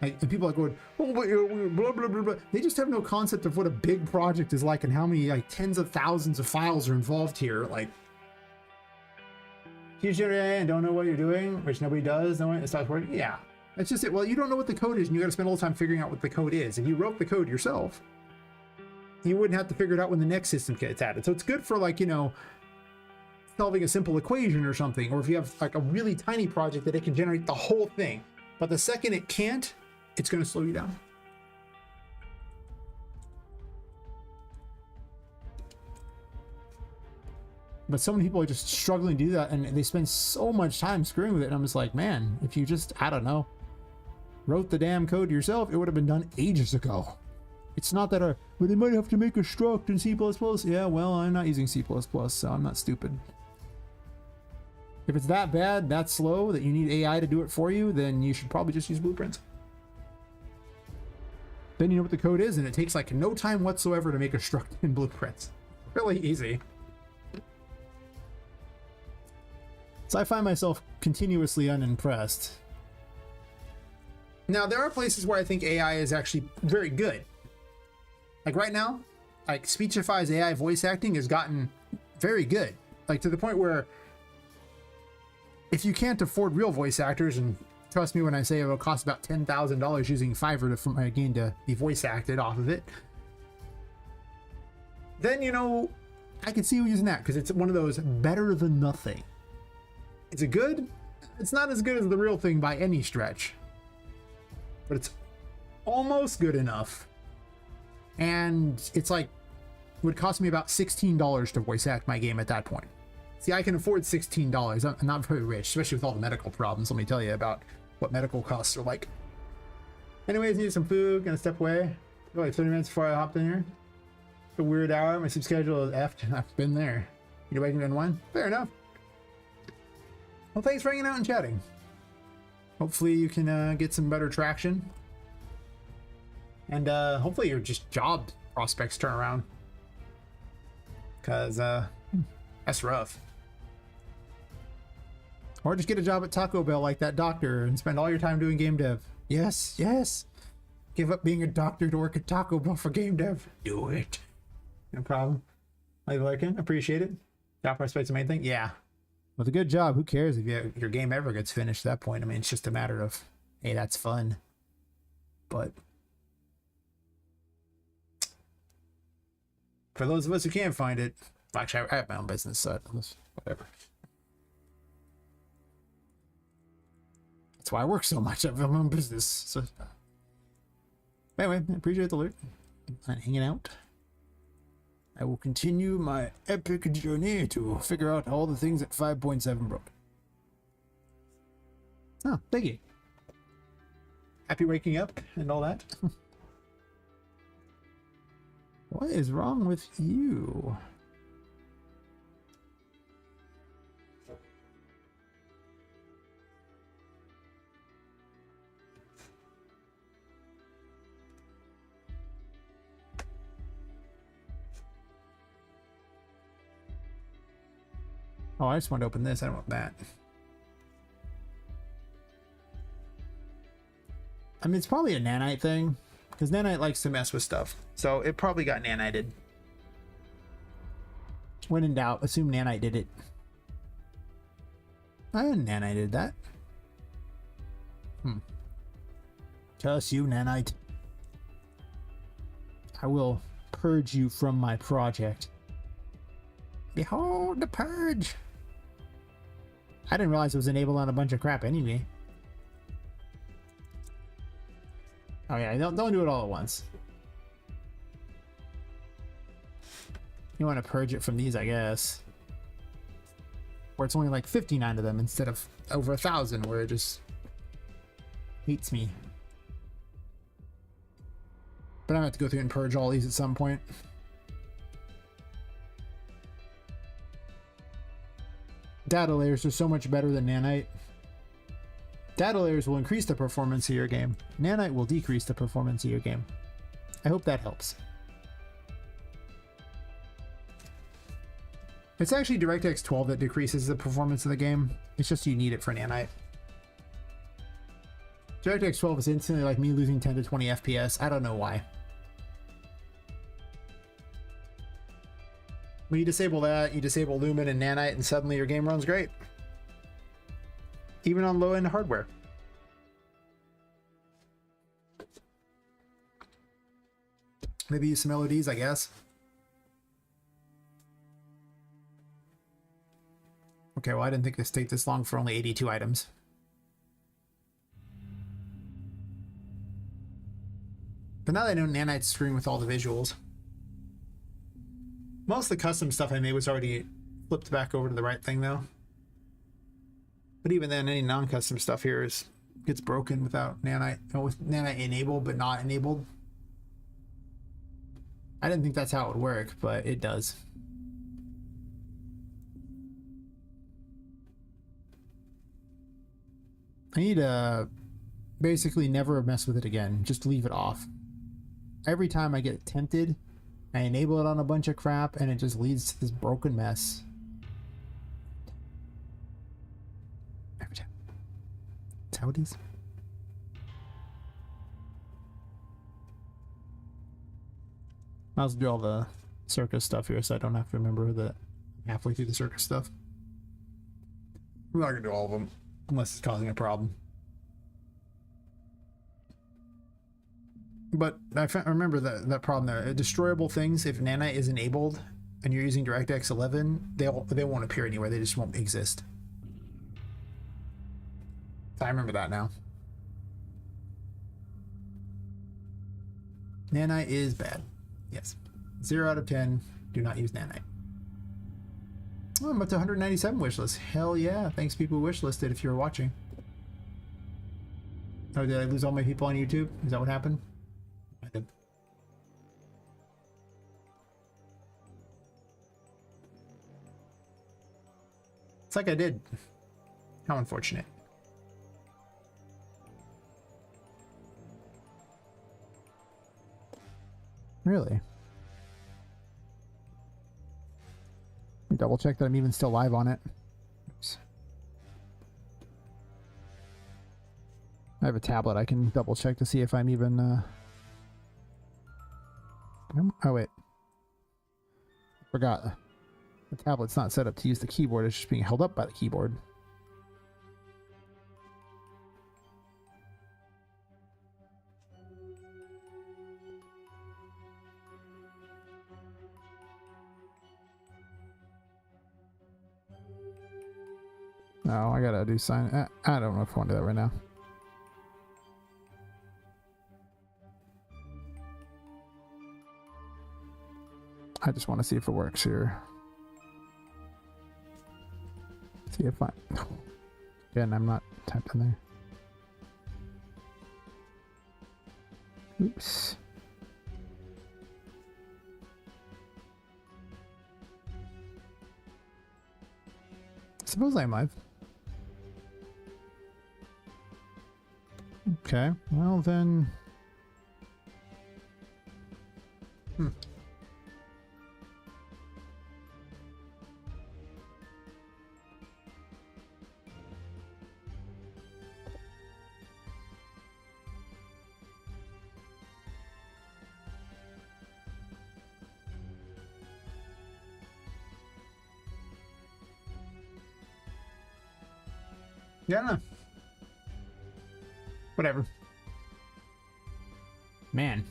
Like, and people are going, oh, blah, blah, blah, blah. They just have no concept of what a big project is like and how many, like, tens of thousands of files are involved here. Like, use generative AI and don't know what you're doing, which nobody does, no one, it stops working. Yeah, that's just it. Well, you don't know what the code is, and you got to spend all the time figuring out what the code is. If you wrote the code yourself, you wouldn't have to figure it out when the next system gets added. So it's good for, like, you know, solving a simple equation or something, or if you have like a really tiny project that it can generate the whole thing. But the second it can't, it's going to slow you down. But so many people are just struggling to do that, and they spend so much time screwing with it. And I'm just like, man, if you just, I don't know, wrote the damn code yourself, it would have been done ages ago. It's not that, well, they might have to make a struct in C++. Yeah, well, I'm not using C++, so I'm not stupid. If it's that bad, that slow, that you need AI to do it for you, then you should probably just use blueprints. Then you know what the code is, and it takes like no time whatsoever to make a struct in blueprints. Really easy. So I find myself continuously unimpressed. Now, there are places where I think AI is actually very good. Like right now, like Speechify's AI voice acting has gotten very good. Like to the point where if you can't afford real voice actors, and trust me when I say it'll cost about $10,000 using Fiverr for my game to be voice acted off of it, then, you know, I can see you using that because it's one of those better than nothing. Is it good? It's not as good as the real thing by any stretch, but it's almost good enough. And it's like, it would cost me about $16 to voice act my game at that point. See, I can afford $16. I'm not very rich, especially with all the medical problems. Let me tell you about what medical costs are like. Anyways, need some food. Gonna step away. Like 30 minutes before I hopped in here. It's a weird hour. My sleep schedule is effed. I've been there. You waiting to unwind? Fair enough. Well, thanks for hanging out and chatting. Hopefully you can get some better traction. And hopefully your just job prospects turn around. Because that's rough. Or just get a job at Taco Bell like that doctor and spend all your time doing game dev. Yes, yes. Give up being a doctor to work at Taco Bell for game dev. Do it. No problem. Are you liking? Appreciate it. Job prospect's the main thing? Yeah. With a good job, who cares if your game ever gets finished at that point? I mean, it's just a matter of, hey, that's fun. But for those of us who can't find it, actually, I have my own business, so whatever. That's why I work so much. I have my own business. So anyway, I appreciate the alert. I'm hanging out. I will continue my epic journey to figure out all the things that 5.7 broke. Oh, thank you. Happy waking up and all that. What is wrong with you? Oh, I just want to open this. I don't want that. I mean, it's probably a nanite thing, because nanite likes to mess with stuff. So it probably got nanited. When in doubt, assume nanite did it. I nanited that. Curse you, nanite. I will purge you from my project. Behold the purge. I didn't realize it was enabled on a bunch of crap anyway. Oh yeah, don't do it all at once. You want to purge it from these, I guess. Where it's only like 59 of them instead of over 1,000, where it just hates me. But I'm gonna have to go through and purge all these at some point. Data layers are so much better than nanite. Data layers will increase the performance of your game. Nanite will decrease the performance of your game. I hope that helps. It's actually DirectX 12 that decreases the performance of the game. It's just you need it for nanite. DirectX 12 is instantly like me losing 10 to 20 FPS. I don't know why. When you disable that, you disable Lumen and nanite, and suddenly your game runs great. Even on low-end hardware. Maybe use some LEDs, I guess. Okay, well, I didn't think this take this long for only 82 items. But now that I know nanite's screwing with all the visuals. Most of the custom stuff I made was already flipped back over to the right thing, though. But even then, any non-custom stuff here gets broken without nanite, with nanite enabled but not enabled. I didn't think that's how it would work, but it does. I need to basically never mess with it again. Just leave it off. Every time I get tempted, I enable it on a bunch of crap, and it just leads to this broken mess. Every time. That's how it is. I'll do all the circus stuff here so I don't have to remember that halfway through the circus stuff. I'm not gonna do all of them unless it's causing a problem. But I remember that problem there. Destroyable things, if nanite is enabled and you're using DirectX 11, they won't appear anywhere. They just won't exist. I remember that now. Nanite is bad. Yes. 0 out of 10. Do not use nanite. Oh, I'm up to 197 wishlist. Hell yeah. Thanks people who wishlisted if you were watching. Oh, did I lose all my people on YouTube? Is that what happened? I did. It's like I did. How unfortunate. Really? Let me double check that I'm even still live on it. Oops. I have a tablet. I can double check to see if I'm even oh wait. Forgot. The tablet's not set up to use the keyboard. It's just being held up by the keyboard. No, I gotta do sign. I don't know if I want to do that right now. I just want to see if it works here. See if I... Again, I'm not typed in there. Oops. Suppose I'm live. Okay, well then... Yeah, I don't know. Whatever. Man.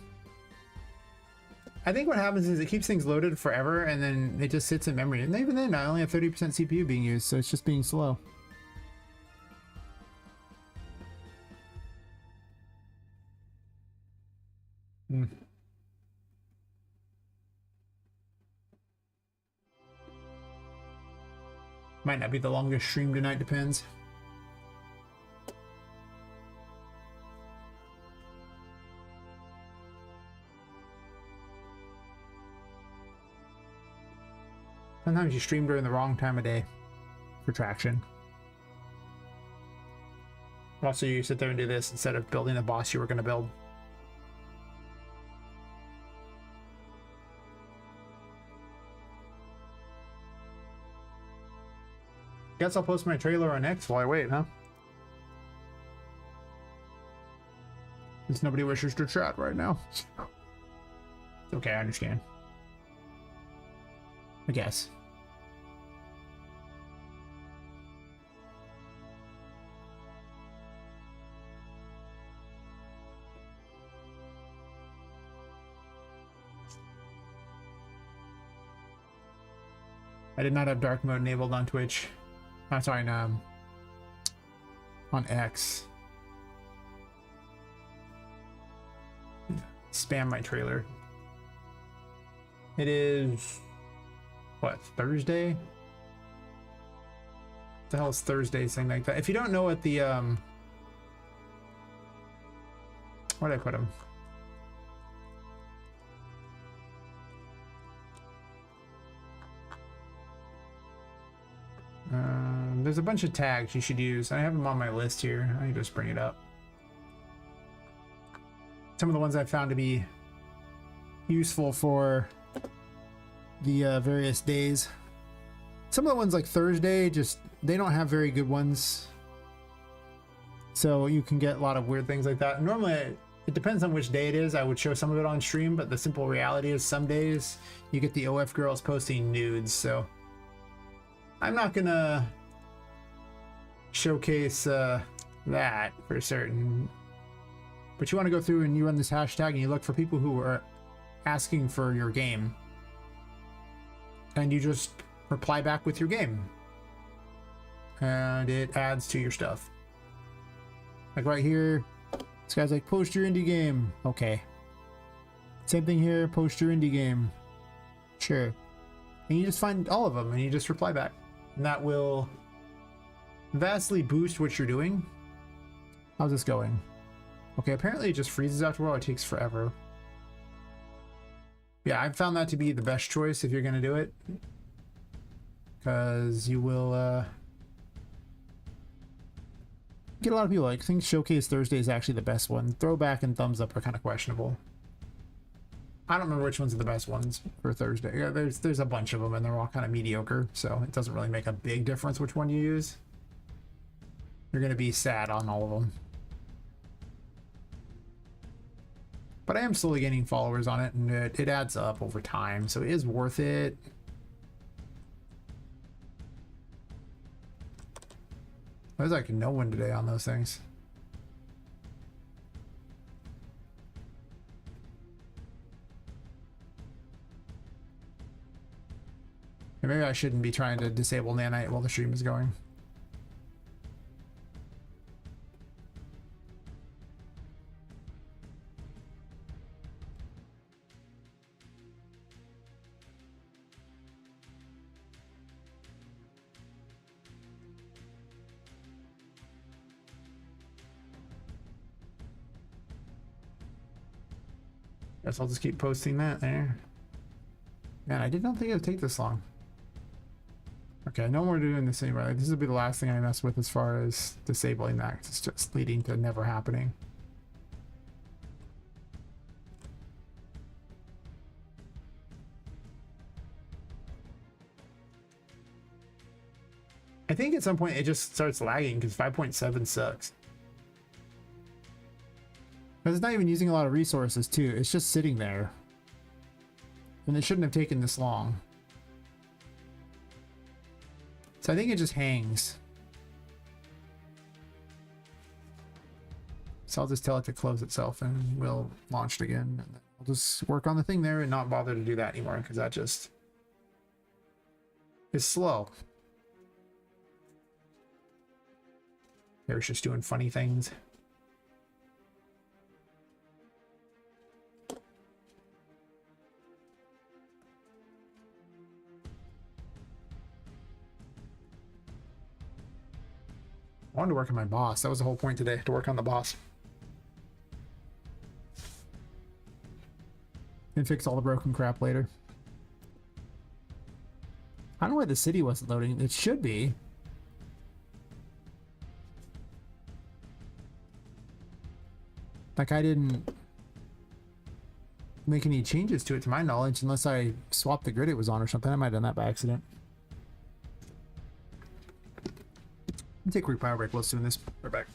I think what happens is it keeps things loaded forever and then it just sits in memory. And even then, I only have 30% CPU being used, so it's just being slow. Hmm. Might not be the longest stream tonight, depends. Sometimes you stream during the wrong time of day for traction. Also, you sit there and do this instead of building the boss you were going to build. Guess I'll post my trailer on X while I wait, huh? Since nobody wishes to chat right now. It's okay, I understand. I guess. I did not have dark mode enabled on Twitch. Oh, sorry, no, on X. Spam my trailer. It is what, Thursday? What the hell is Thursday, something like that? If you don't know what the where did I put him? There's a bunch of tags you should use. I have them on my list here. I can just bring it up. Some of the ones I've found to be useful for the various days. Some of the ones like Thursday, just they don't have very good ones. So you can get a lot of weird things like that. Normally, it depends on which day it is. I would show some of it on stream, but the simple reality is some days you get the OF girls posting nudes. So I'm not gonna showcase that for certain. But you want to go through and you run this hashtag and you look for people who are asking for your game. And you just reply back with your game. And it adds to your stuff. Like right here, this guy's like, post your indie game. Okay. Same thing here, post your indie game. Sure. And you just find all of them and you just reply back. And that will vastly boost what you're doing. How's this going? Okay, apparently it just freezes after a while. It takes forever. Yeah, I've found that to be the best choice if you're going to do it. Because you will get a lot of people. Like, I think Showcase Thursday is actually the best one. Throwback and Thumbs Up are kind of questionable. I don't remember which ones are the best ones for Thursday. Yeah, there's a bunch of them and they're all kind of mediocre. So it doesn't really make a big difference which one you use. You're going to be sad on all of them. But I am slowly gaining followers on it, and it adds up over time, so it is worth it. There's like no one today on those things. And maybe I shouldn't be trying to disable Nanite while the stream is going. Guess I'll just keep posting that there. Man, I did not think it would take this long. Okay, no more doing this anymore. This will be the last thing I mess with as far as disabling that. It's just leading to never happening. I think at some point it just starts lagging because 5.7 sucks. Because it's not even using a lot of resources too. It's just sitting there. And it shouldn't have taken this long. So I think it just hangs. So I'll just tell it to close itself and we'll launch it again. And then we'll just work on the thing there and not bother to do that anymore because that just is slow. There's just doing funny things. I wanted to work on my boss. That was the whole point today, to work on the boss. And fix all the broken crap later. I don't know why the city wasn't loading. It should be. Like, I didn't make any changes to it to my knowledge unless I swapped the grid it was on or something. I might have done that by accident. Take a quick power break. Let's do this. We're back.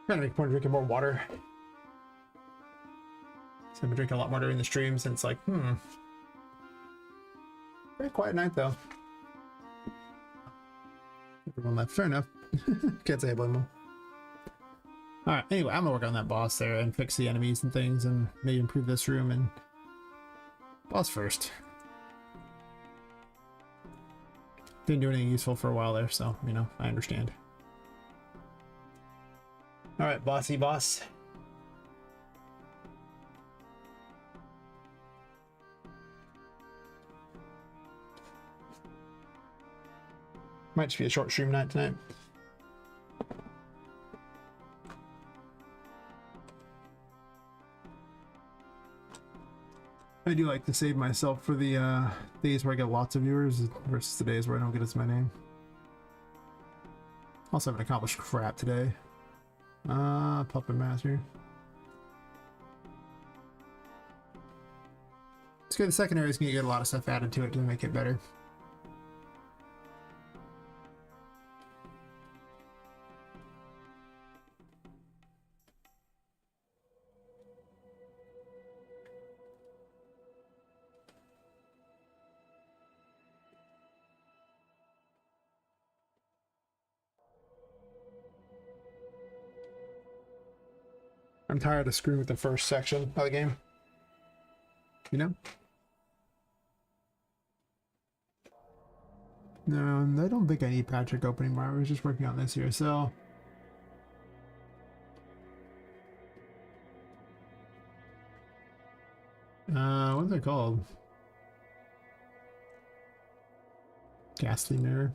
Trying to make a point of drinking more water. So I've been drinking a lot more during the streams, and it's like, very quiet night though. Everyone left. Fair enough. Can't say I blame them. Alright, anyway, I'm gonna work on that boss there and fix the enemies and things and maybe improve this room and boss first. Didn't do anything useful for a while there, so, you know, I understand. Alright, bossy boss. Might just be a short stream night tonight. I do like to save myself for the days where I get lots of viewers versus the days where I don't get as many. Also haven't accomplished crap today. Puppet Master. It's good. The secondary is going to get a lot of stuff added to it to make it better. I'm tired of screwing with the first section of the game. You know? No, I don't think I need Patrick Open anymore. I was just working on this here, so... what's it called? Ghastly Mirror.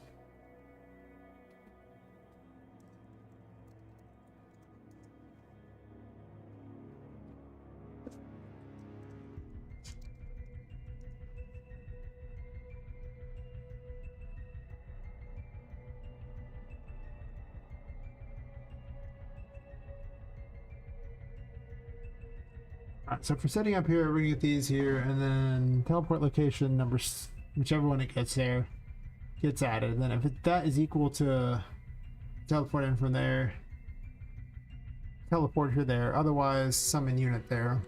Alright, so for setting up here, we're gonna get these here, and then teleport location numbers, whichever one it gets there, gets added. And then if that is equal to teleport in from there, teleport here there, otherwise summon unit there.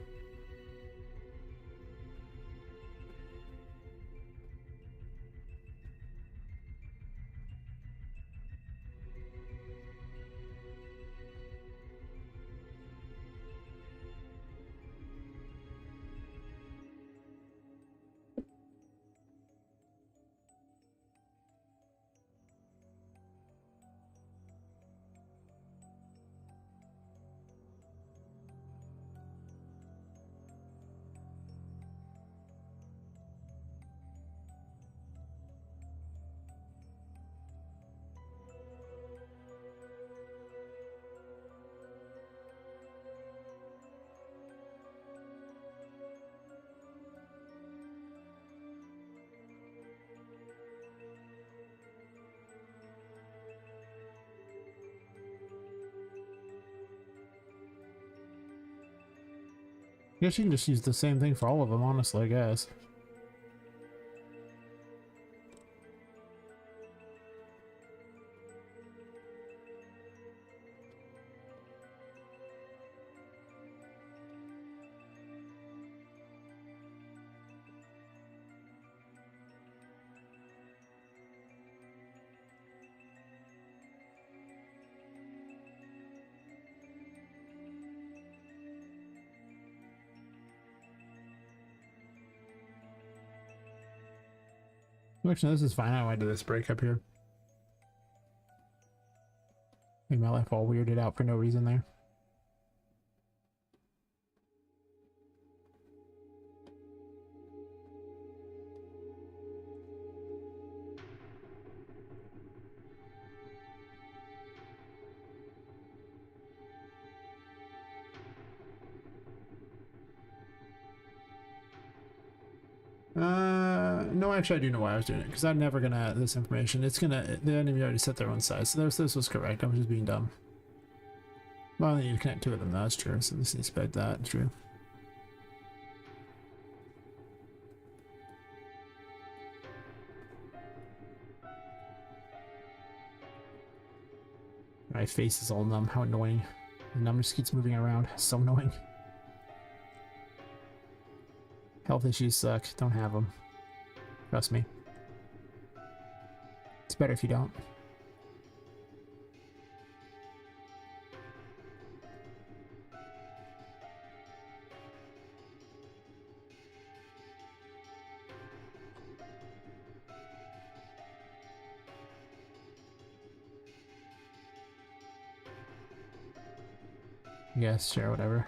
I guess you can just use the same thing for all of them, honestly, I guess. Actually, this is fine. I went to this break up here. Made my life all weirded out for no reason there. No, actually, I do know why I was doing it, because I'm never gonna add this information. It's gonna, the enemy already set their own size, so this was correct. I'm just being dumb. Well, I need to connect two of them, that's true, so this needs to be like that, true. My face is all numb, how annoying. The number just keeps moving around. So annoying. Health issues suck. Don't have them. Trust me. It's better if you don't. Yes, sure, whatever.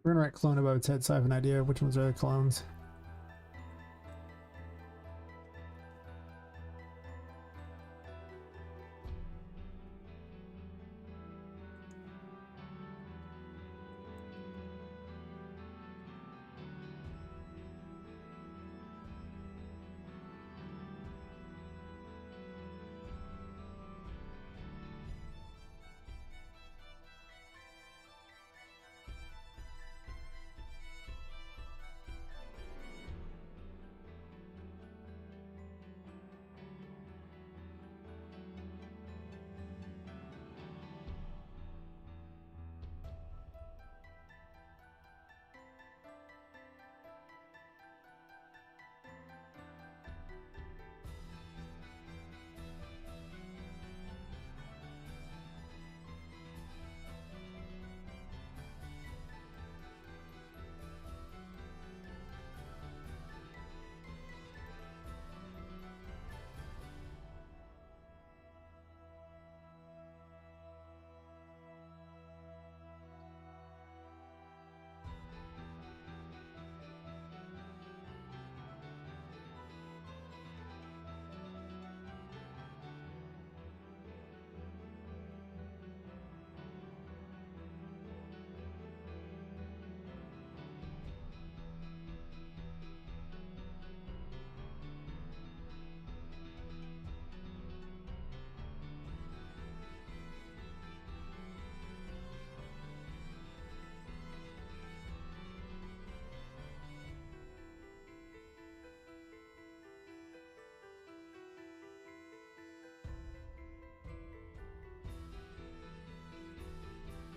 We're gonna write clone above its head so I have an idea of which ones are the clones.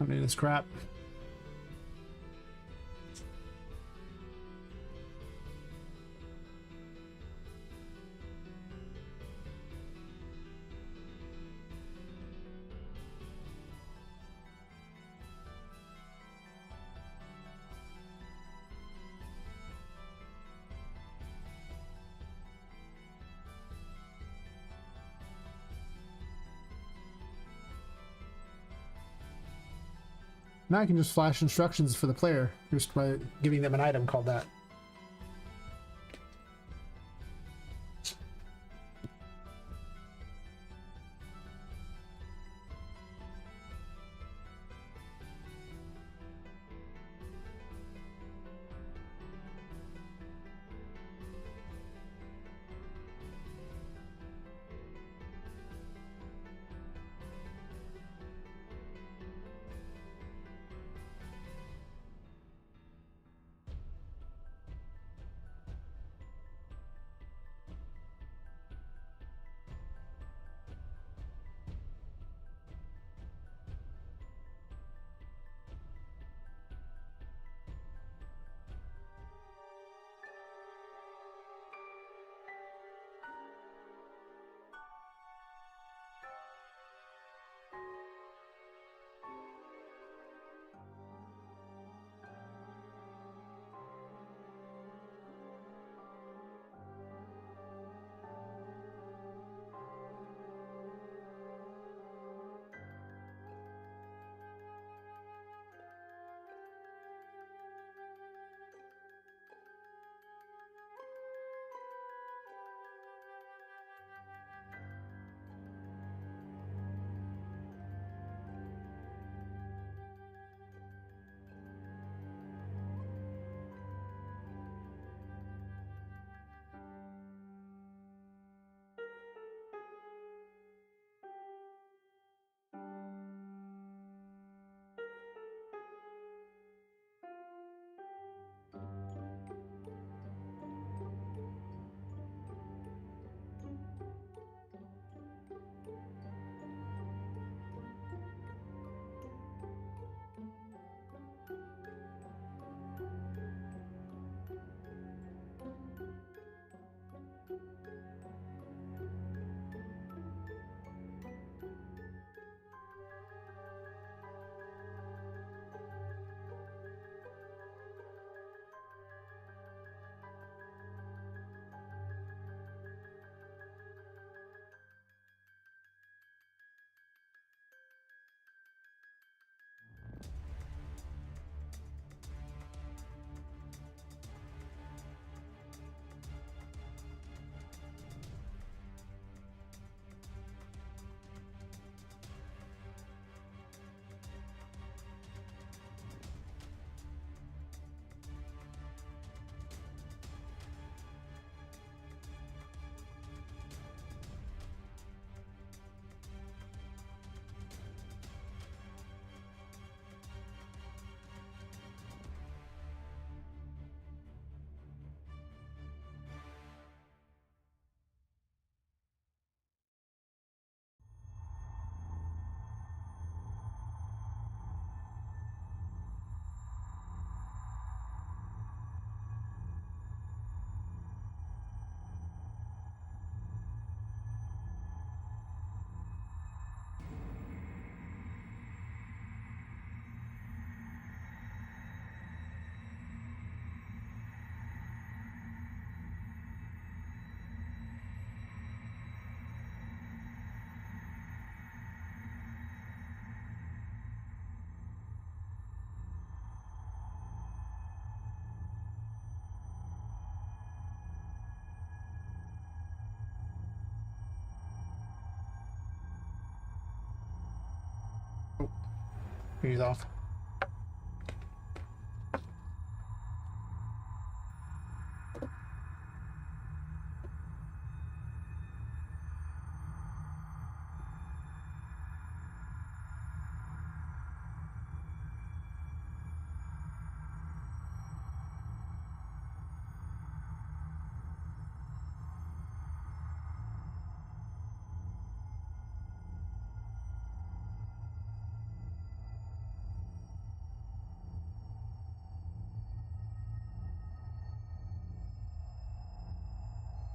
I need this crap. Now I can just flash instructions for the player just by giving them an item called that. Oh, he's off.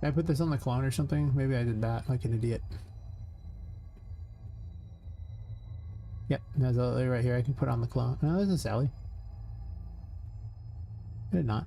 Did I put this on the clone or something? Maybe I did that like an idiot. Yep, there's a right here. I can put on the clone. Oh, there's a Sally. I did not.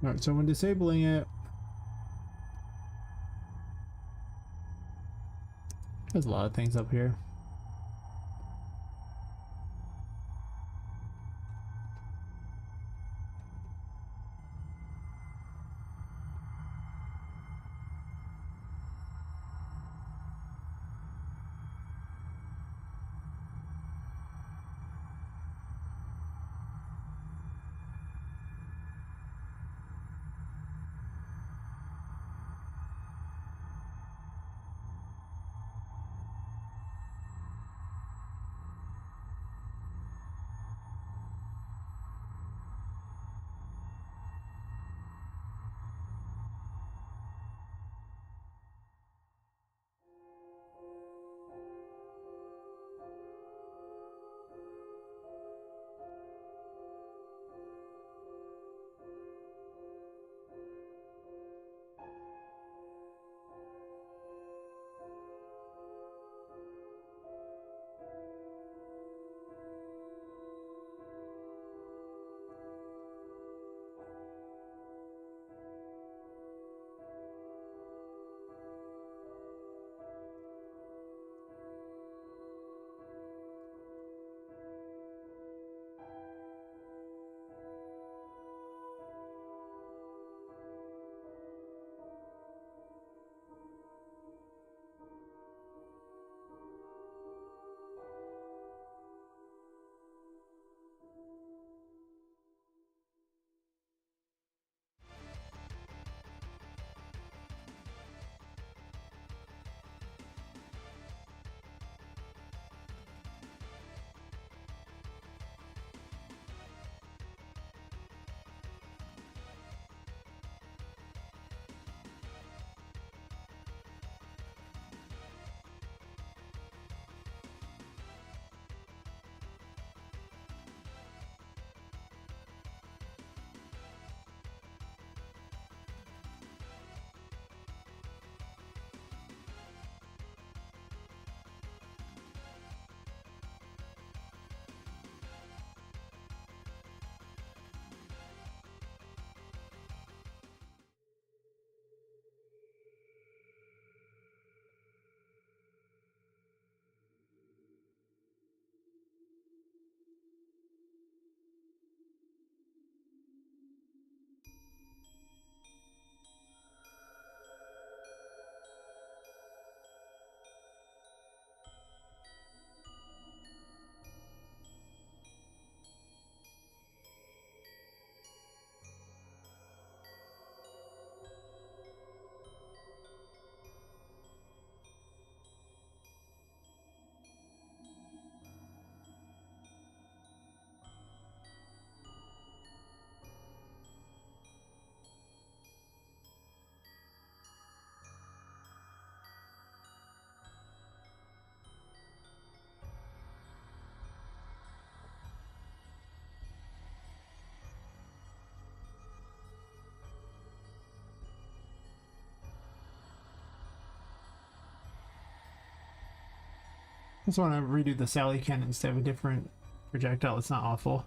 Alright, so when disabling it, there's a lot of things up here. I just want to redo the Sally cannon instead of a different projectile. It's not awful.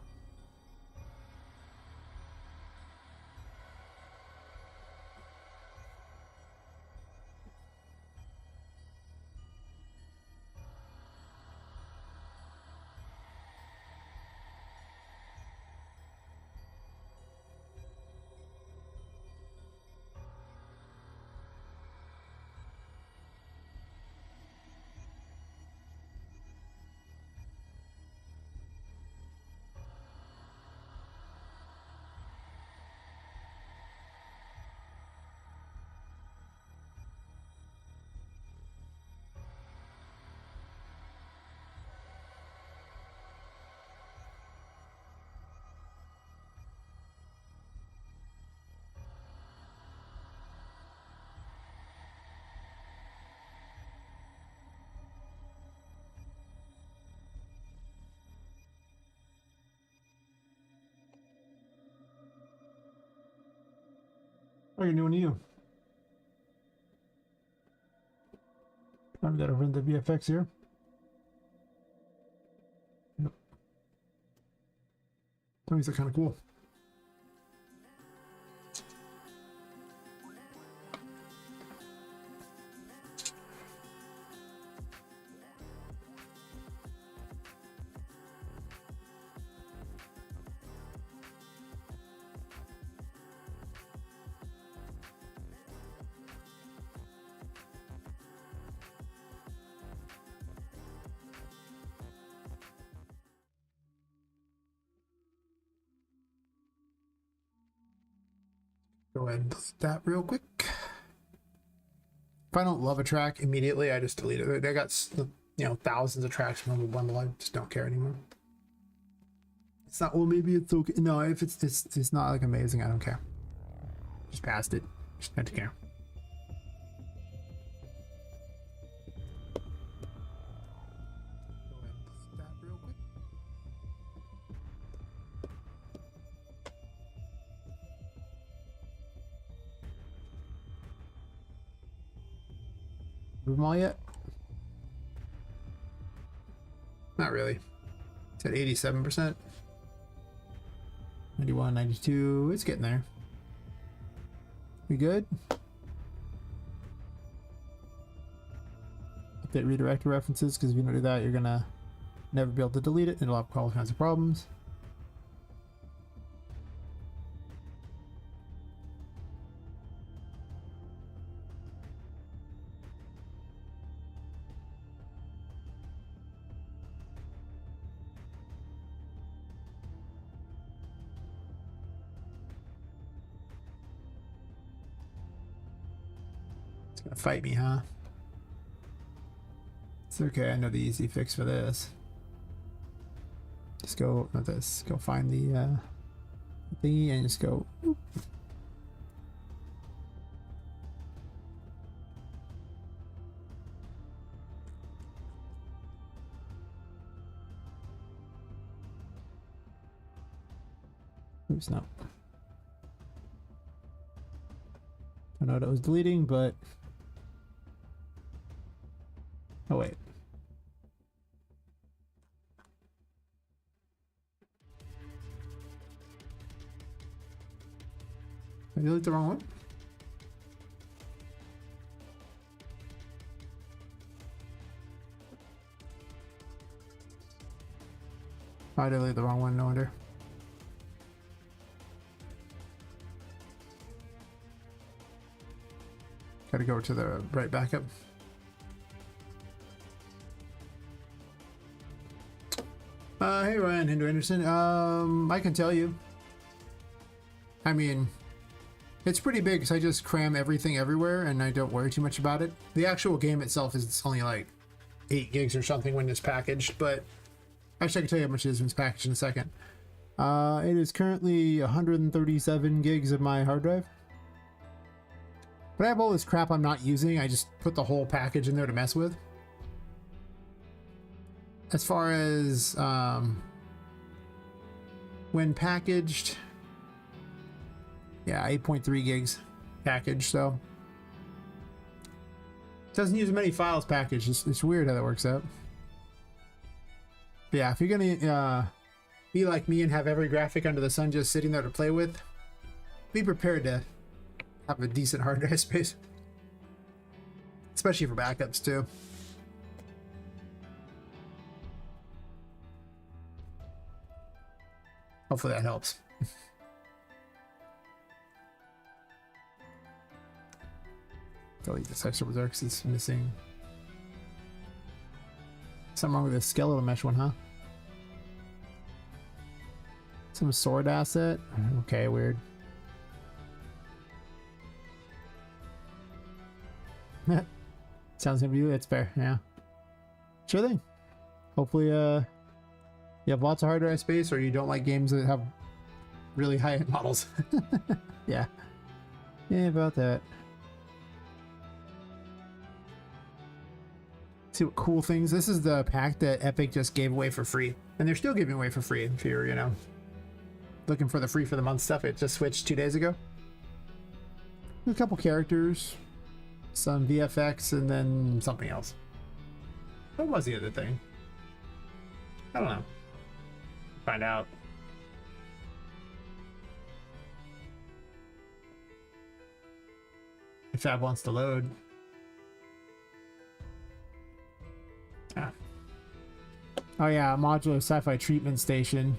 Oh, you're new to you. I've got to run the VFX here. Nope. These are kind of cool. Go ahead and delete that real quick. If I don't love a track immediately, I just delete it. I got, thousands of tracks from the bundle. I just don't care anymore. It's not, well, maybe it's okay. No, if it's not like amazing, I don't care. Just passed it. Just had to care. Go ahead and delete that real quick. Move them all yet? Not really. It's at 87%. 91, 92. It's getting there. We good? Update redirector references, because if you don't do that, you're gonna never be able to delete it and it'll have all kinds of problems. Gonna fight me, huh? It's okay, I know the easy fix for this. Just go, not this, go find the thingy and just go. Whoop. Oops, no. I know what I was deleting, but oh wait. I deleted the wrong one. I deleted the wrong one, no wonder. Gotta go to the right backup. Hey Ryan, Hindu Anderson. I can tell you. I mean, it's pretty big because I just cram everything everywhere and I don't worry too much about it. The actual game itself is only like 8 gigs or something when it's packaged, but actually I can tell you how much it is when it's packaged in a second. It is currently 137 gigs of my hard drive. But I have all this crap I'm not using. I just put the whole package in there to mess with. As far as when packaged, yeah, 8.3 gigs package, so it doesn't use many files packaged. It's weird how that works out. But yeah, if you're gonna be like me and have every graphic under the sun just sitting there to play with, be prepared to have a decent hard drive space, especially for backups too. Hopefully that helps. Delete this extra reserve because it's missing. Something wrong with this skeletal mesh one, huh? Some sword asset? Okay, weird. Sounds good to you. It's fair, yeah. Sure thing. Hopefully, you have lots of hard drive space, or you don't like games that have really high-end models. Yeah. Yeah, about that. See what cool things. This is the pack that Epic just gave away for free, and they're still giving away for free if you're, looking for the free for the month stuff. It just switched 2 days ago. A couple characters, some VFX, and then something else. What was the other thing? I don't know. Find out. If Fab wants to load. Ah. Oh yeah, modular sci-fi treatment station.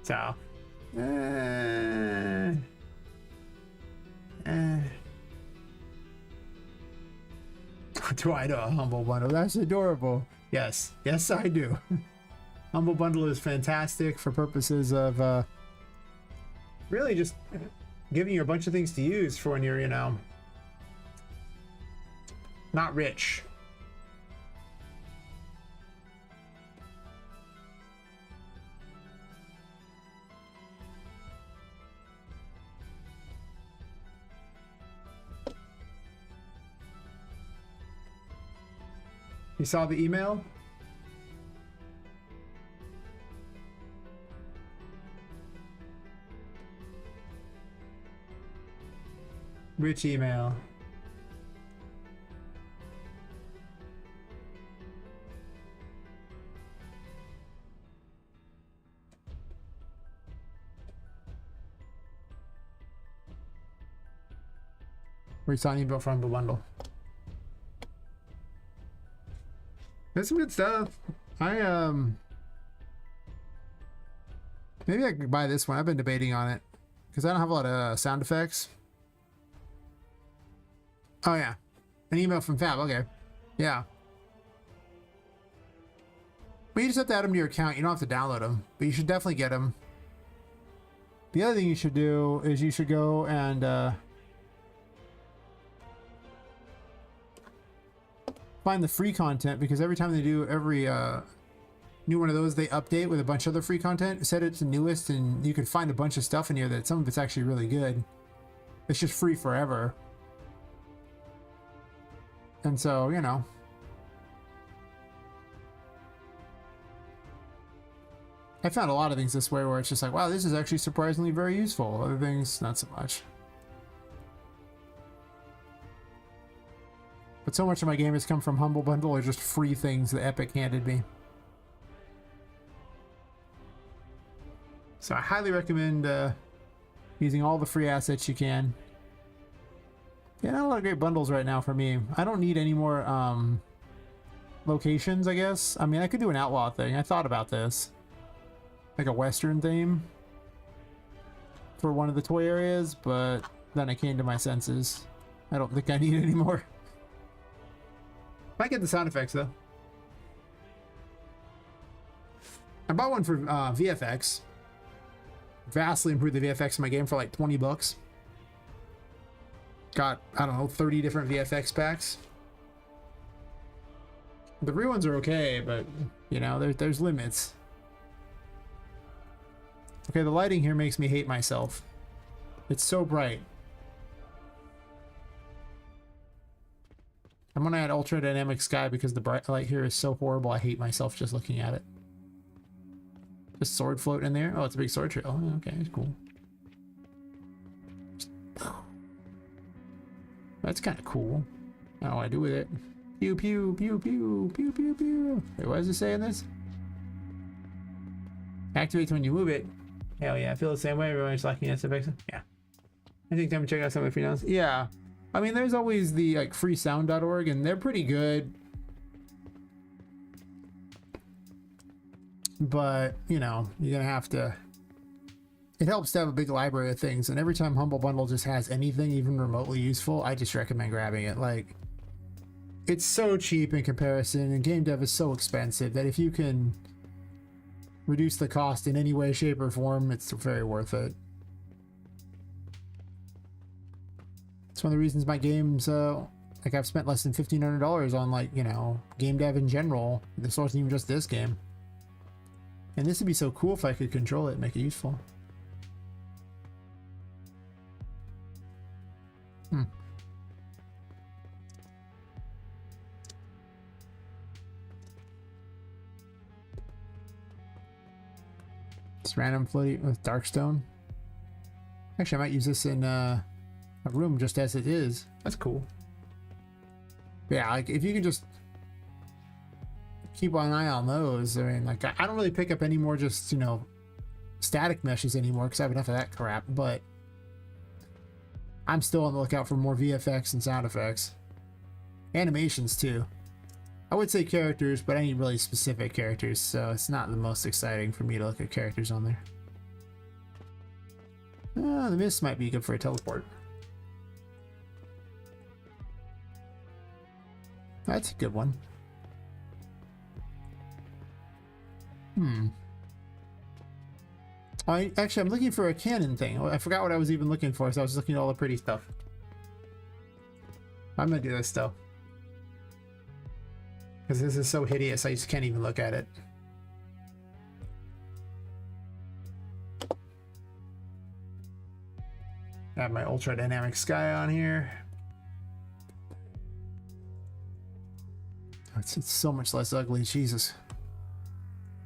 So. Do I know a Humble Bundle? That's adorable. Yes. Yes, I do. Humble Bundle is fantastic For purposes of really just giving you a bunch of things to use for when you're, you know, not rich. You saw the email? Rich email. We're signing about from the bundle. That's some good stuff. maybe I could buy this one. I've been debating on it because I don't have a lot of sound effects. Oh yeah, an email from Fab. Okay, yeah. But you just have to add them to your account. You don't have to download them, but you should definitely get them. The other thing you should do is you should go and find the free content, because every time they do every new one of those, they update with a bunch of other free content. Set it to newest, and you can find a bunch of stuff in here that some of it's actually really good. It's just free forever. And so, you know. I found a lot of things this way where it's just like, wow, this is actually surprisingly very useful. Other things, not so much. But so much of my game has come from Humble Bundle or just free things that Epic handed me. So I highly recommend using all the free assets you can. Yeah, not a lot of great bundles right now for me. I don't need any more locations, I guess. I mean, I could do an outlaw thing. I thought about this. Like a Western theme for one of the toy areas, but then I came to my senses. I don't think I need it anymore. Might get the sound effects though. I bought one for VFX. Vastly improved the VFX in my game for like 20 bucks. Got, I don't know, 30 different VFX packs. The free ones are okay, but you know, there's limits. Okay, the lighting here makes me hate myself. It's so bright. I'm gonna add ultra dynamic sky because the bright light here is so horrible. I hate myself just looking at it. Just sword float in there. Oh, it's a big sword trail. Okay, it's cool. That's kind of cool. I don't know what I do with it. Pew pew pew pew pew pew pew. Wait, what does it say in this? Activates when you move it. Hell yeah, I feel the same way. Everyone's liking SFX. Yeah. I think time to check out some of the free notes. Yeah. I mean, there's always the like freesound.org, and they're pretty good. But, you know, you're gonna have to. It helps to have a big library of things, and every time Humble Bundle just has anything even remotely useful, I just recommend grabbing it. Like, it's so cheap in comparison, and game dev is so expensive that if you can reduce the cost in any way, shape, or form, it's very worth it. It's one of the reasons my games, like I've spent less than $1,500 on, like, you know, game dev in general. This wasn't even just this game. And this would be so cool if I could control it and make it useful. Just random floaty with Darkstone. Actually, I might use this in a room just as it is. That's cool. Yeah, like if you can just keep an eye on those. I mean, like I don't really pick up any more just, you know, static meshes anymore because I have enough of that crap, but I'm still on the lookout for more VFX and sound effects. Animations too. I would say characters, but I need really specific characters, so it's not the most exciting for me to look at characters on there. The mist might be good for a teleport. That's a good one. Actually, I'm looking for a cannon thing. I forgot what I was even looking for, so I was looking at all the pretty stuff. I'm gonna do this though, because this is so hideous, I just can't even look at it. I have my ultra dynamic sky on here. It's so much less ugly, Jesus.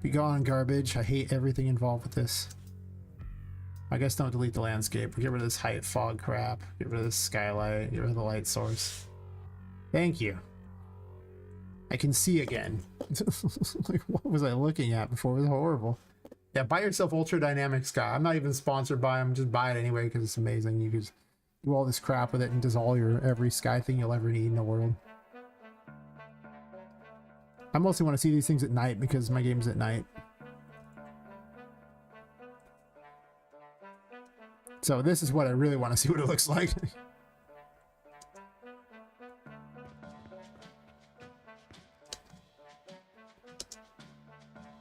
Be gone, garbage. I hate everything involved with this. I guess don't delete the landscape. Get rid of this height fog crap. Get rid of this skylight. Get rid of the light source. Thank you. I can see again. Like, what was I looking at before? It was horrible. Yeah, buy yourself ultra dynamic sky. I'm not even sponsored by them. Just buy it anyway because it's amazing. You can just do all this crap with it and does all your every sky thing you'll ever need in the world. I mostly want to see these things at night because my game's at night. So this is what I really want to see what it looks like.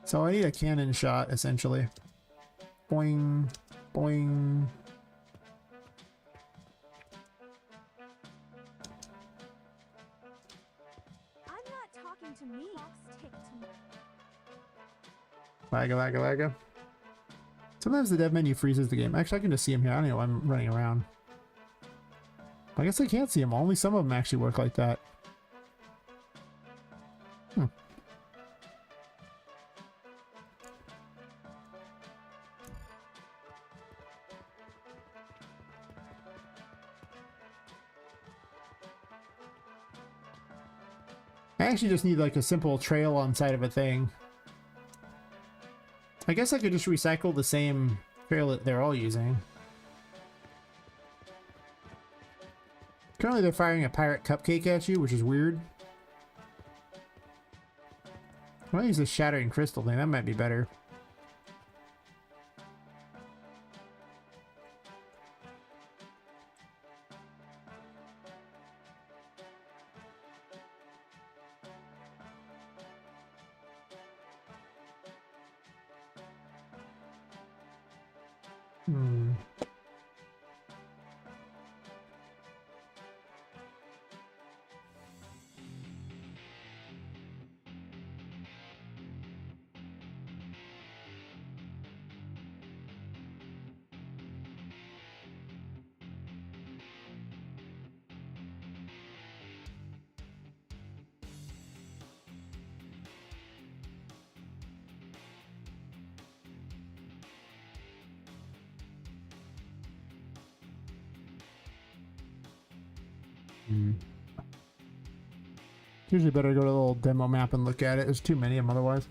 So I need a cannon shot, essentially. Boing, boing. I'm not talking to me. Stick to me. Lagga, lagga, lagga. Sometimes the dev menu freezes the game. Actually, I can just see him here. I don't know. I'm running around. I guess I can't see them. Only some of them actually work like that. I actually just need like a simple trail on side of a thing. I guess I could just recycle the same trail that they're all using. Currently they're firing a pirate cupcake at you, which is weird. I might use the shattering crystal thing, that might be better. Usually better to go to the little demo map and look at it. There's too many of them otherwise.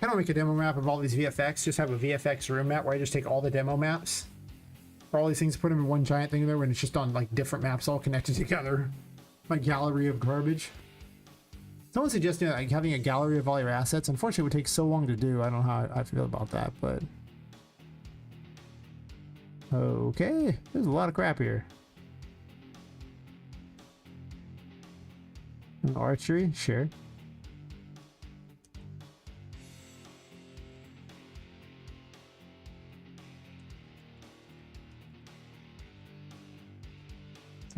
I don't make a demo map of all these VFX. Just have a VFX room map where I just take all the demo maps for all these things, put them in one giant thing there when it's just on like different maps all connected together. My gallery of garbage. Someone suggested like having a gallery of all your assets. Unfortunately, it would take so long to do. I don't know how I feel about that, but okay, there's a lot of crap here. Archery, sure.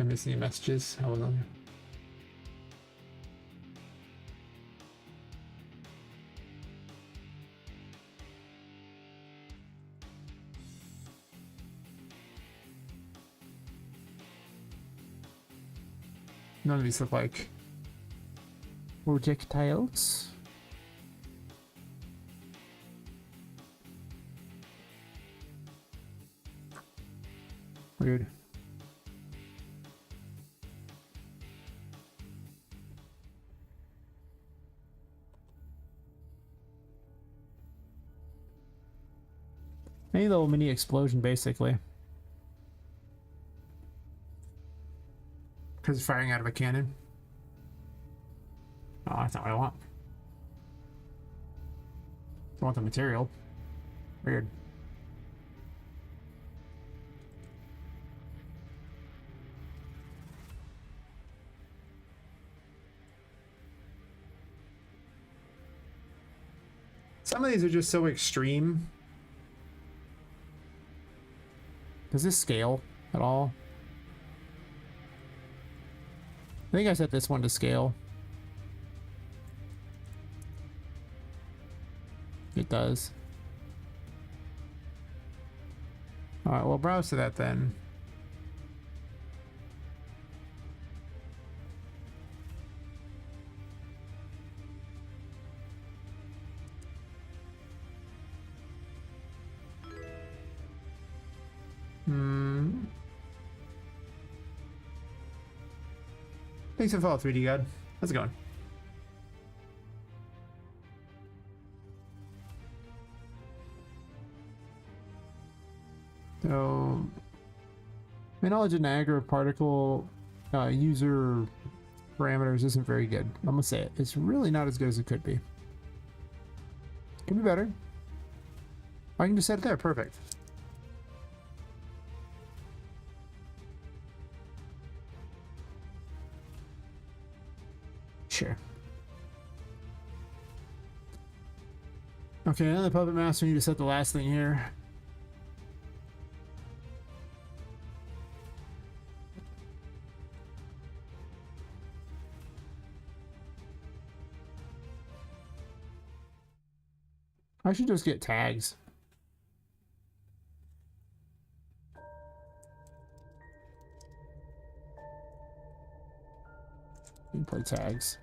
Am I missing any messages? Hold on. None of these look like projectiles. Weird. Any little mini explosion, basically. Because it's firing out of a cannon. Oh, that's not what I want. I want the material. Weird. Some of these are just so extreme. Does this scale at all? I think I set this one to scale. It does. Alright, we'll browse to that then. Thanks for the follow, 3D God. How's it going? So, my knowledge of Niagara particle user parameters isn't very good. I'm gonna say it. It's really not as good as it could be. Could be better. I can just set it there. Perfect. Sure. Okay, now the Puppet Master, we need to set the last thing here. I should just get tags. Gameplay tags.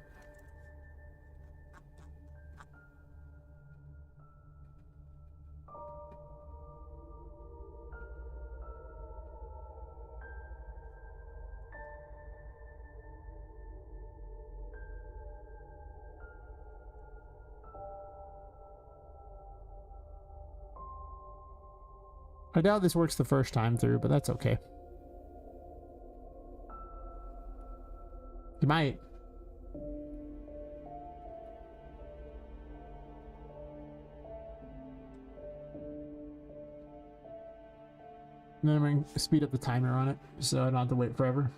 I doubt this works the first time through, but that's okay. You might. And then I'm going to speed up the timer on it, so I don't have to wait forever.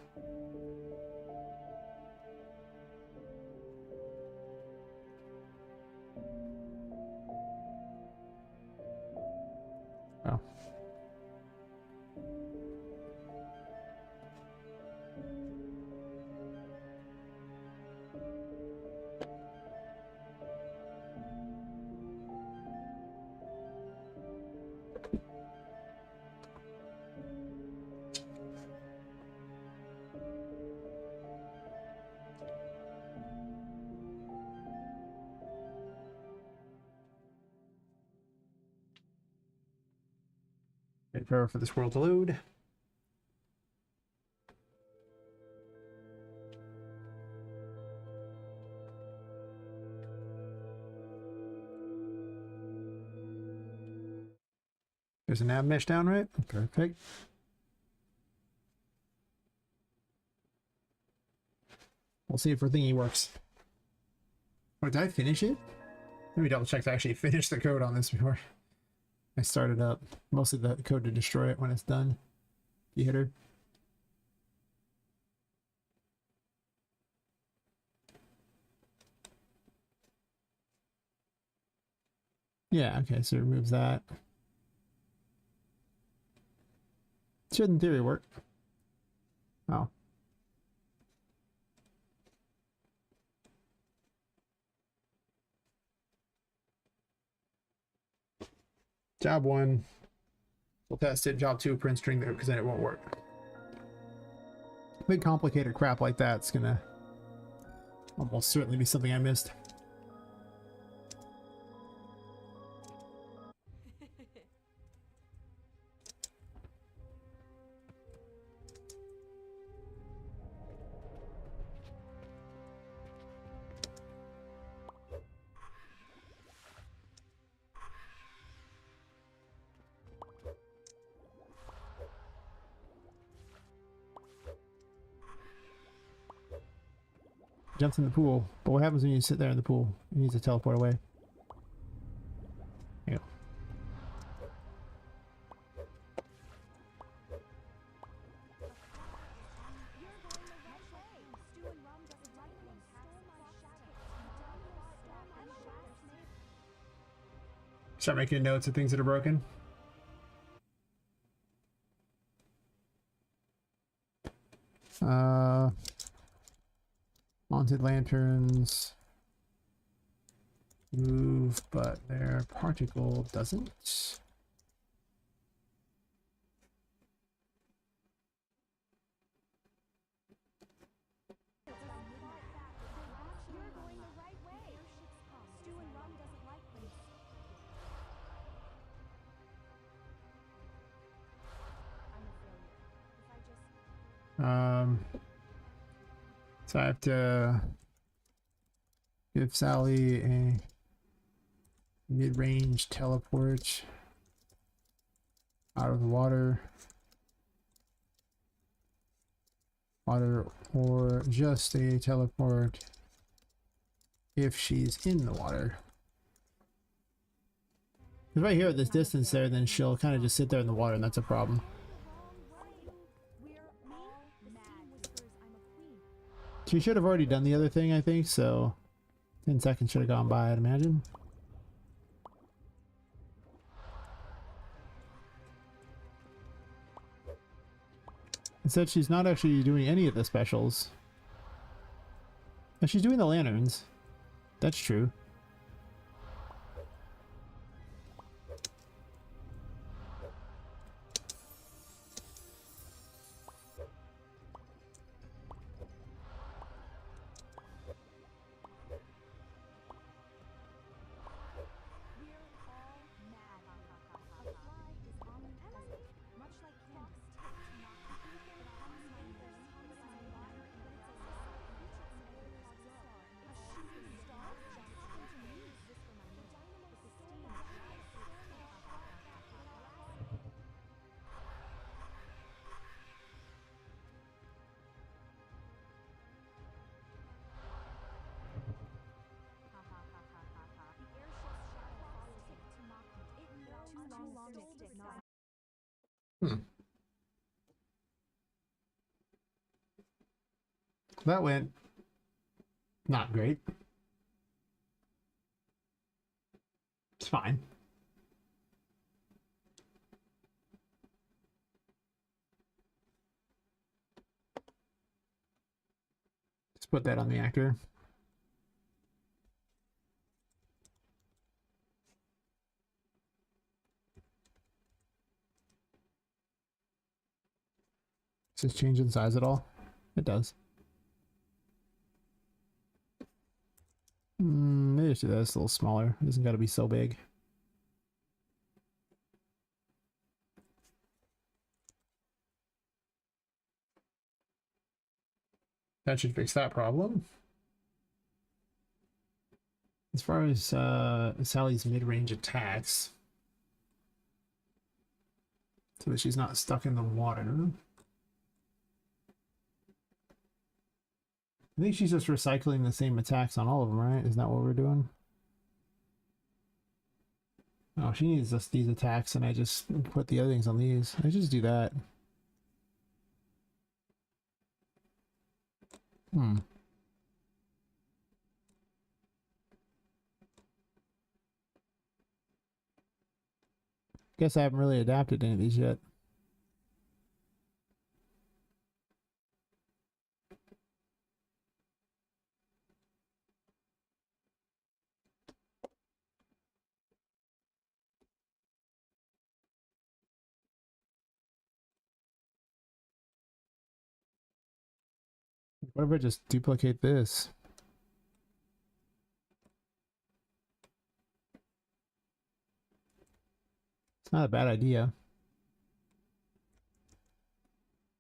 Oh. Wait for this world to load. There's a nav mesh down, right? Perfect. We'll see if our thingy works. Oh, did I finish it? Let me double check to actually finish the code on this before I start it up. Mostly the code to destroy it when it's done. You hit her. Yeah, okay, so it removes that. Should in theory work. Oh. Job 1. We'll test it. Job 2, print string there, because then it won't work. Big complicated crap like that's gonna almost certainly be something I missed. jumps in the pool. But what happens when you sit there in the pool? He needs to teleport away. There you go. Start making notes of things that are broken. Haunted lanterns move, but their particle doesn't. You're going the right way. Stew and rum doesn't like this. I'm a failure. If I just So I have to give Sally a mid-range teleport out of the water. Or just a teleport if she's in the water. Because right here at this distance there, then she'll kind of just sit there in the water, and that's a problem. She should have already done the other thing, I think, so 10 seconds should have gone by, I'd imagine. It said she's not actually doing any of the specials. No, she's doing the lanterns. That's true. That went not great. It's fine. Just put that on the actor. Does this change in size at all? It does. Maybe just do this a little smaller. It doesn't got to be so big. That should fix that problem. As far as Sally's mid-range attacks, so that she's not stuck in the water. I think she's just recycling the same attacks on all of them, right? Isn't that what we're doing? Oh, she needs just these attacks, and I just put the other things on these. I just do that. Guess I haven't really adapted any of these yet. What if I just duplicate this? It's not a bad idea.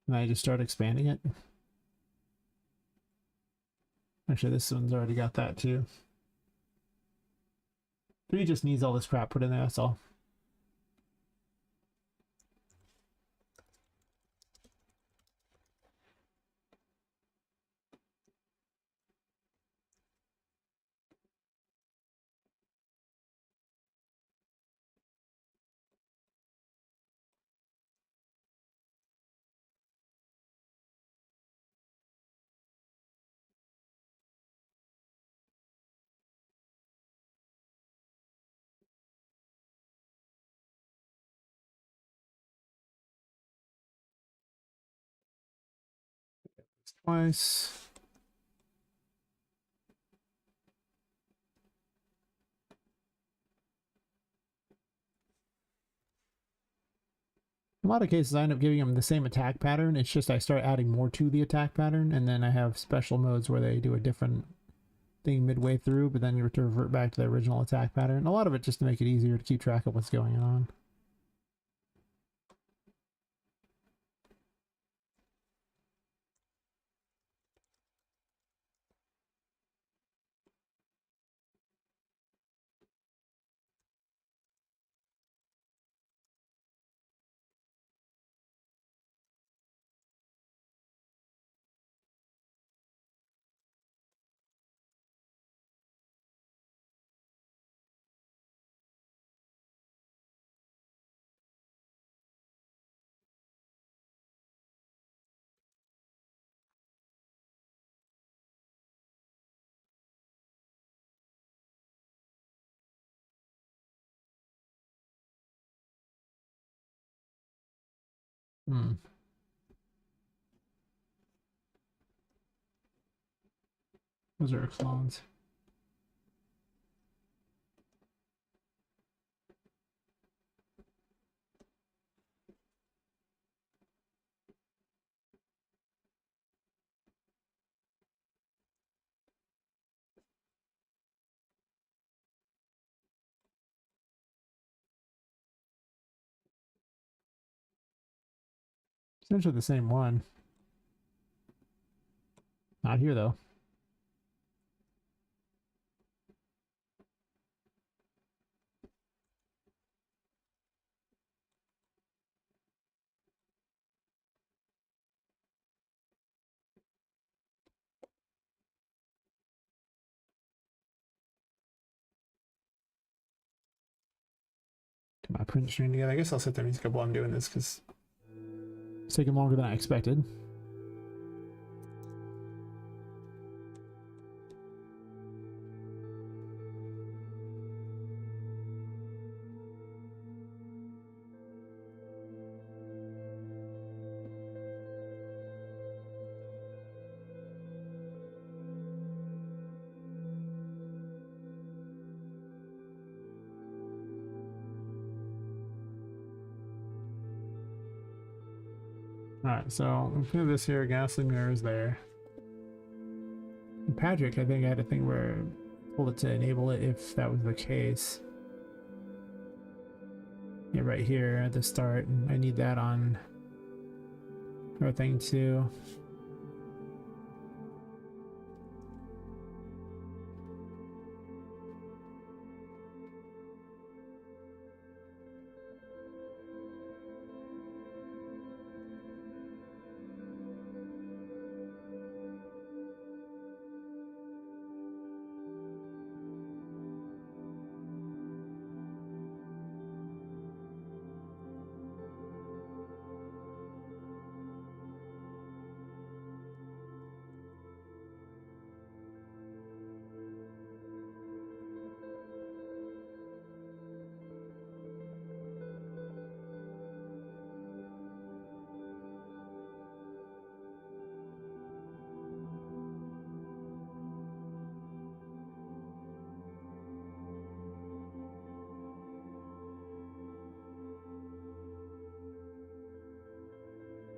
And I just start expanding it. Actually, this one's already got that too. 3 just needs all this crap put in there, that's all. Twice. In a lot of cases, I end up giving them the same attack pattern. It's just I start adding more to the attack pattern, and then I have special modes where they do a different thing midway through, but then you revert back to the original attack pattern. A lot of it just to make it easier to keep track of what's going on. Hmm. Those are clones. Essentially the same one. Not here though. Get my print string together. I guess I'll set the music up while I'm doing this because it's taking longer than I expected. Alright, so we'll do this here. Gasoline mirror is there. And Patrick, I think I had a thing where I told it to enable it if that was the case. Yeah, right here at the start. And I need that on our thing too.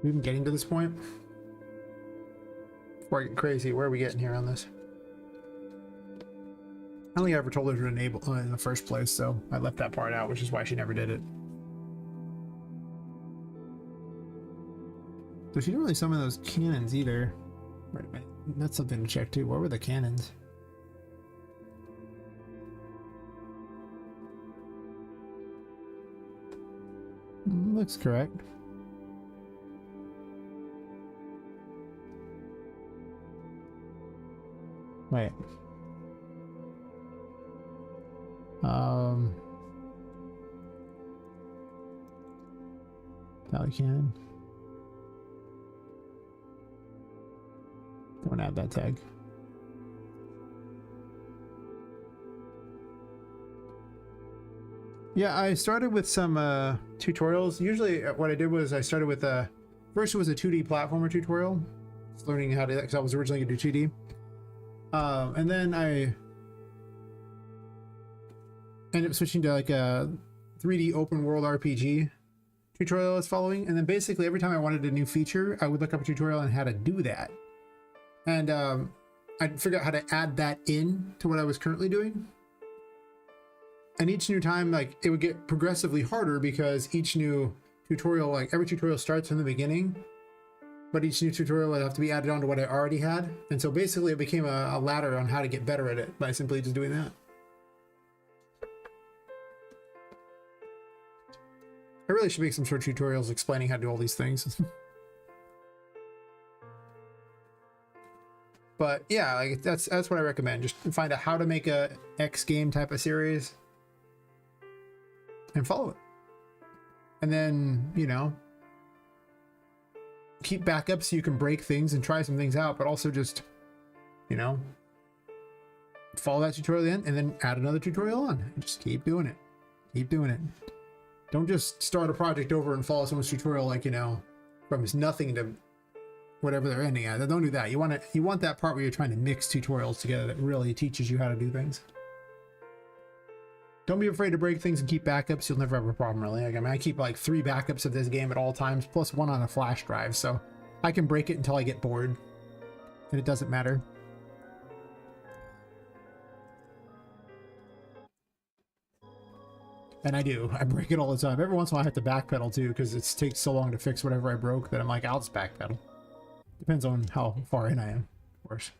We've been getting to this point. Before I get crazy, where are we getting here on this? I don't think I ever told her to enable in the first place, so I left that part out, which is why she never did it. So she didn't really summon those cannons either. Right, that's something to check too. What were the cannons? Looks correct. Wait. Valley Cannon. Don't add that tag. Yeah, I started with some tutorials. Usually what I did was I started with first it was a 2D platformer tutorial. Just learning how to, because I was originally gonna do 2D. And then I ended up switching to like a 3D open world RPG tutorial I was following. And then basically every time I wanted a new feature, I would look up a tutorial on how to do that. And I'd figure out how to add that in to what I was currently doing. And each new time, like, it would get progressively harder because each new tutorial, like every tutorial starts from the beginning, but each new tutorial would have to be added on to what I already had. And so basically it became a ladder on how to get better at it by simply just doing that. I really should make some sort of tutorials explaining how to do all these things. But yeah, like that's what I recommend. Just find out how to make a X game type of series and follow it. And then, you know, keep backups so you can break things and try some things out, but also just, you know, follow that tutorial in and then add another tutorial on. And just keep doing it. Keep doing it. Don't just start a project over and follow someone's tutorial, like, you know, from nothing to whatever they're ending at. Don't do that. You want that part where you're trying to mix tutorials together that really teaches you how to do things. Don't be afraid to break things and keep backups. You'll never have a problem, really. Like, I mean, I keep like 3 backups of this game at all times, plus 1 on a flash drive, so I can break it until I get bored, and it doesn't matter. And I do. I break it all the time. Every once in a while I have to backpedal too, because it takes so long to fix whatever I broke that I'm like, I'll just backpedal. Depends on how far in I am, of course.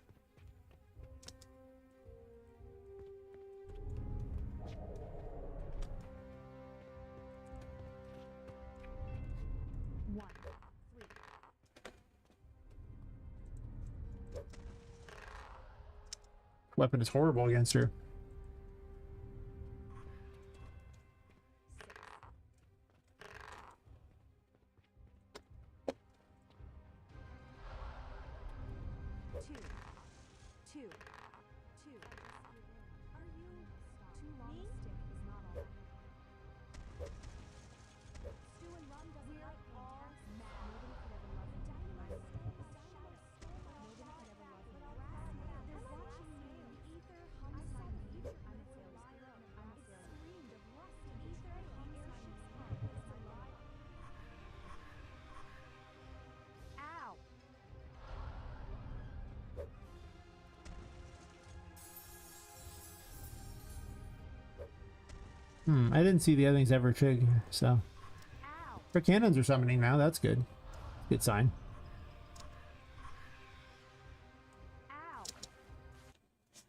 Weapon is horrible against her. I didn't see the other things ever trig, so. Her cannons are summoning now, that's good. Good sign.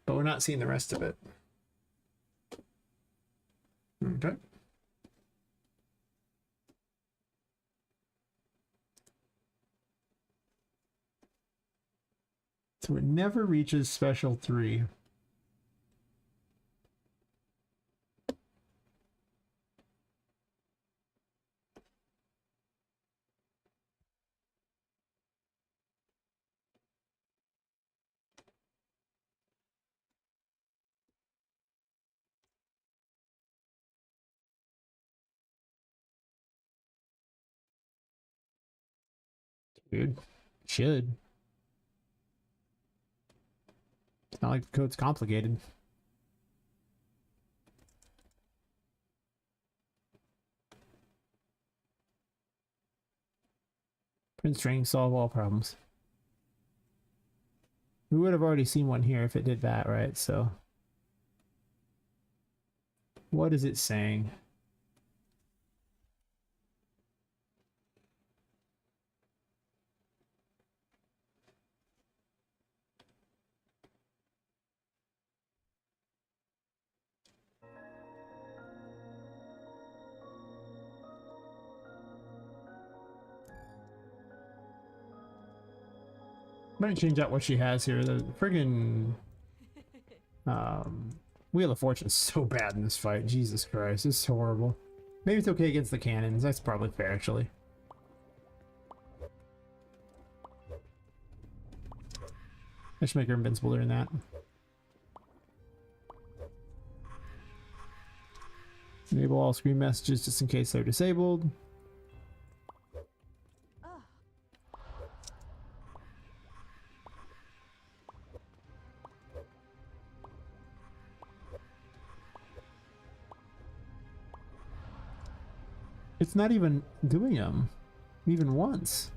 But we're not seeing the rest of it. Okay. So it never reaches special 3. Dude, should. It's not like the code's complicated. Print string, solve all problems. We would have already seen one here if it did that, right? So, what is it saying? I'm gonna change out what she has here. The friggin' Wheel of Fortune is so bad in this fight. Jesus Christ, it's horrible. Maybe it's okay against the cannons. That's probably fair, actually. I should make her invincible during that. Enable all screen messages just in case they're disabled. It's not even doing them even once.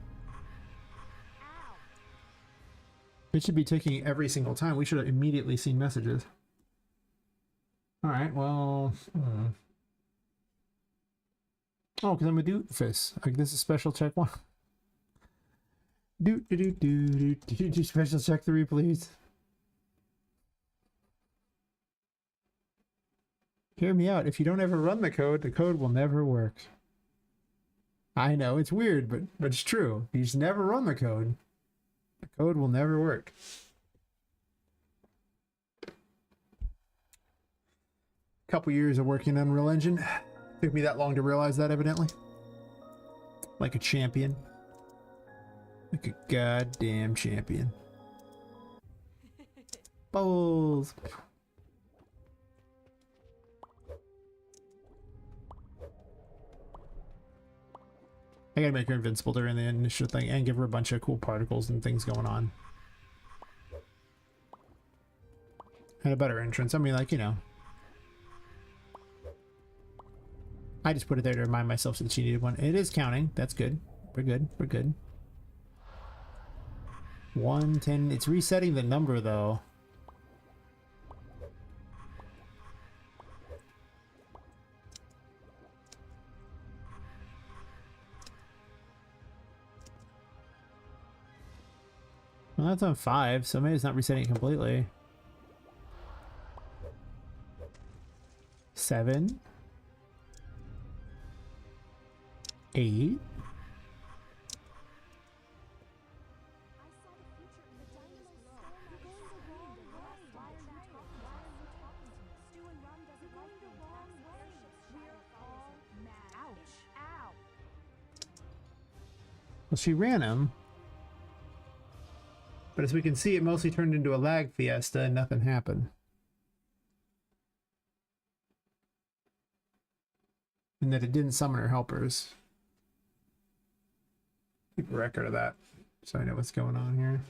It should be ticking every single time. We should have immediately seen messages. All right, well, oh, because I'm a doofus. Like, this is special check 1. Do special check 3, please. Hear me out. If you don't ever run the code will never work. I know it's weird, but it's true. If you just never run the code will never work. Couple years of working on Unreal Engine. Took me that long to realize that, evidently. Like a champion. Like a goddamn champion. Bowls. I gotta make her invincible during the initial thing and give her a bunch of cool particles and things going on. And a better entrance. I mean, like, you know. I just put it there to remind myself that she needed one. It is counting. That's good. We're good. We're good. 110. It's resetting the number, though. Well, that's on 5, so maybe it's not resetting it completely. 7. 8. Well, she ran him. But as we can see, it mostly turned into a lag fiesta and nothing happened. And that it didn't summon her helpers. Keep a record of that so I know what's going on here.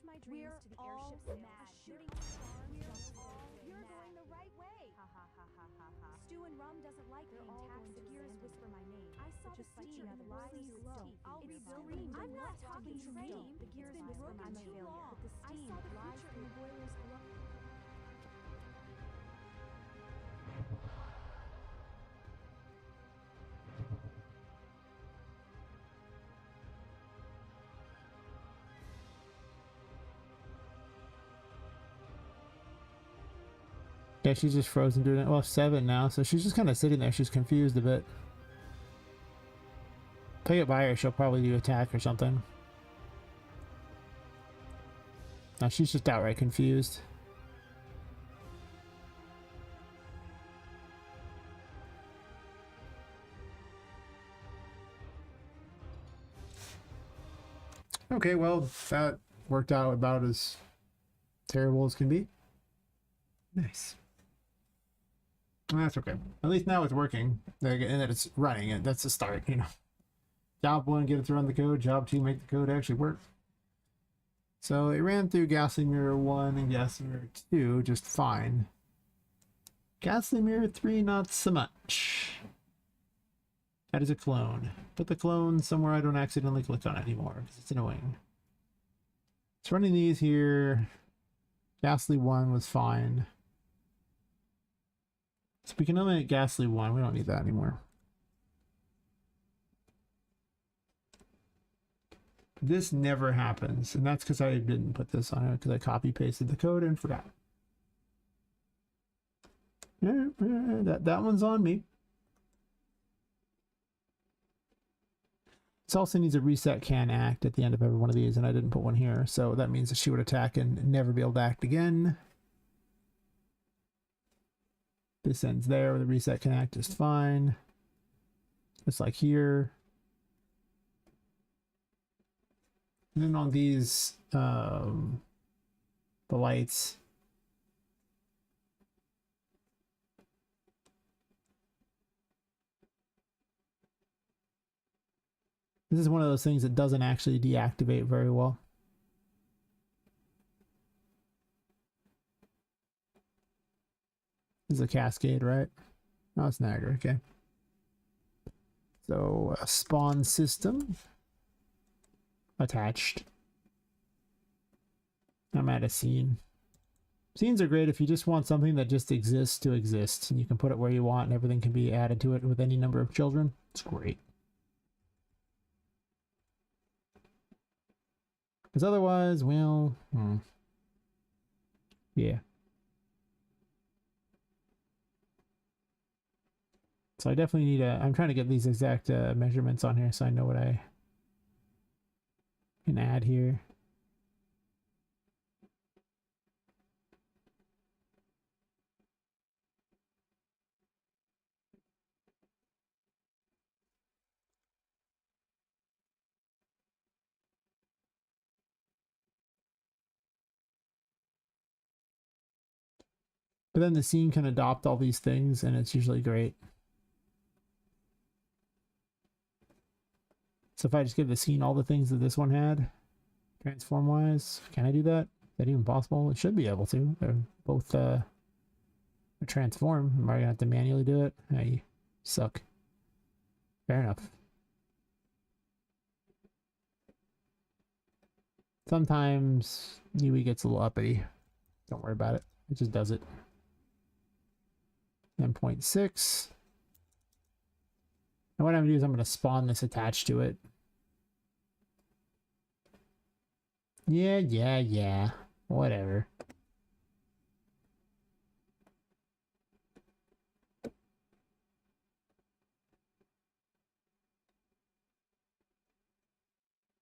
My dreams to the airship's mad. Shooting You're going the right way. Ha ha ha ha ha ha. Stew and rum doesn't like being taxed. The gears whisper my name. I saw the steam and the lies slow. I'll rebuild. I'm not talking training. The gears whisper my failure. But the steam lies in the boiler's glow. Yeah, she's just frozen doing it. Well, 7 now, so she's just kind of sitting there. She's confused a bit. Play it by her, she'll probably do attack or something. Now she's just outright confused. Okay, well, that worked out about as terrible as can be. Nice. Well, that's okay. At least now it's working. And that it's running. And that's the start, you know. Job 1, get it to run the code. Job 2, make the code actually work. So it ran through Ghastly Mirror 1 and Ghastly Mirror 2 just fine. Ghastly Mirror 3, not so much. That is a clone. Put the clone somewhere I don't accidentally click on it anymore because it's annoying. It's running these here. Ghastly 1 was fine. So we can eliminate Ghastly 1. We don't need that anymore. This never happens, and that's because I didn't put this on it because I copy pasted the code and forgot. Yeah, that one's on me. This also needs a reset can act at the end of every one of these, and I didn't put one here, so that means that she would attack and never be able to act again. This ends there where the reset can act just fine. Just like here. And then on these, the lights. This is one of those things that doesn't actually deactivate very well. This is a cascade, right? No, it's Niagara, okay. So, a spawn system attached. I'm at a scene. Scenes are great if you just want something that just exists to exist, and you can put it where you want and everything can be added to it with any number of children. It's great. Because otherwise, well, yeah. So I definitely need I'm trying to get these exact measurements on here so I know what I can add here. But then the scene can adopt all these things and it's usually great. So if I just give the scene all the things that this one had, transform wise, can I do that? Is that even possible? It should be able to. They're both transform. Am I gonna have to manually do it? I suck. Fair enough. Sometimes Yui gets a little uppity. Don't worry about it. It just does it. 10.6. And what I'm gonna do is I'm gonna spawn this attached to it. Yeah. Whatever.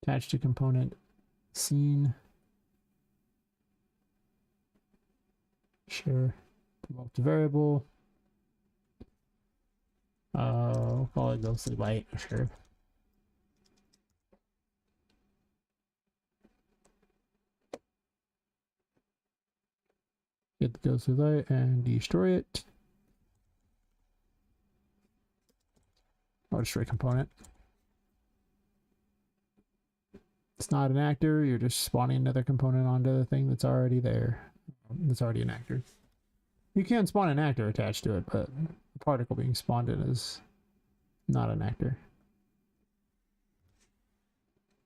Attached to component scene. Sure. Promote the variable. We'll call it ghostly light. Sure. Get the ghostly light and destroy it. Or destroy component. It's not an actor, you're just spawning another component onto the thing that's already there. That's already an actor. You can spawn an actor attached to it, but the particle being spawned in is not an actor.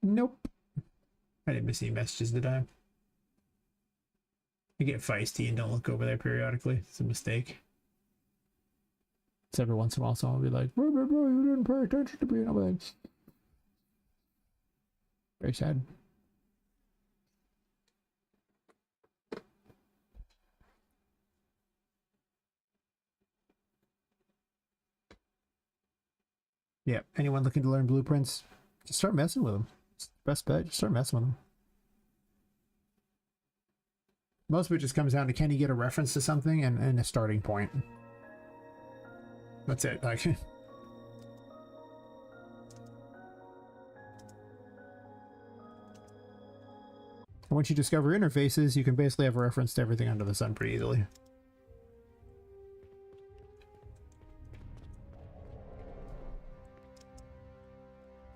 Nope. I didn't miss any messages, did I? I get feisty and don't look over there periodically. It's a mistake. It's every once in a while someone will be like, bro, you didn't pay attention to me. And I'm like, very sad. Yeah, anyone looking to learn blueprints, just start messing with them. It's the best bet, just start messing with them. Most of it just comes down to, can you get a reference to something and a starting point. That's it. Like, once you discover interfaces, you can basically have a reference to everything under the sun pretty easily.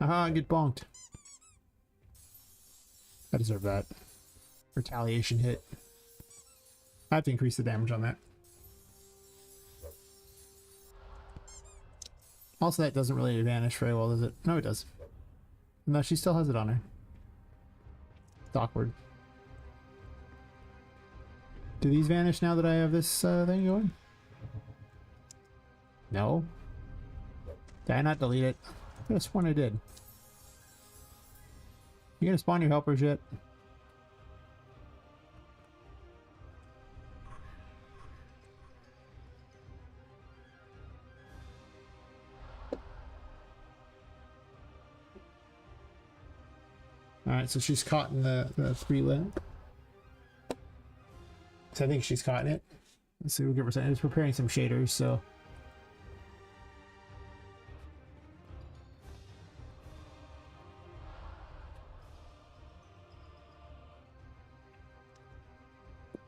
Aha, get bonked. I deserve that. Retaliation hit. I have to increase the damage on that. Also, that doesn't really vanish very well, does it? No, it does. No, she still has it on her. It's awkward. Do these vanish now that I have this thing going? No. Did I not delete it? I could have sworn I did. You gonna spawn your helpers yet? Alright, so she's caught in the free limp. So I think she's caught in it. Let's see, we'll give her some. It's preparing some shaders, so.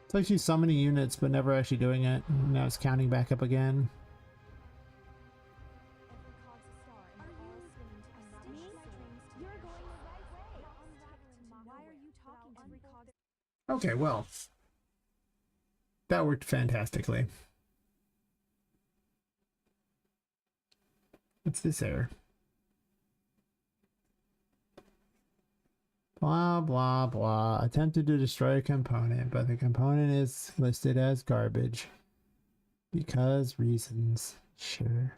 It's like she's summoning units but never actually doing it. Now it's counting back up again. Every cog's a star, and all spinning to me. My dreams Okay, well, that worked fantastically. What's this error? Blah, blah, blah. Attempted to destroy a component, but the component is listed as garbage. Because reasons. Sure.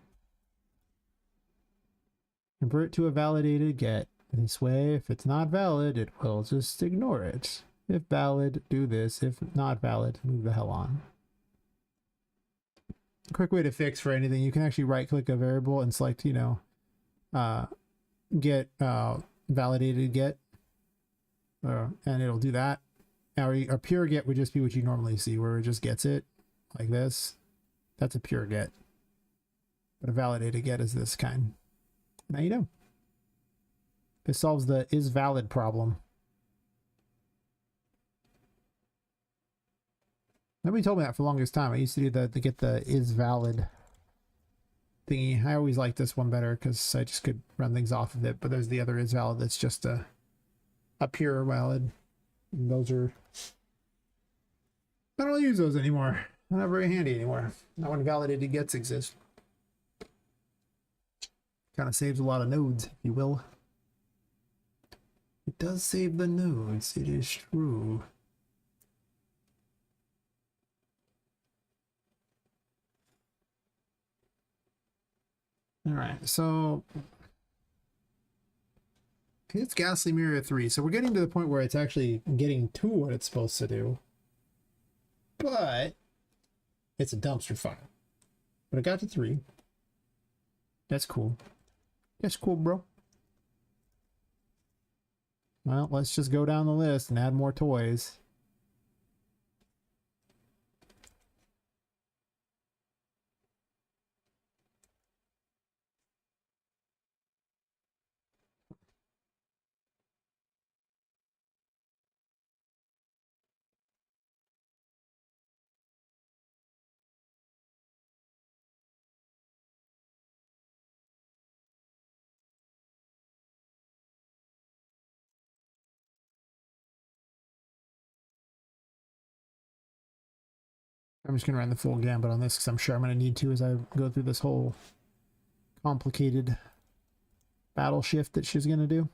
Convert to a validated get. This way, if it's not valid, it will just ignore it. If valid, do this. If not valid, move the hell on. A quick way to fix for anything, you can actually right-click a variable and select, you know, get validated get. And it'll do that. Now, a pure get would just be what you normally see, where it just gets it like this. That's a pure get. But a validated get is this kind. Now you know. This solves the is valid problem. Nobody told me that for the longest time. I used to do the get the is valid thingy. I always liked this one better because I just could run things off of it. But there's the other is valid that's just a pure valid. And those are... I don't use those anymore. They're not very handy anymore. Not when validated gets exist. Kind of saves a lot of nodes, if you will. It does save the nodes, it is true. Alright, so it's Ghastly Mirror 3. So we're getting to the point where it's actually getting to what it's supposed to do. But it's a dumpster fire. But it got to 3. That's cool. That's cool, bro. Well, let's just go down the list and add more toys. I'm just going to run the full gambit on this because I'm sure I'm going to need to as I go through this whole complicated battle shift that she's going to do.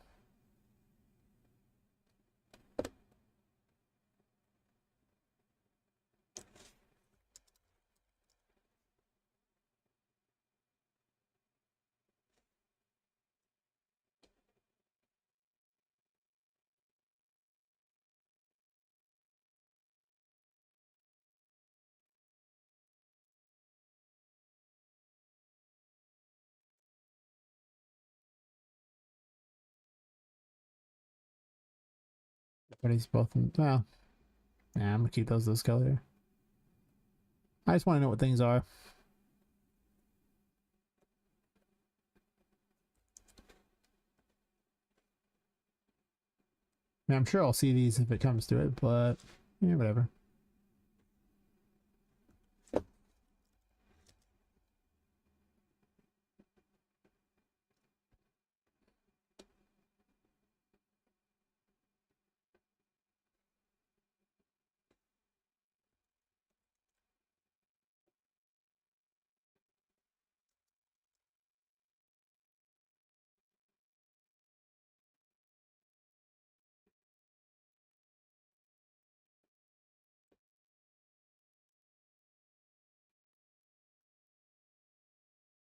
But he's both in, well, yeah, I'm gonna keep those color. I just want to know what things are. I mean, I'm sure I'll see these if it comes to it, but yeah, whatever.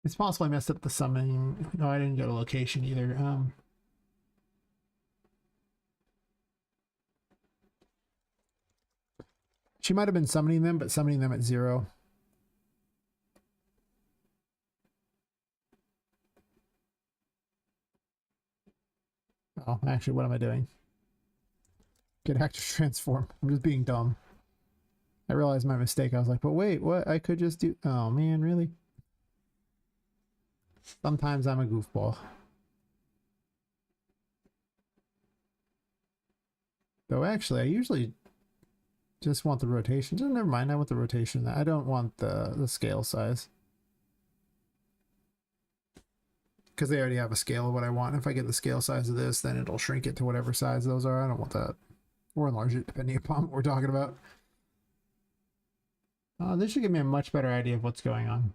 It's possible I messed up the summoning. No, I didn't go to location either. She might have been summoning them, but summoning them at 0. Oh, actually, what am I doing? Get active transform. I'm just being dumb. I realized my mistake. I was like, but wait, what? I could just do... Oh, man, really? Sometimes I'm a goofball. Though, actually, I usually just want the rotation. Oh, never mind, I want the rotation. I don't want the scale size. Because they already have a scale of what I want. If I get the scale size of this, then it'll shrink it to whatever size those are. I don't want that. or enlarge it, depending upon what we're talking about. This should give me a much better idea of what's going on.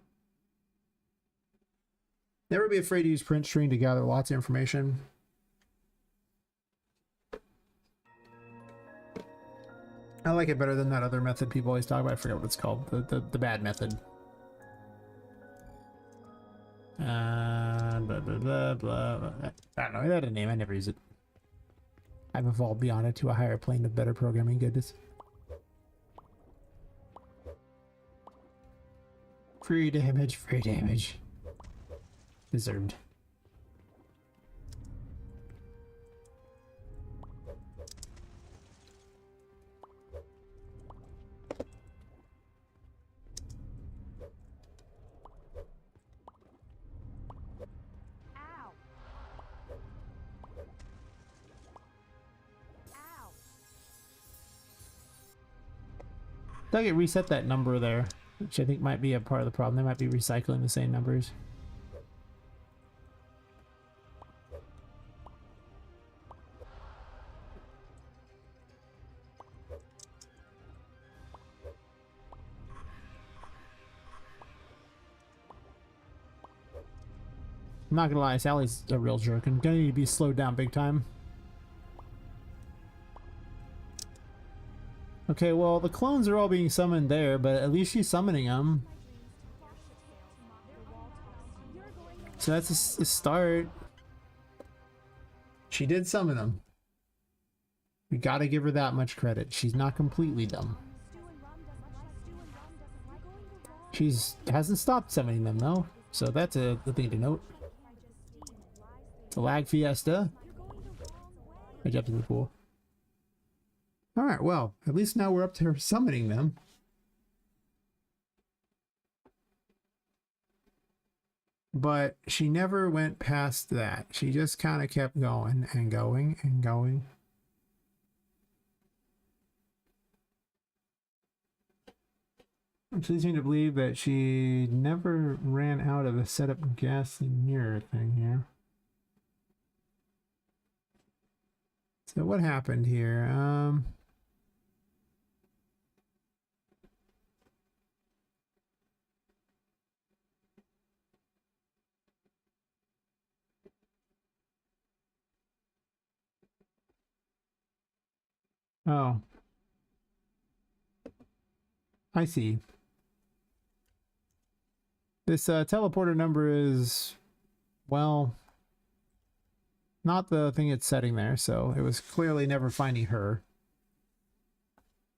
Never be afraid to use print string to gather lots of information. I like it better than that other method people always talk about. I forget what it's called. The bad method. Blah, blah, blah, blah. I don't know. It had a name. I never use it. I've evolved beyond it to a higher plane of better programming goodness. Free damage, free damage. Deserved. Ow. Ow. Dug it reset that number there, which I think might be a part of the problem. They might be recycling the same numbers. I'm not gonna lie, Sally's a real jerk and gonna need to be slowed down big time. Okay, well, the clones are all being summoned there, but at least she's summoning them. So that's a start. She did summon them. We gotta give her that much credit. She's not completely dumb. She's hasn't stopped summoning them though, so that's a thing to note. It's a lag fiesta. I jumped in the pool. Alright, well, at least now we're up to her summoning them. But she never went past that. She just kind of kept going and going and going. Which leads me to believe that she never ran out of the setup ghastly mirror thing here. So what happened here? Oh. I see. This teleporter number is, well, not the thing it's setting there, so it was clearly never finding her.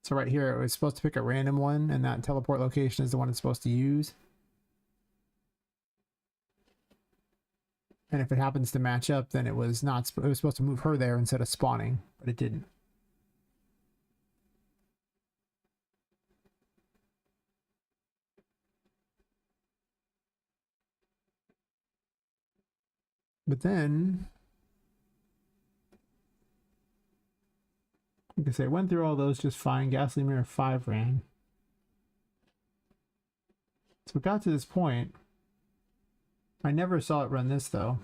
So right here, it was supposed to pick a random one, and that teleport location is the one it's supposed to use. And if it happens to match up, then it was not. It was supposed to move her there instead of spawning, but it didn't. But then, like I say, went through all those just fine. Ghastly Mirror 5 ran. So it got to this point. I never saw it run this though.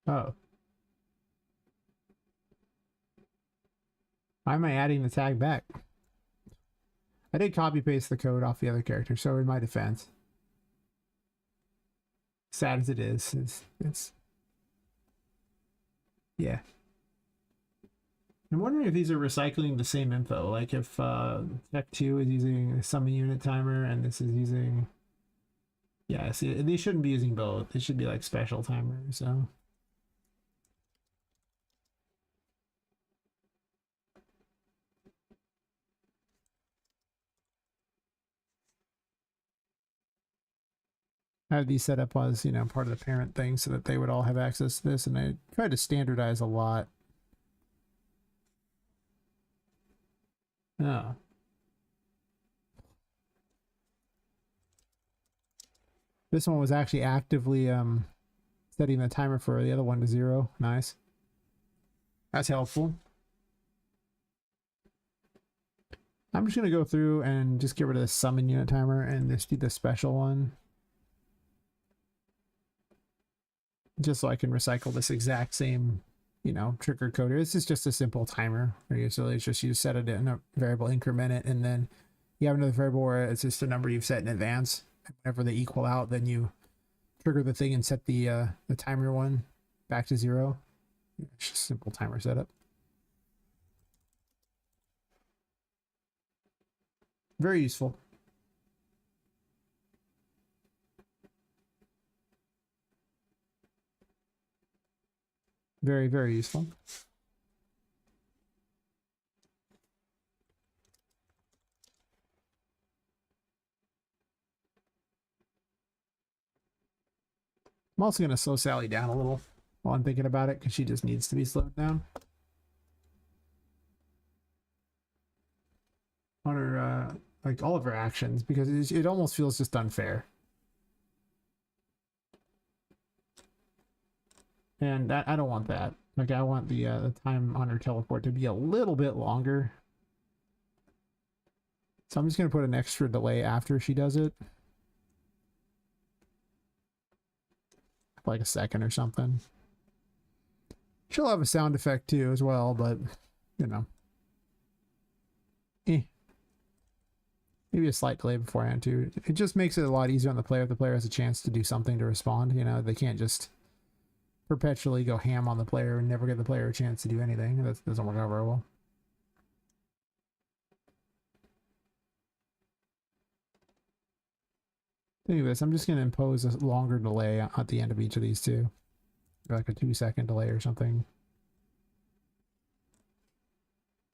Oh. Why am I adding the tag back? I did copy paste the code off the other character, so in my defense. Sad as it is, it's yeah. I'm wondering if these are recycling the same info, like if Tech 2 is using a summon unit timer and this is using, yeah, see, they shouldn't be using both. They should be like special timers, so. I have these set up as, you know, part of the parent thing so that they would all have access to this, and I tried to standardize a lot. Oh. This one was actually actively setting the timer for the other one to 0. Nice. That's helpful. I'm just going to go through and just get rid of the summon unit timer and just do the special one. just so I can recycle this exact same, you know, trigger coder. This is just a simple timer where usually it's just you set it in a variable, increment it, and then you have another variable where it's just a number you've set in advance. Whenever they equal out, then you trigger the thing and set the timer one back to 0. It's just a simple timer setup. Very useful. Very, very useful. I'm also going to slow Sally down a little while I'm thinking about it, because she just needs to be slowed down. On her, like all of her actions, because it almost feels just unfair. And I don't want that. Like, I want the time on her teleport to be a little bit longer. So I'm just going to put an extra delay after she does it. Like a second or something. She'll have a sound effect too as well, but, you know. Maybe a slight delay beforehand too. It just makes it a lot easier on the player if the player has a chance to do something to respond. You know, they can't just perpetually go ham on the player and never give the player a chance to do anything. That doesn't work out very well. Anyways, I'm just going to impose a longer delay at the end of each of these two. Like a 2-second delay or something.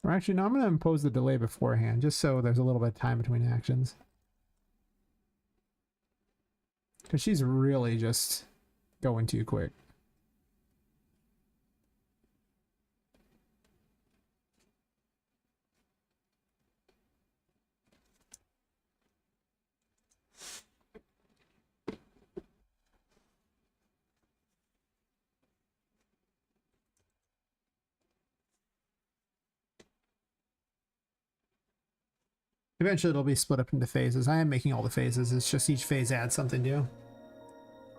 Or actually, no, I'm going to impose the delay beforehand, just so there's a little bit of time between actions. Because she's really just going too quick. Eventually it'll be split up into phases. I am making all the phases. It's just each phase adds something new.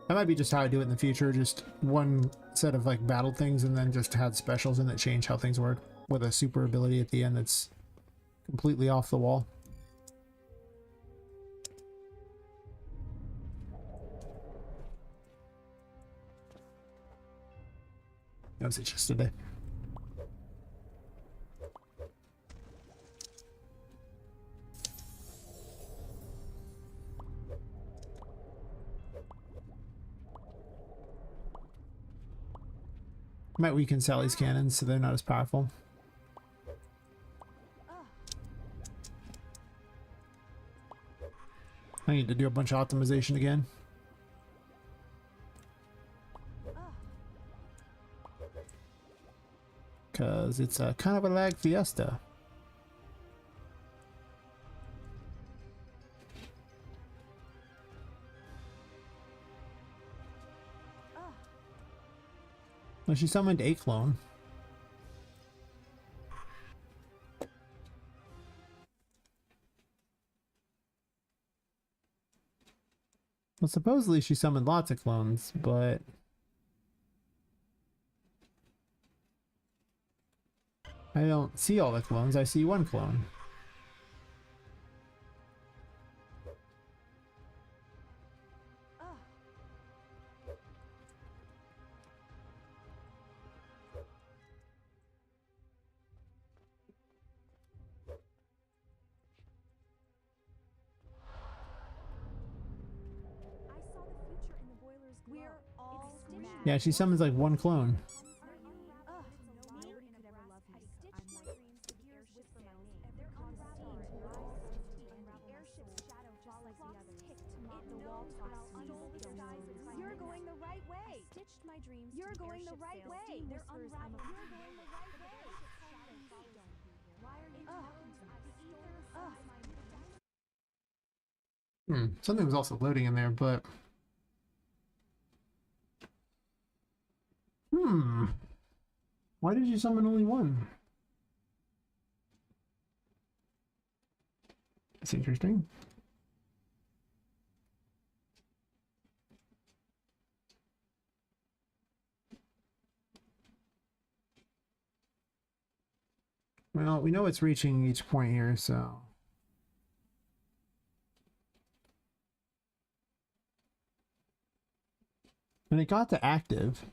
That might be just how I do it in the future. Just one set of like battle things and then just had specials in that change how things work. With a super ability at the end that's completely off the wall. That was it just today. Might weaken Sally's cannons so they're not as powerful. I need to do a bunch of optimization again. Because it's a kind of a lag fiesta. Well, she summoned a clone. Well, supposedly she summoned lots of clones, but I don't see all the clones. I see one clone. Yeah, she summons like one clone. You're going the right way. Stitched my dreams. You're going the right way. They're unraveled. You're going the right way. Why are you Something was also loading in there, but why did you summon only one? That's interesting. Well, we know it's reaching each point here, so. And it got to active.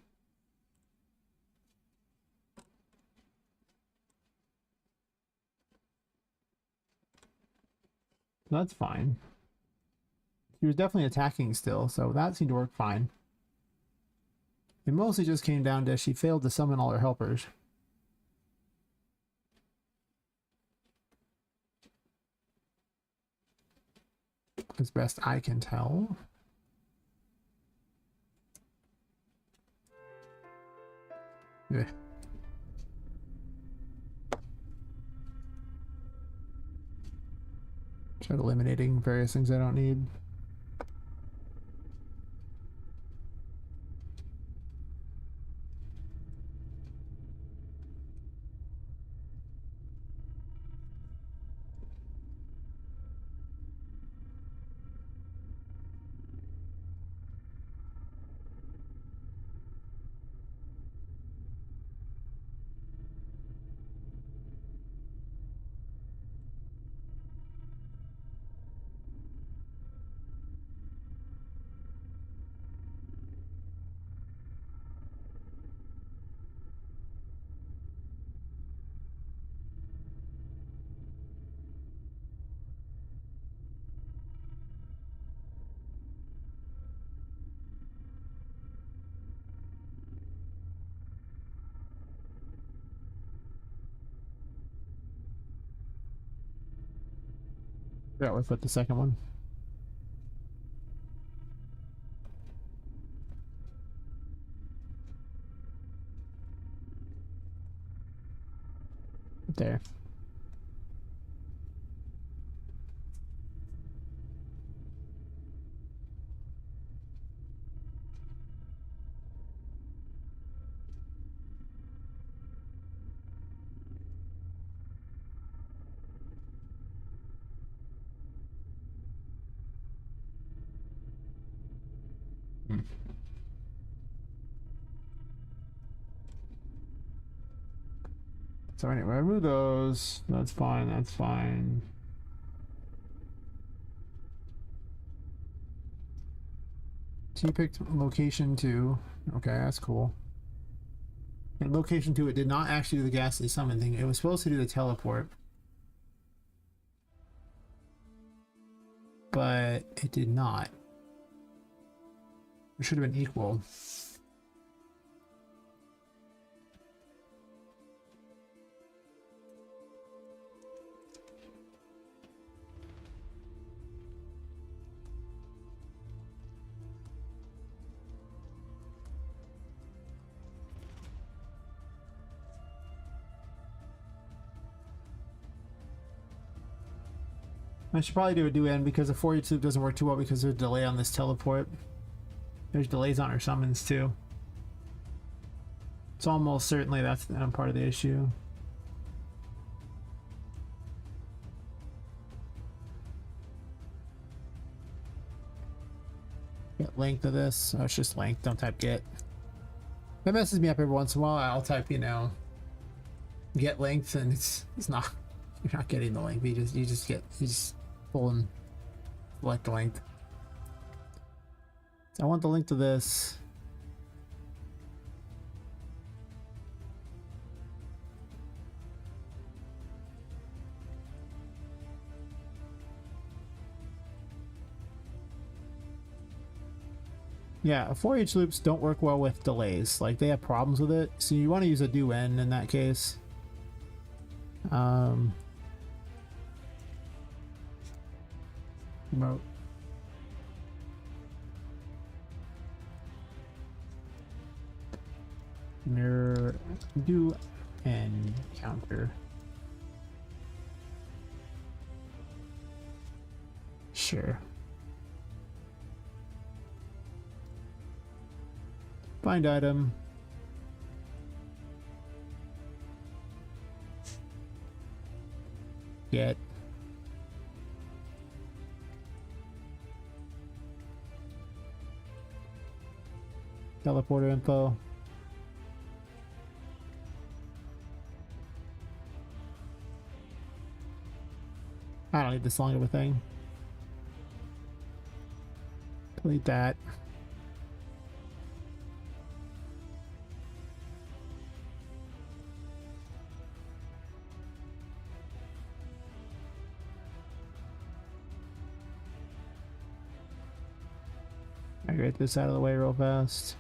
That's fine. He was definitely attacking still, so that seemed to work fine. It mostly just came down to she failed to summon all her helpers. As best I can tell. Yeah. Try eliminating various things I don't need. Yeah, we put the second one. There. So anyway, remove those. That's fine, that's fine. So you picked location 2. Okay, that's cool. And location 2, it did not actually do the ghastly summon thing. It was supposed to do the teleport. But it did not. It should have been equal. I should probably do a do end because the 4H loop doesn't work too well because there's a delay on this teleport. There's delays on our summons too. It's almost certainly that's part of the issue. Get length of this. Oh, it's just length. Don't type get. That messes me up every once in a while. I'll type, you know, get length, and it's not. You're not getting the length. You just pull and select the length. So I want the length to this. Yeah, 4H loops don't work well with delays. Like, they have problems with it. So you want to use a do end in that case. Remote. Mirror do and counter. Sure. Find item. Get. Teleporter info. I don't need this long of a thing. Delete that. I get this out of the way real fast.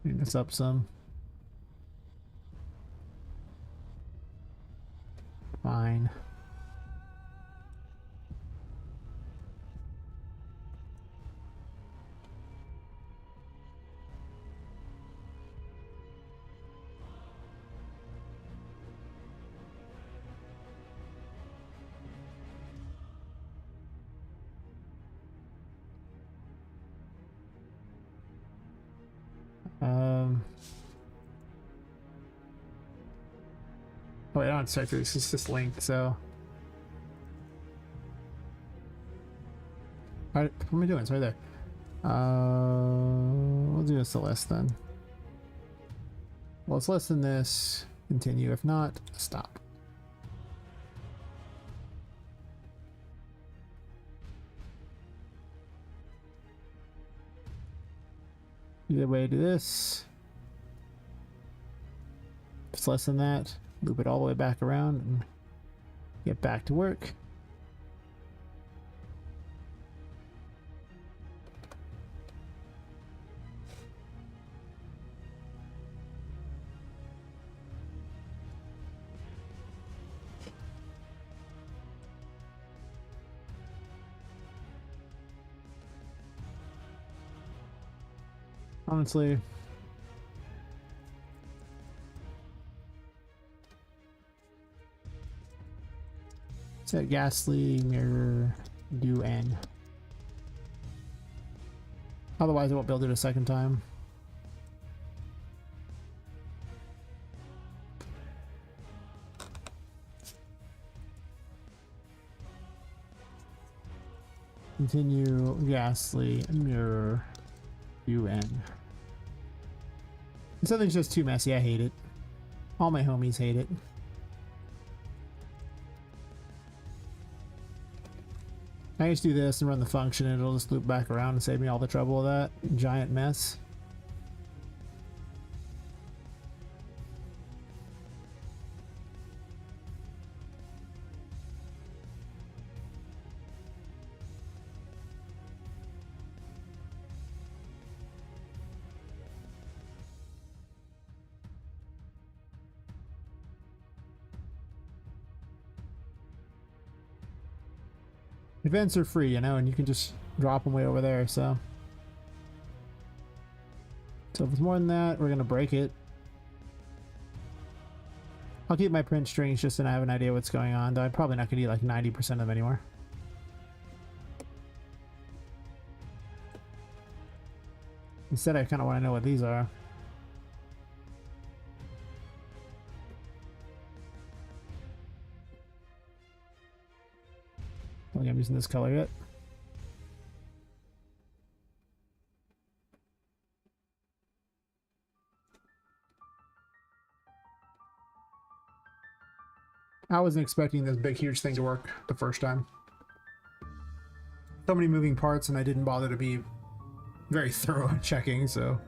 Clean this up some. Fine. Oh wait, I don't check this. It's just linked, so. Alright, what am I doing? It's right there. We'll do this to less then. Well, it's less than this. Continue. If not, stop. Either way, do this. If it's less than that, loop it all the way back around and get back to work. Honestly, set ghastly mirror do n. Otherwise, I won't build it a second time. Continue ghastly mirror do n. Something's just too messy. I hate it. All my homies hate it. I can just do this and run the function and it'll just loop back around and save me all the trouble of that giant mess. Events are free, you know, and you can just drop them way over there, so. So if it's more than that, we're gonna break it. I'll keep my print strings just so I have an idea what's going on, though I'm probably not gonna need like 90% of them anymore. Instead, I kind of want to know what these are. I don't think I'm using this color yet. I wasn't expecting this big, huge thing to work the first time. So many moving parts, and I didn't bother to be very thorough in checking, so.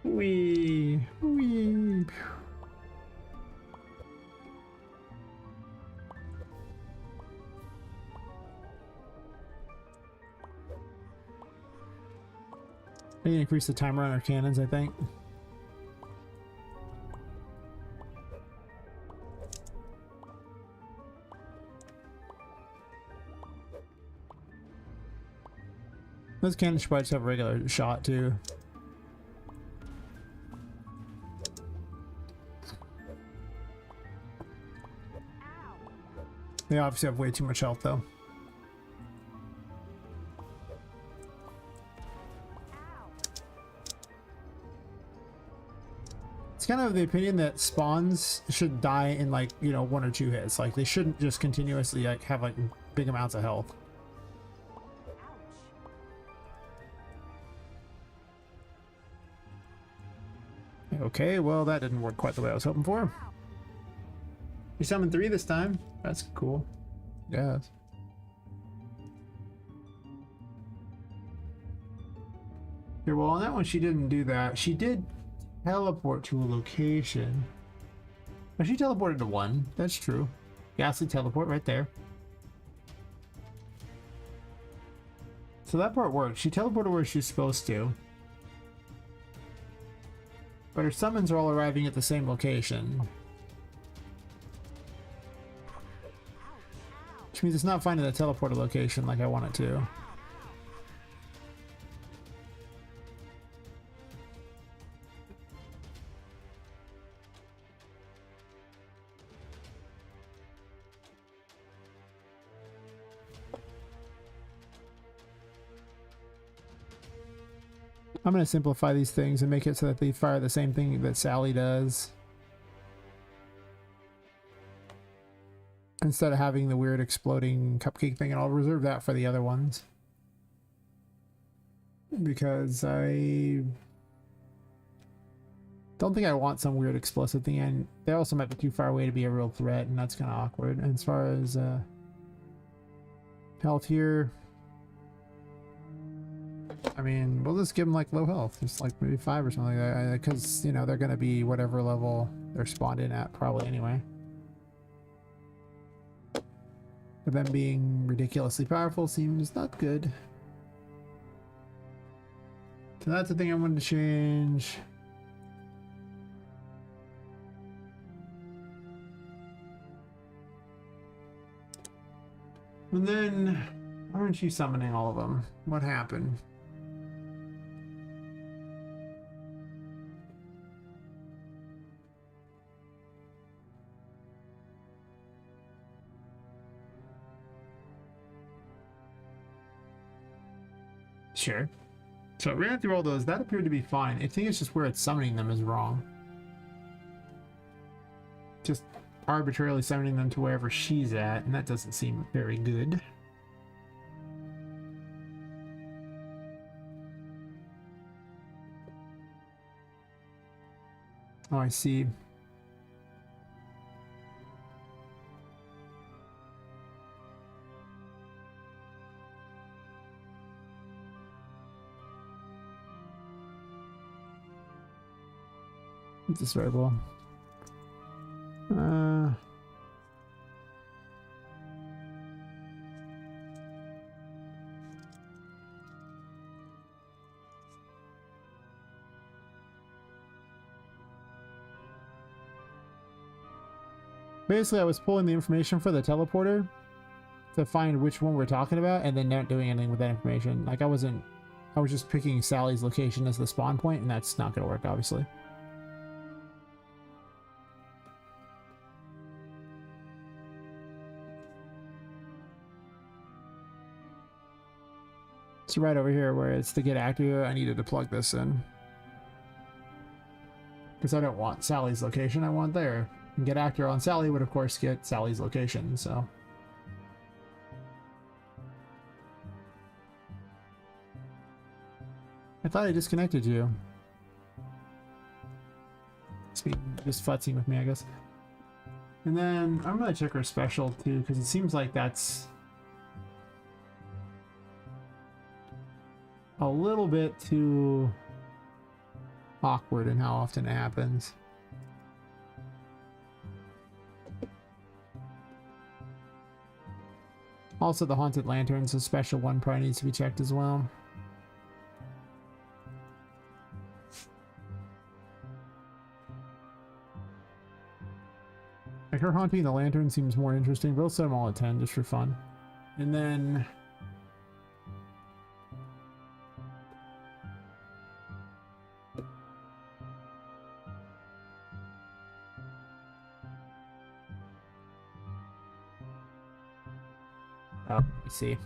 Wee. I need to increase the timer on our cannons, I think. Those cannons should probably just have a regular shot too. They obviously have way too much health though. kind of the opinion that spawns should die in like, you know, 1 or 2 hits. Like they shouldn't just continuously like have like big amounts of health. Okay, well that didn't work quite the way I was hoping for. You summoned 3 this time. That's cool. Yes. Here, well on that one she didn't do that. She did teleport to a location. Oh, she teleported to 1. That's true. Ghastly teleport right there. So that part worked. She teleported where she's supposed to. But her summons are all arriving at the same location. Which means it's not finding the teleporter location like I want it to. I'm going to simplify these things and make it so that they fire the same thing that Sally does. Instead of having the weird exploding cupcake thing, and I'll reserve that for the other ones. Because I don't think I want some weird explosive thing, and they also might be too far away to be a real threat, and that's kind of awkward. And as far as health here, I mean, we'll just give them like low health, just like maybe 5 or something like that, because you know they're going to be whatever level they're spawned in at probably anyway. But them being ridiculously powerful seems not good. So that's the thing I wanted to change. And then, why aren't you summoning all of them? What happened? Sure. So it ran through all those. That appeared to be fine. I think it's just where it's summoning them is wrong. Just arbitrarily summoning them to wherever she's at, and that doesn't seem very good. Oh, I see. It's this variable. Basically, I was pulling the information for the teleporter to find which one we're talking about, and then not doing anything with that information. Like I was just picking Sally's location as the spawn point, and that's not going to work, obviously. So right over here where it's to get active, I needed to plug this in. Because I don't want Sally's location, I want there. And get actor on Sally would of course get Sally's location, so. I thought I disconnected you. Just futzing with me, I guess. And then I'm gonna check her special too, because it seems like that's a little bit too awkward in how often it happens. Also, the Haunted Lanterns, a special one, probably needs to be checked as well. Like her haunting the lantern seems more interesting, but I'll set them all at 10 just for fun. And then oh, let me see.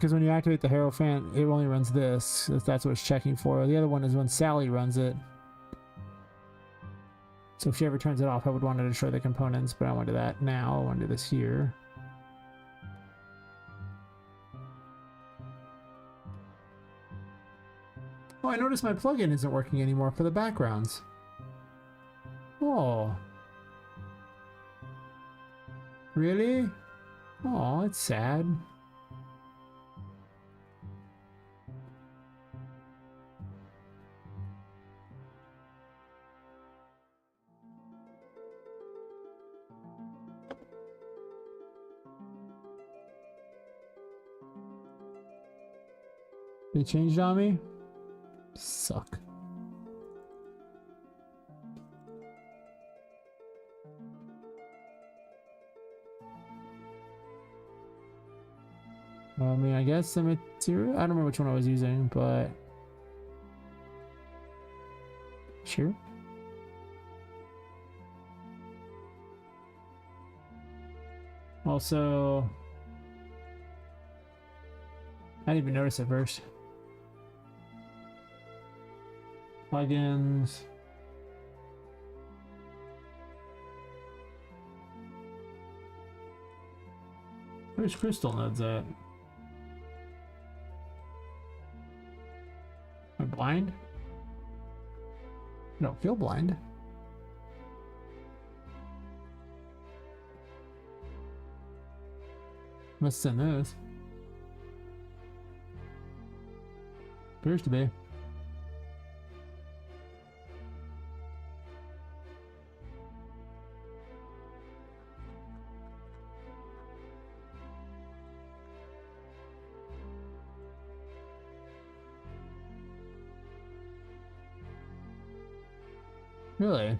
because when you activate the Hierophant, it only runs this. That's what it's checking for. The other one is when Sally runs it. So if she ever turns it off, I would want to destroy the components, but I want to do that now. I want to do this here. Oh, I noticed my plugin isn't working anymore for the backgrounds. Oh. Really? Oh, it's sad. They changed on me? Suck. I mean, I guess the material. I don't remember which one I was using, but sure. Also, I didn't even notice it first. Plugins. Where's crystal nodes at? Am I blind? I don't feel blind. Must send those. Appears to be. Really?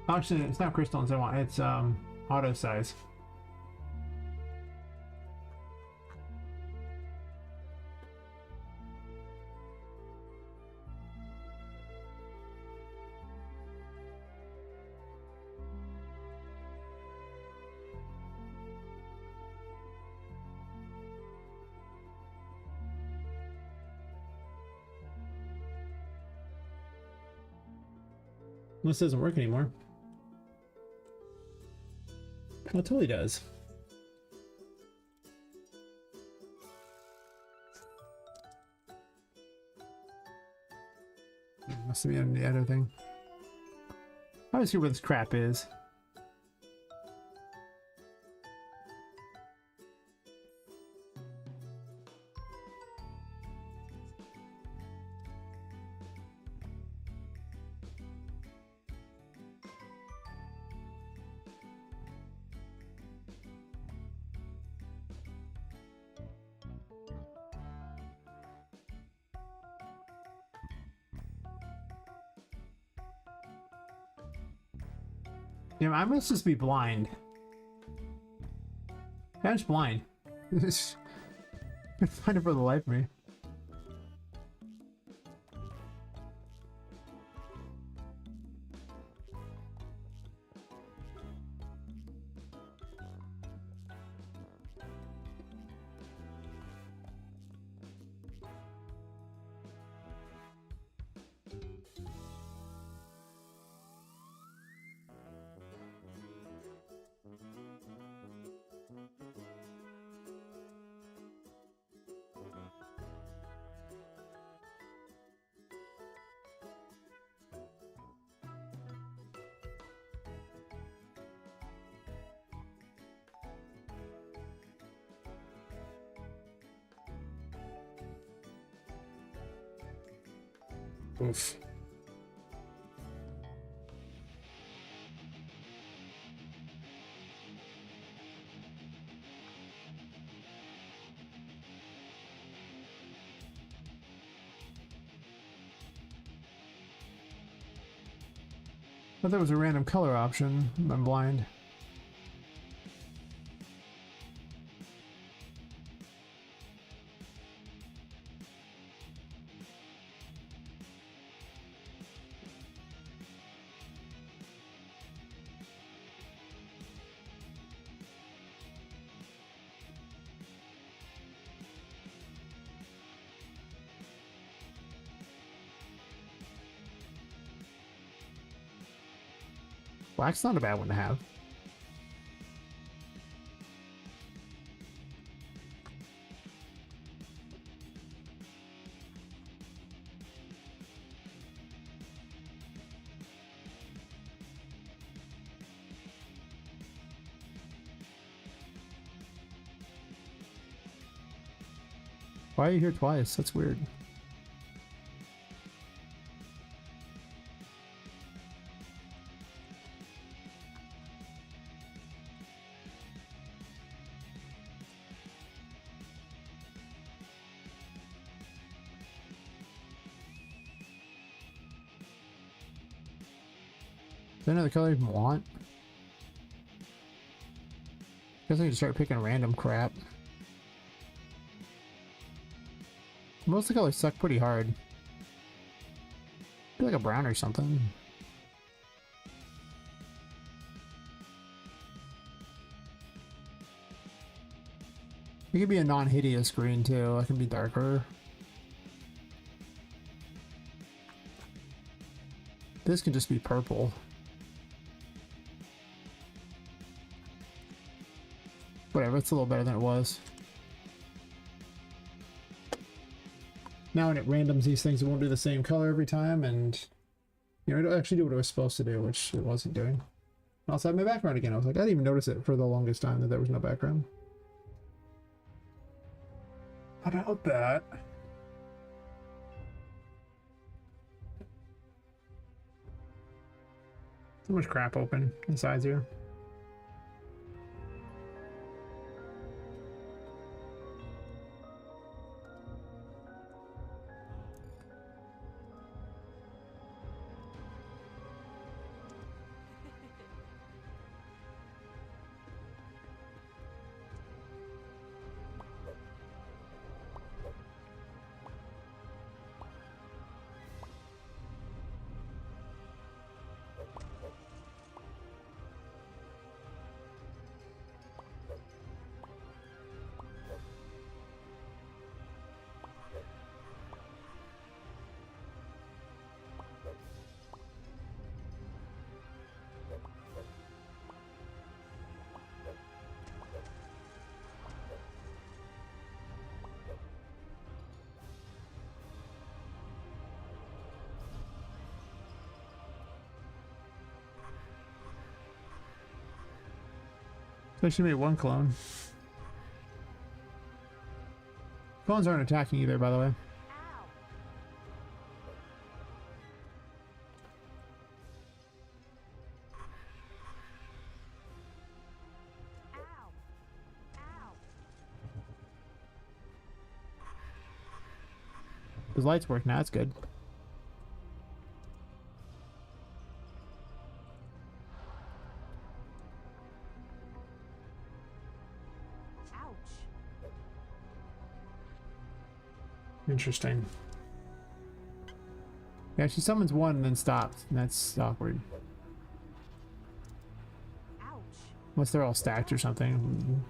Actually, it's not crystals I want. It's auto size. This doesn't work anymore. Oh, it totally does. Must be on the other thing. I always see where this crap is. Yeah, I must just be blind. I'm just blind. I can't find it for the life of me. Oof. I thought there was a random color option. I'm blind. Black's not a bad one to have. Why are you here twice? That's weird. Is there another color I even want? Guess I need to start picking random crap. Most of the colors suck pretty hard. I feel like a brown or something. It could be a non-hideous green too. It can be darker. This can just be purple. Whatever, it's a little better than it was. Now when it randoms these things, it won't do the same color every time, and you know, it'll actually do what it was supposed to do, which it wasn't doing. I also had my background again. I was like, I didn't even notice it for the longest time that there was no background. How about that? So much crap open inside here. So I should make one clone. Clones aren't attacking either, by the way. His lights work now, that's good. Interesting. Yeah, she summons one and then stops, and that's awkward. Ouch. Unless they're all stacked or something.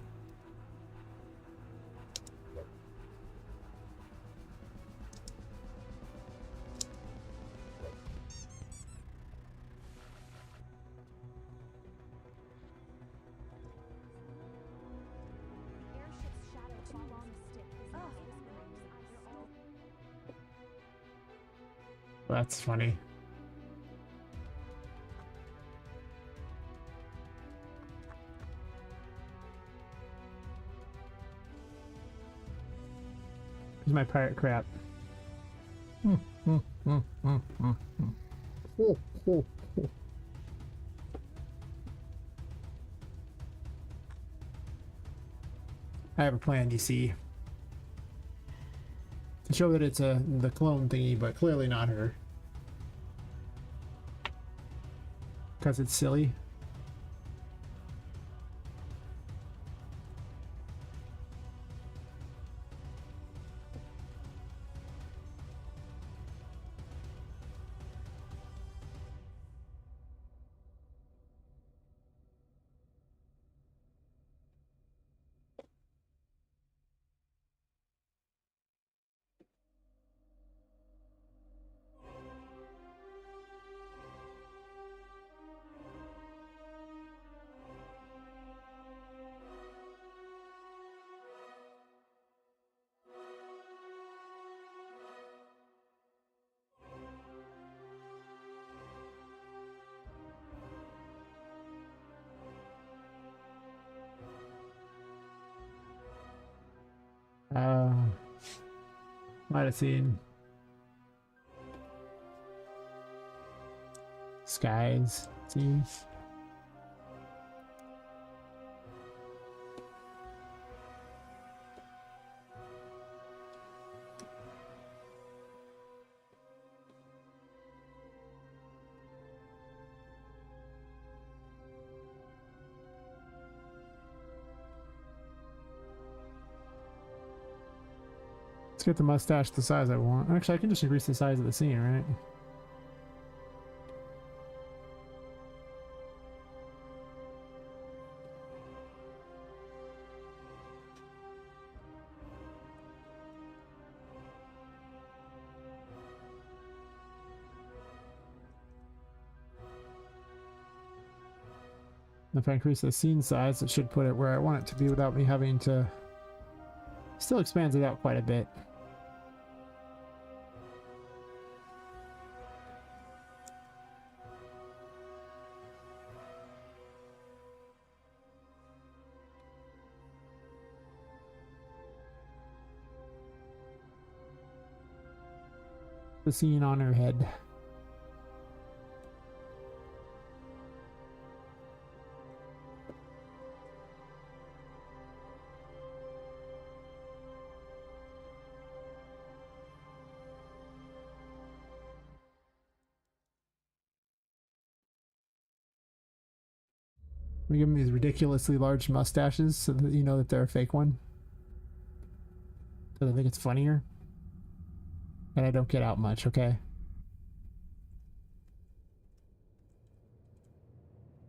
The airship's shadow too long to stick. That's funny. Here's my pirate crap. I have a plan, you see. To show that it's the clone thingy, but clearly not her. Because it's silly. Might have seen skies, seas. Let's get the mustache the size I want. Actually, I can just increase the size of the scene, right? If I increase the scene size, it should put it where I want it to be without me having to... Still expands it out quite a bit. The scene on her head. We give them these ridiculously large mustaches so that you know that they're a fake one. So they think it's funnier. And I don't get out much, okay?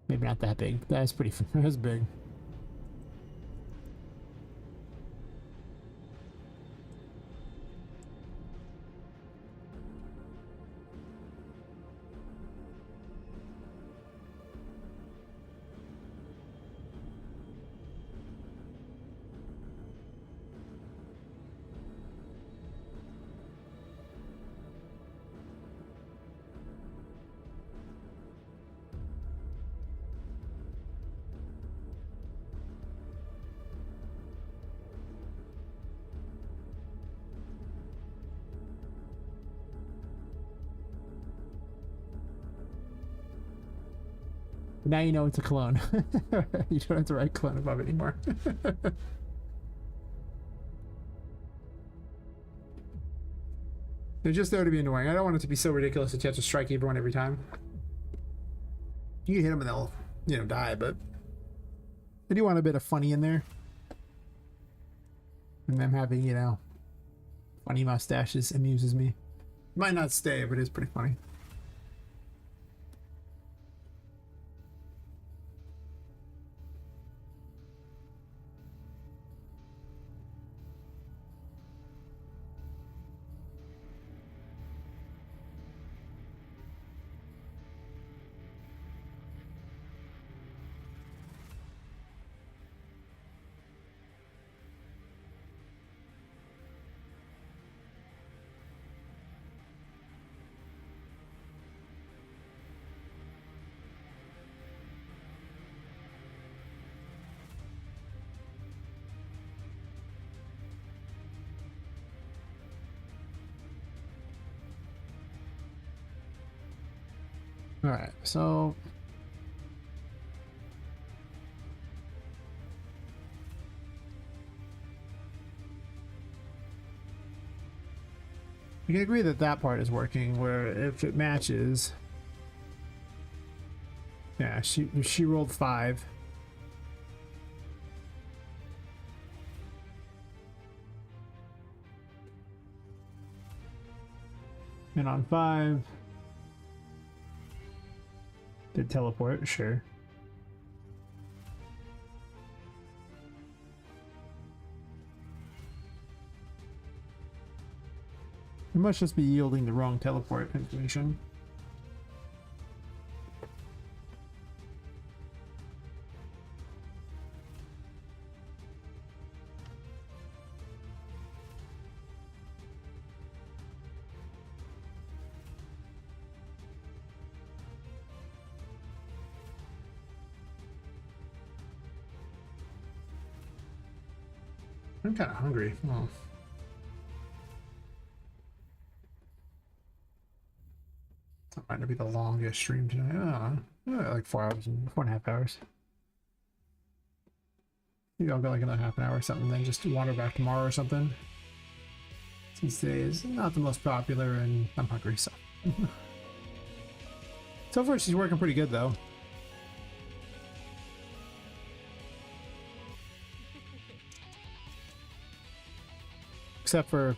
Maybe not that big. That's pretty... That's big. Now you know it's a clone. You don't have to write clone above it anymore. They're just there to be annoying. I don't want it to be so ridiculous that you have to strike everyone every time. You can hit them and they'll, you know, die, but I do want a bit of funny in there. And them having, you know, funny mustaches amuses me. Might not stay, but it's pretty funny. All right, so we can agree that that part is working, where if it matches, yeah, she rolled 5. And on 5 did teleport, sure. It must just be yielding the wrong teleport information. I'm kind of hungry. Oh. That might not be the longest stream tonight. Like 4 hours and 4.5 hours. Maybe I'll go like another half an hour or something, then just wander back tomorrow or something. Since today is not the most popular and I'm hungry, so. So far she's working pretty good though. Except for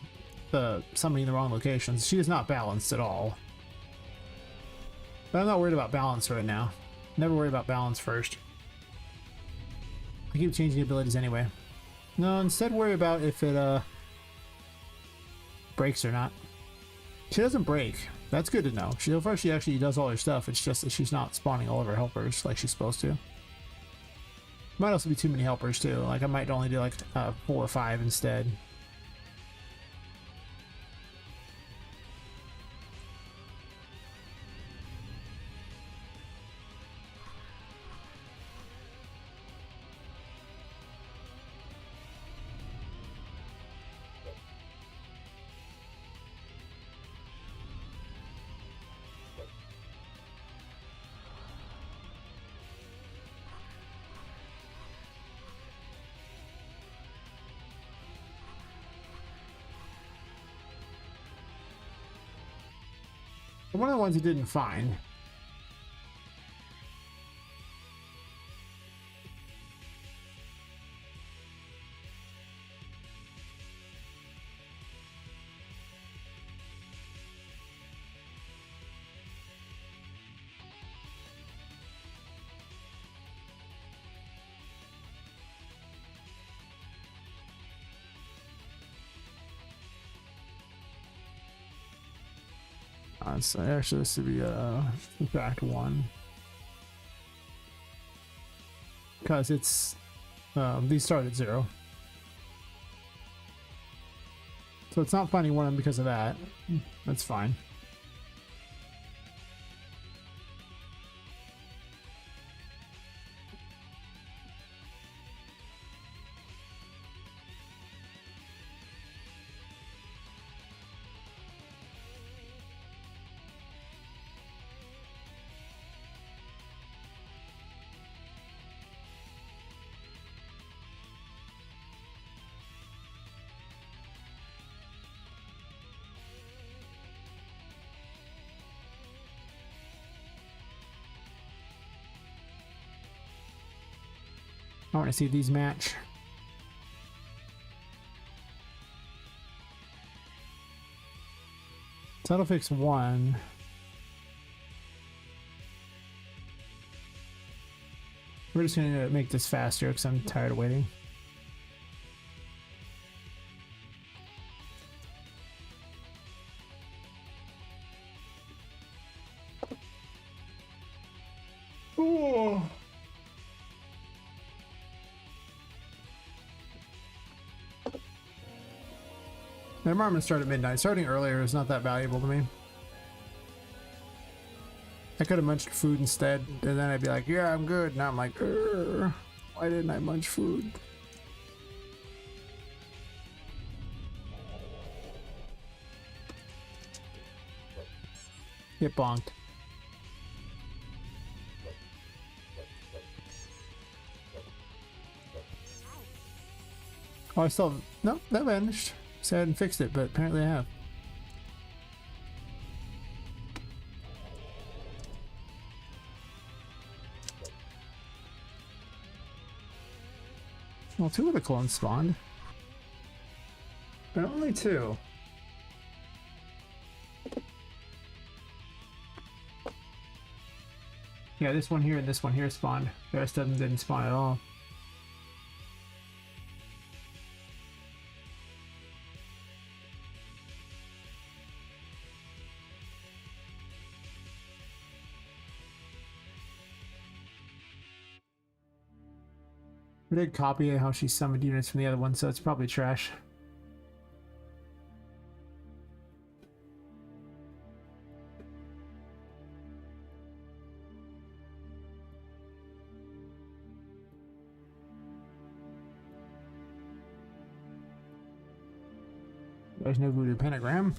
the summoning the wrong locations. She is not balanced at all. But I'm not worried about balance right now. Never worry about balance first. I keep changing abilities anyway. No, instead worry about if it breaks or not. She doesn't break. That's good to know. So far she actually does all her stuff. It's just that she's not spawning all of her helpers like she's supposed to. Might also be too many helpers too. Like I might only do like 4 or 5 instead. One of the ones I didn't find. So actually this would be fact 1 because it's these start at 0, so it's not finding one of them because of that. That's fine. I want to see these match. So that'll fix 1. We're just going to make this faster because I'm tired of waiting. Oh. I'm going to start at midnight. Starting earlier is not that valuable to me. I could have munched food instead, and then I'd be like, yeah, I'm good. Now I'm like, why didn't I munch food? Get bonked. Oh, I still... No, that vanished. So I hadn't fixed it, but apparently I have. Well, 2 of the clones spawned. But only 2. Yeah, this one here and this one here spawned. The rest of them didn't spawn at all. I did copy how she summoned units from the other one, so it's probably trash. There's no voodoo pentagram.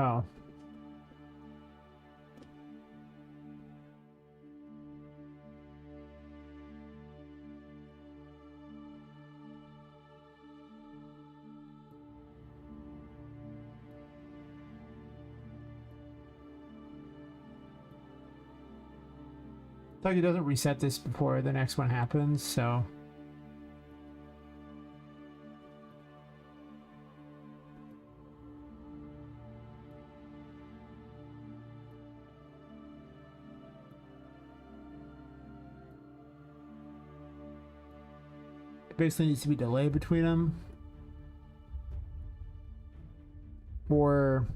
Oh. Like it doesn't reset this before the next one happens, so it basically needs to be delay between them, or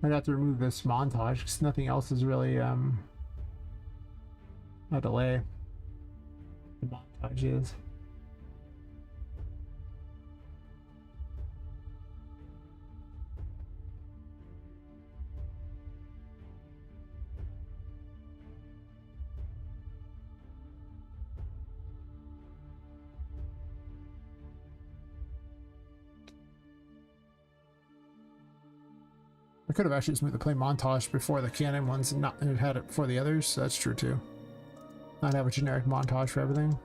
I'd have to remove this montage because nothing else is really a delay. The montage is. I could have actually just moved the play montage before the canon ones and not and had it before the others, so that's true too. Not have a generic montage for everything.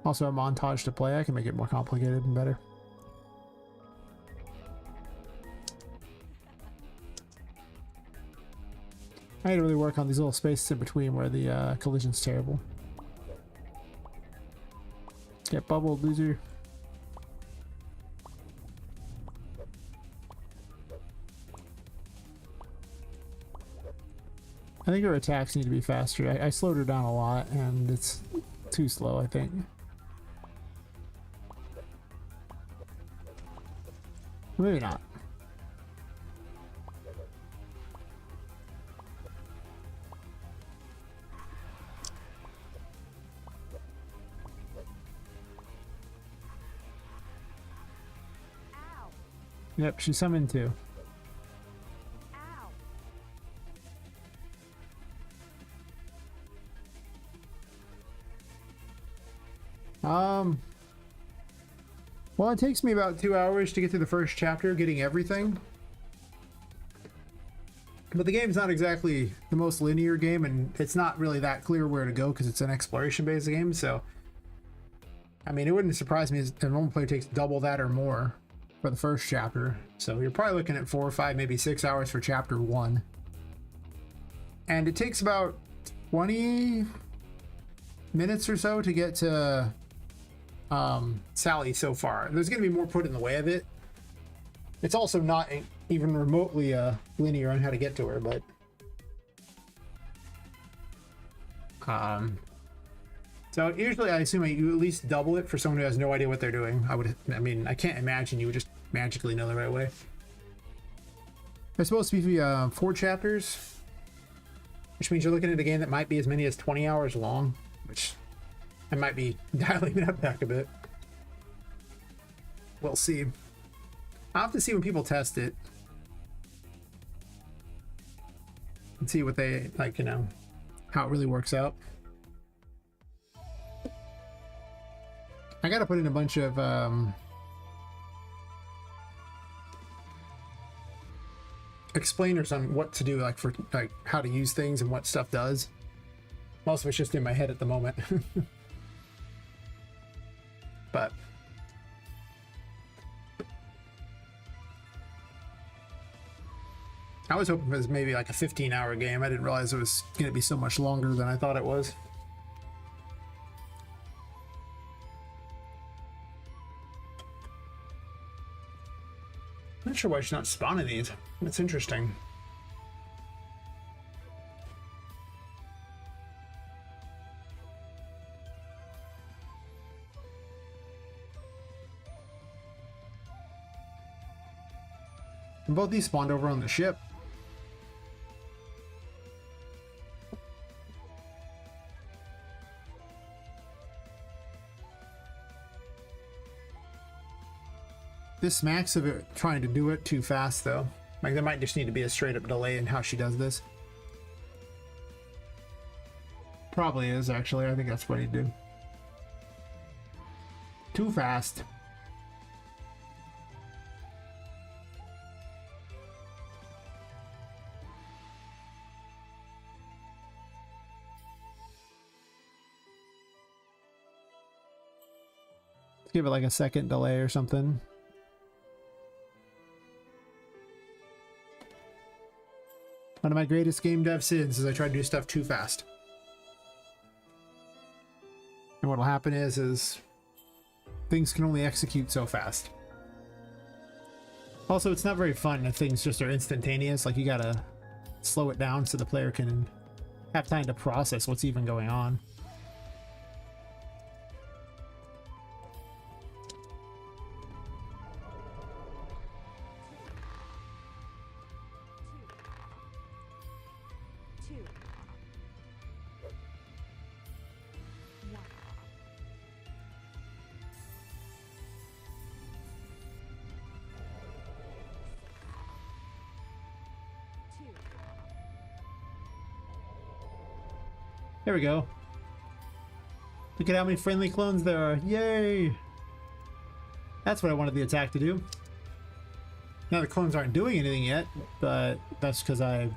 Also a montage to play, I can make it more complicated and better. I need to really work on these little spaces in between where the collision's terrible. Get bubbled, loser. I think her attacks need to be faster. I slowed her down a lot and it's too slow, I think. Maybe not. Ow. Yep, she summoned too. Well, it takes me about 2 hours to get through the first chapter, getting everything. But the game's not exactly the most linear game, and it's not really that clear where to go because it's an exploration-based game, so... I mean, it wouldn't surprise me if a normal player takes double that or more for the first chapter. So you're probably looking at 4 or 5, maybe 6 hours for chapter 1. And it takes about 20 minutes or so to get to Sally so far. There's going to be more put in the way of it. It's also not even remotely linear on how to get to her, but so usually I assume you at least double it for someone who has no idea what they're doing. I mean, I can't imagine you would just magically know the right way. There's supposed to be 4 chapters, which means you're looking at a game that might be as many as 20 hours long, which I might be dialing that back a bit. We'll see. I'll have to see when people test it and see what they like, you know, how it really works out. I gotta put in a bunch of explainers on what to do, like for like how to use things and what stuff does. Most of it's just in my head at the moment. But I was hoping it was maybe like a 15-hour game. I didn't realize it was going to be so much longer than I thought it was. I'm not sure why she's not spawning these. That's interesting. And both these spawned over on the ship. This smacks of it trying to do it too fast, though. Like, there might just need to be a straight-up delay in how she does this. Probably is, actually. I think that's what he'd do. Too fast. Let's give it like a second delay or something. One of my greatest game dev sins is I try to do stuff too fast. And what'll happen is things can only execute so fast. Also, it's not very fun if things just are instantaneous. Like, you gotta slow it down so the player can have time to process what's even going on. There we go. Look at how many friendly clones there are. Yay! That's what I wanted the attack to do. Now the clones aren't doing anything yet, but that's because I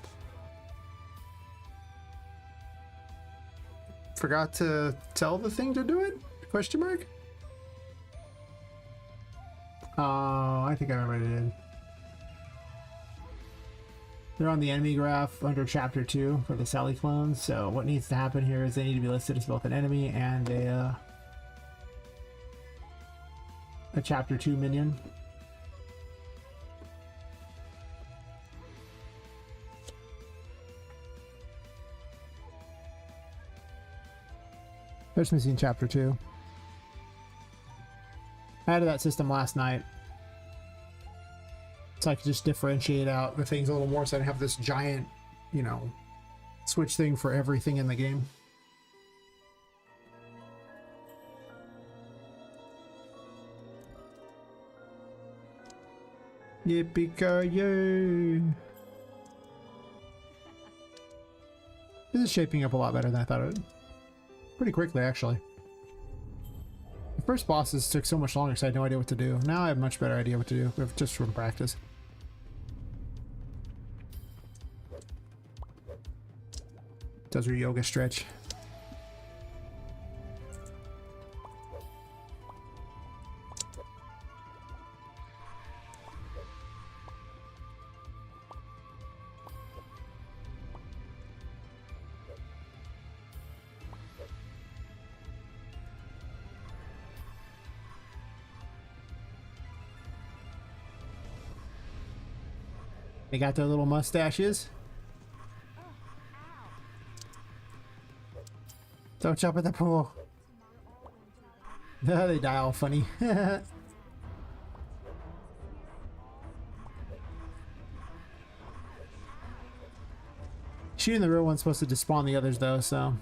forgot to tell the thing to do it? Question mark? Oh, I think I remember what I did. They're on the enemy graph under chapter 2 for the Sally clones, so what needs to happen here is they need to be listed as both an enemy and a chapter 2 minion. They're just missing chapter 2. I added that system last night, so I could just differentiate out the things a little more, so I don't have this giant, you know, switch thing for everything in the game. Yippee-ki-yay! This is shaping up a lot better than I thought it would. Pretty quickly, actually. The first bosses took so much longer because I had no idea what to do. Now I have a much better idea what to do, just from practice. Does your yoga stretch. They got their little mustaches. Don't jump in the pool. They die all funny. Shooting the real one's supposed to despawn the others though, so.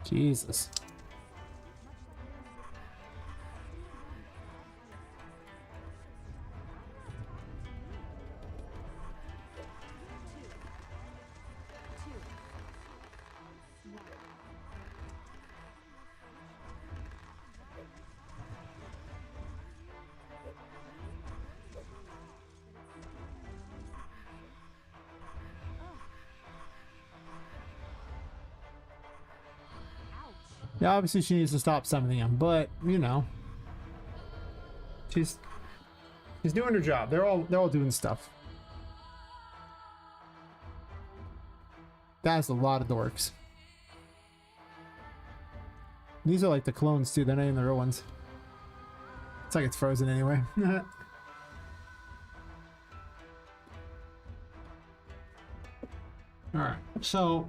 Jesus. Yeah, obviously she needs to stop summoning him, but you know, she's doing her job. They're all doing stuff. That's a lot of dorks. These are like the clones too. They're not even the real ones. It's like it's frozen anyway. All right, so.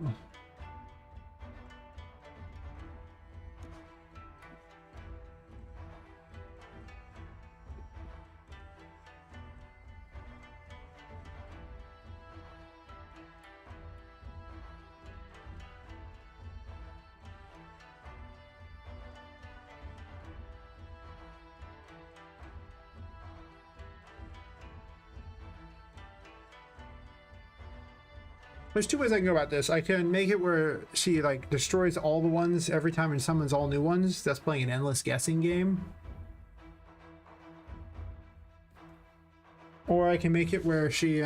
There's two ways I can go about this. I can make it where she like destroys all the ones every time and summons all new ones. That's playing an endless guessing game. Or I can make it where she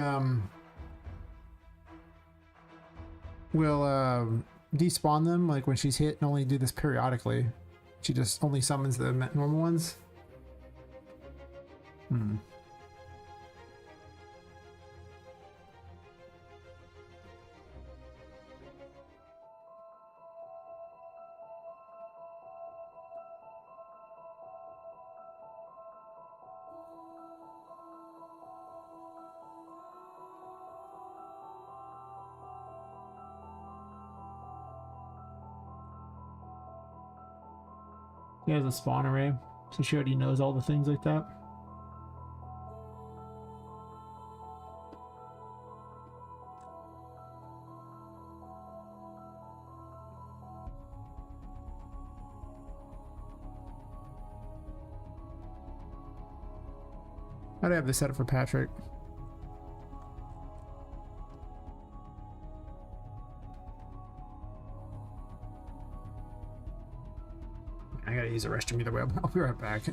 will despawn them like when she's hit and only do this periodically. She just only summons the normal ones. Hmm. He has a spawn array, so she already knows all the things like that. How do I have this set up for Patrick? I gotta use the restroom either way. I'll be right back.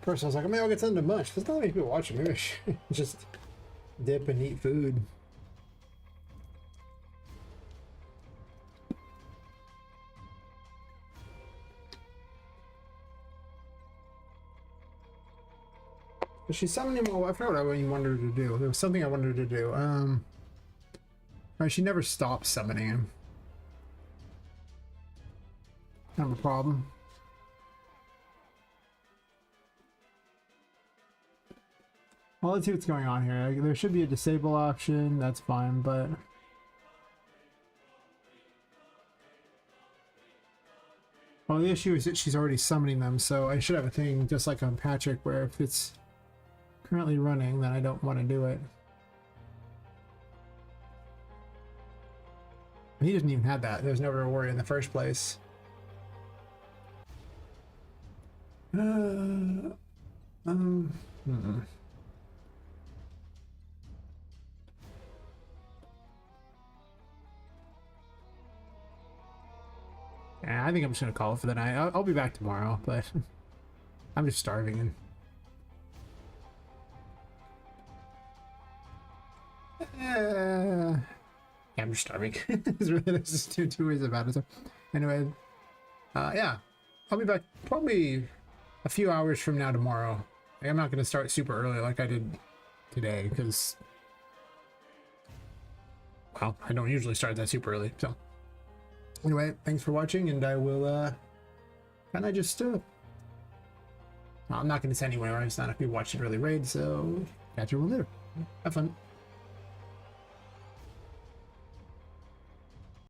first I was like, maybe I'll get something to munch. There's not many people watching. Maybe I should just dip and eat food. But she's summoning him. I forgot what I wanted her to do. There was something I wanted her to do. Right, she never stopped summoning him. Not a problem. Well, let's see what's going on here. There should be a disable option. That's fine, but well, the issue is that she's already summoning them, so I should have a thing just like on Patrick where if it's currently running, then I don't want to do it. He doesn't even have that. There's never a worry in the first place. Yeah, I think I'm just gonna call it for the night. I'll be back tomorrow, but I'm just starving and. Yeah, I'm just starving. There's just two ways about it. So, anyway, yeah, I'll be back probably a few hours from now tomorrow. I'm not gonna start super early like I did today because, well, I don't usually start that super early. So, anyway, thanks for watching, and I will kind of just I'm not gonna say anywhere. It's not if you watch it really raid. So, catch you later. Have fun.